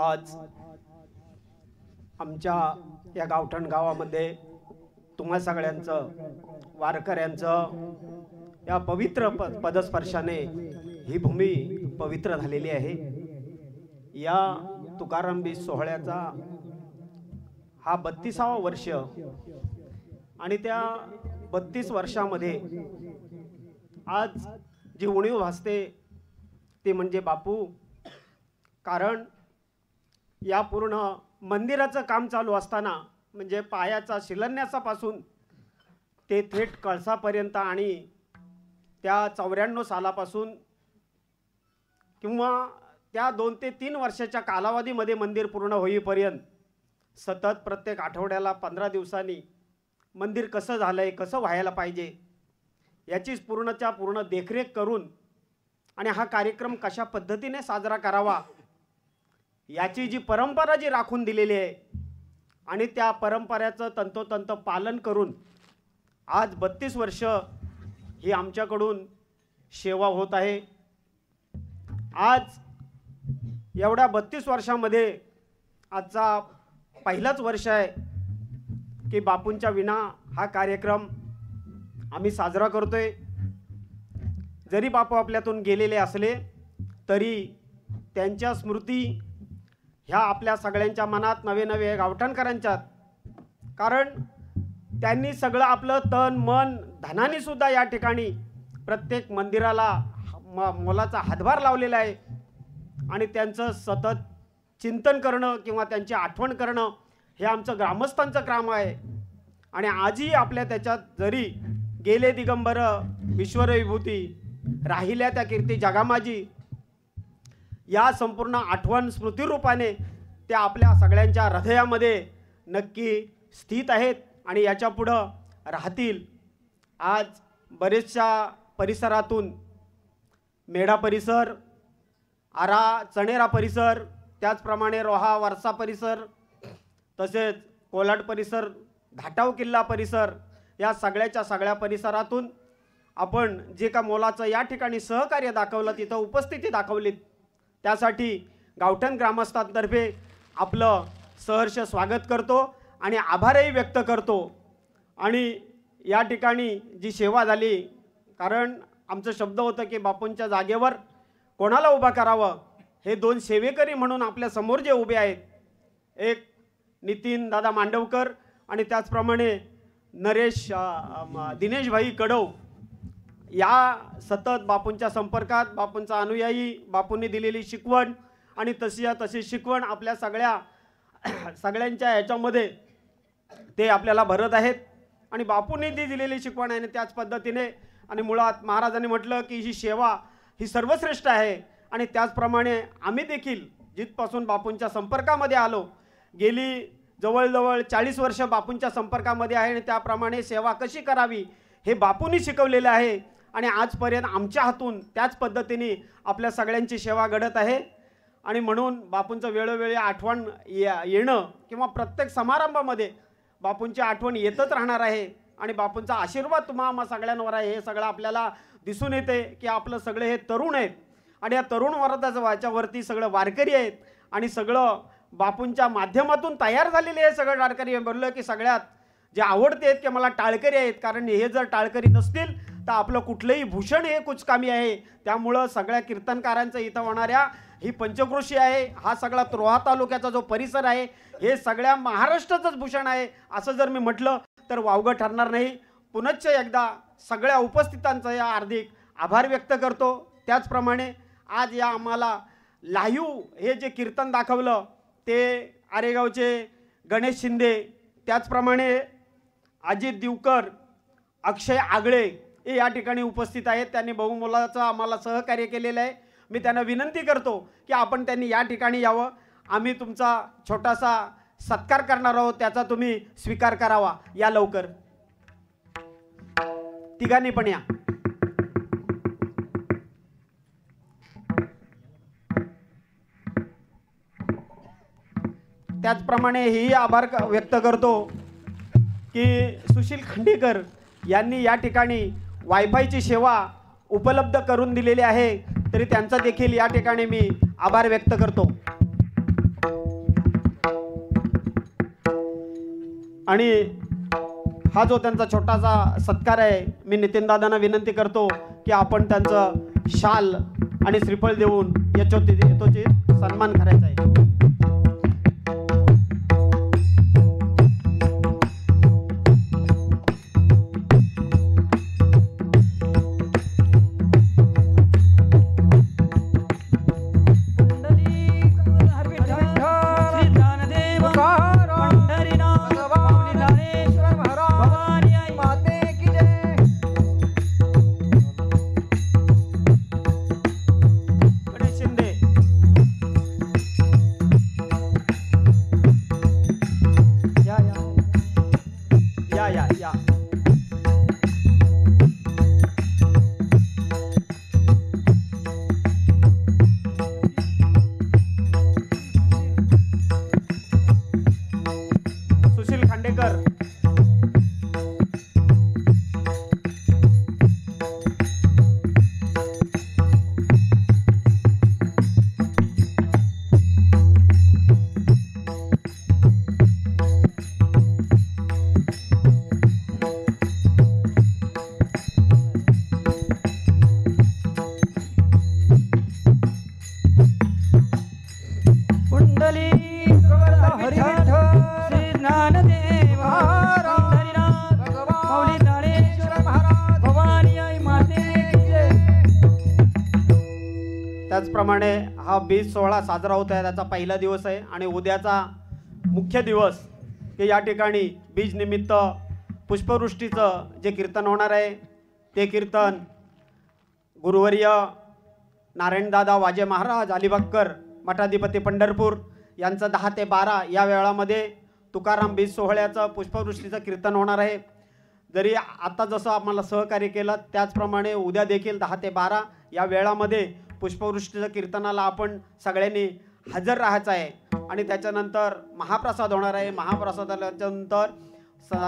आज आमच्या या गावठण गावामध्ये तुम्हा सगळ्यांचं, वारकऱ्यांचं या पवित्र पदस्पर्शाने ही भूमी पवित्र झालेली आहे. या तुकाराम सोहळ्याचा हा 32वा वर्ष, आणि त्या 32 वर्षामध्ये आज जी उणीव भासते ती म्हणजे बापू. कारण या पूर्ण मंदिराचं काम चालू असताना, म्हणजे पायाचा शिलान्यासापासून ते थेट कळसापर्यंत, आणि त्या 94 सालापासून किंवा त्या 2 ते 3 वर्षाच्या कालावधीमध्ये मंदिर पूर्ण होईपर्यंत सतत प्रत्येक आठवड्याला 15 दिवसांनी मंदिर कसं झालं आहे, कसं व्हायला पाहिजे याचीच पूर्णच्या पूर्ण देखरेख करून, आणि हा कार्यक्रम कशा पद्धतीने साजरा करावा याची जी परंपरा जी राखून दिलेली आहे, आणि त्या परंपरेचं तंतोतंत पालन करून आज 32 वर्ष ही आमच्याकडून सेवा होत आहे. आज एवढ्या 32 वर्षामध्ये आजचा पहिलाच वर्ष आहे की बापूंच्या विना हा कार्यक्रम आम्ही साजरा करतोय. जरी बापू आपल्यातून गेलेले असले तरी त्यांच्या स्मृती ह्या आपल्या सगळ्यांच्या मनात, नवे गावठाणकरांच्यात. कारण त्यांनी सगळं आपलं तन मन धनाने सुद्धा या ठिकाणी प्रत्येक मंदिराला मोलाचा हातभार लावलेला आहे. आणि त्यांचं सतत चिंतन करणं किंवा त्यांची आठवण करणं हे आमचं ग्रामस्थांचं काम आहे. आणि आजही आपल्या त्याच्यात जरी गेले दिगंबर विश्वविभूती, राहिल्या त्या कीर्ती जगामाजी, या संपूर्ण आठवण स्मृतिरूपाने त्या आपल्या सगळ्यांच्या हृदयामध्ये नक्की स्थित आहेत आणि याच्या पुढं राहतील. आज बरेचशा परिसरातून, मेढा परिसर, आरा चणेरा परिसर, त्याचप्रमाणे रोहा वारसा परिसर, तसेच कोलाड परिसर, घाटाव किल्ला परिसर, या सगळ्या परिसरातून आपण जे का मोलाचं या ठिकाणी सहकार्य दाखवलं, तिथं उपस्थिती दाखवलीत, त्यासाठी गावठण ग्रामस्थांतर्फे आपलं सहर्ष स्वागत करतो आणि आभारही व्यक्त करतो. आणि या ठिकाणी जी सेवा झाली, कारण आमचं शब्द होतं की बापूंच्या जागेवर कोणाला उभा करावं, हे दोन सेवेकरी म्हणून आपल्या समोर जे उभे आहेत, एक नितीन दादा मांडवकर आणि त्याचप्रमाणे दिनेश भाई कडव, या सतत बापूंच्या संपर्कात, बापूंचा अनुयायी, बापूंनी दिलेली शिकवण आणि तशी शिकवण आपल्या सगळ्यांच्या ह्याच्यामध्ये ते आपल्याला भरत आहेत. आणि बापूंनी जी दिलेली शिकवण आहे त्याच पद्धतीने, आणि मुळात महाराजांनी म्हटलं की ही सेवा ही सर्वश्रेष्ठ आहे. आणि त्याचप्रमाणे आम्ही देखील जिथपासून बापूंच्या संपर्कामध्ये आलो, गेली जवळजवळ 40 वर्ष बापूंच्या संपर्कामध्ये आहे, आणि त्याप्रमाणे सेवा कशी करावी हे बापूंनी शिकवलेलं आहे. आणि आजपर्यंत आमच्या हातून त्याच पद्धतीने आपल्या सगळ्यांची सेवा घडत आहे. आणि म्हणून बापूंचं वेळोवेळी आठवण येणं किंवा प्रत्येक समारंभामध्ये बापूंची आठवण येतच राहणार आहे. आणि बापूंचा आशीर्वाद आम्हा सगळ्यांवर आहे. हे सगळं आपल्याला दिसून येते की आपलं सगळे हे तरुण आहेत, आणि या तरुण वर्गाच्या वाच्यावरती सगळं वारकरी आहेत, आणि सगळं बापूंच्या माध्यमातून तयार झालेले हे सगळं वारकरी. बोललं की सगळ्यात जे आवडते आहेत की मला टाळकरी आहेत, कारण हे जर टाळकरी नसतील तर आपलं कुठलंही भूषण हे कुचकामी आहे. त्यामुळं सगळ्या कीर्तनकारांचं इथं होणाऱ्या ही पंचक्रोशी आहे, हा सगळा रोहा तालुक्याचा जो परिसर आहे, हे सगळ्या महाराष्ट्राचंच भूषण आहे असं जर मी म्हटलं तर वावगं ठरणार नाही. पुनश्च एकदा सगळ्या उपस्थितांचा या हार्दिक आभार व्यक्त करतो. त्याचप्रमाणे आज या आम्हाला लाईव्ह हे जे कीर्तन दाखवलं ते आरेगावचे गणेश शिंदे, त्याचप्रमाणे अजित दिवकर, अक्षय आगळे हे या ठिकाणी उपस्थित आहेत. त्यांनी बहुमोलाचं आम्हाला सहकार्य केलेलं आहे. मी त्यांना विनंती करतो की आपण त्यांनी या ठिकाणी यावं. आम्ही तुमचा छोटासा सत्कार करणार आहोत, त्याचा तुम्ही स्वीकार करावा. या लवकर, तिघांनी पण या. त्याचप्रमाणे हेही आभार व्यक्त करतो की सुशील खंडेकर यांनी या ठिकाणी वायफायची सेवा उपलब्ध करून दिलेली आहे, तरी त्यांचा देखील या ठिकाणी मी आभार व्यक्त करतो. आणि हा जो त्यांचा छोटासा सत्कार आहे, मी नितीनदादांना विनंती करतो की आपण त्यांचं शाल आणि श्रीफळ देऊन यथोचित सन्मान करायचा आहे. त्याचप्रमाणे हा बीज सोहळा साजरा होत आहे, त्याचा पहिला दिवस आहे. आणि उद्याचा मुख्य दिवस की या ठिकाणी बीज निमित्त पुष्पवृष्टीचं जे कीर्तन होणार आहे, ते कीर्तन गुरुवर्य नारायणदादा वाजे महाराज अलिबागकर मठाधिपती पंढरपूर यांचं 10 ते 12 या वेळामध्ये तुकाराम बीज सोहळ्याचं पुष्पवृष्टीचं कीर्तन होणार आहे. जरी आता जसं आम्हाला सहकार्य केलं त्याचप्रमाणे उद्या देखील 10 ते 12 या वेळामध्ये पुष्पवृष्टीच्या कीर्तनाला आपण सगळ्यांनी हजर राहायचं आहे आणि त्याच्यानंतर महाप्रसाद होणार आहे. महाप्रसादानंतर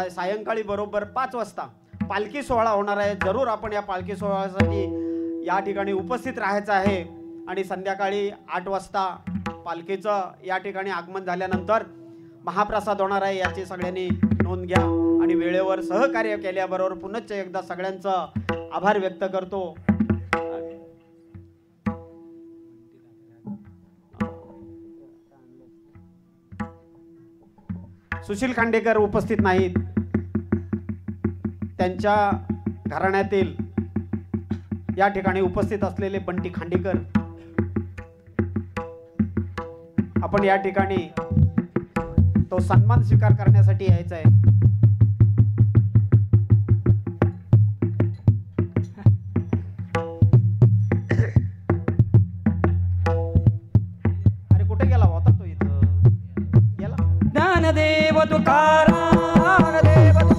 सायंकाळी बरोबर 5 वाजता पालखी सोहळा होणार आहे. जरूर आपण या पालखी सोहळ्यासाठी या ठिकाणी उपस्थित राहायचं आहे. आणि संध्याकाळी 8 वाजता पालखीचं या ठिकाणी आगमन झाल्यानंतर महाप्रसाद होणार आहे. याची सगळ्यांनी नोंद घ्या. आणि वेळेवर सहकार्य केल्याबरोबर पुनश्च एकदा सगळ्यांचं आभार व्यक्त करतो. सुशील खांडेकर उपस्थित नाहीत. त्यांच्या घराण्यातील या ठिकाणी उपस्थित असलेले बंटी खांडेकर आपण या ठिकाणी तो सन्मान स्वीकार करण्यासाठी यायचा आहे. अरे कुठे गेला होता तो? इथं गेला. ज्ञानदेव तुकाराम, ज्ञानदेव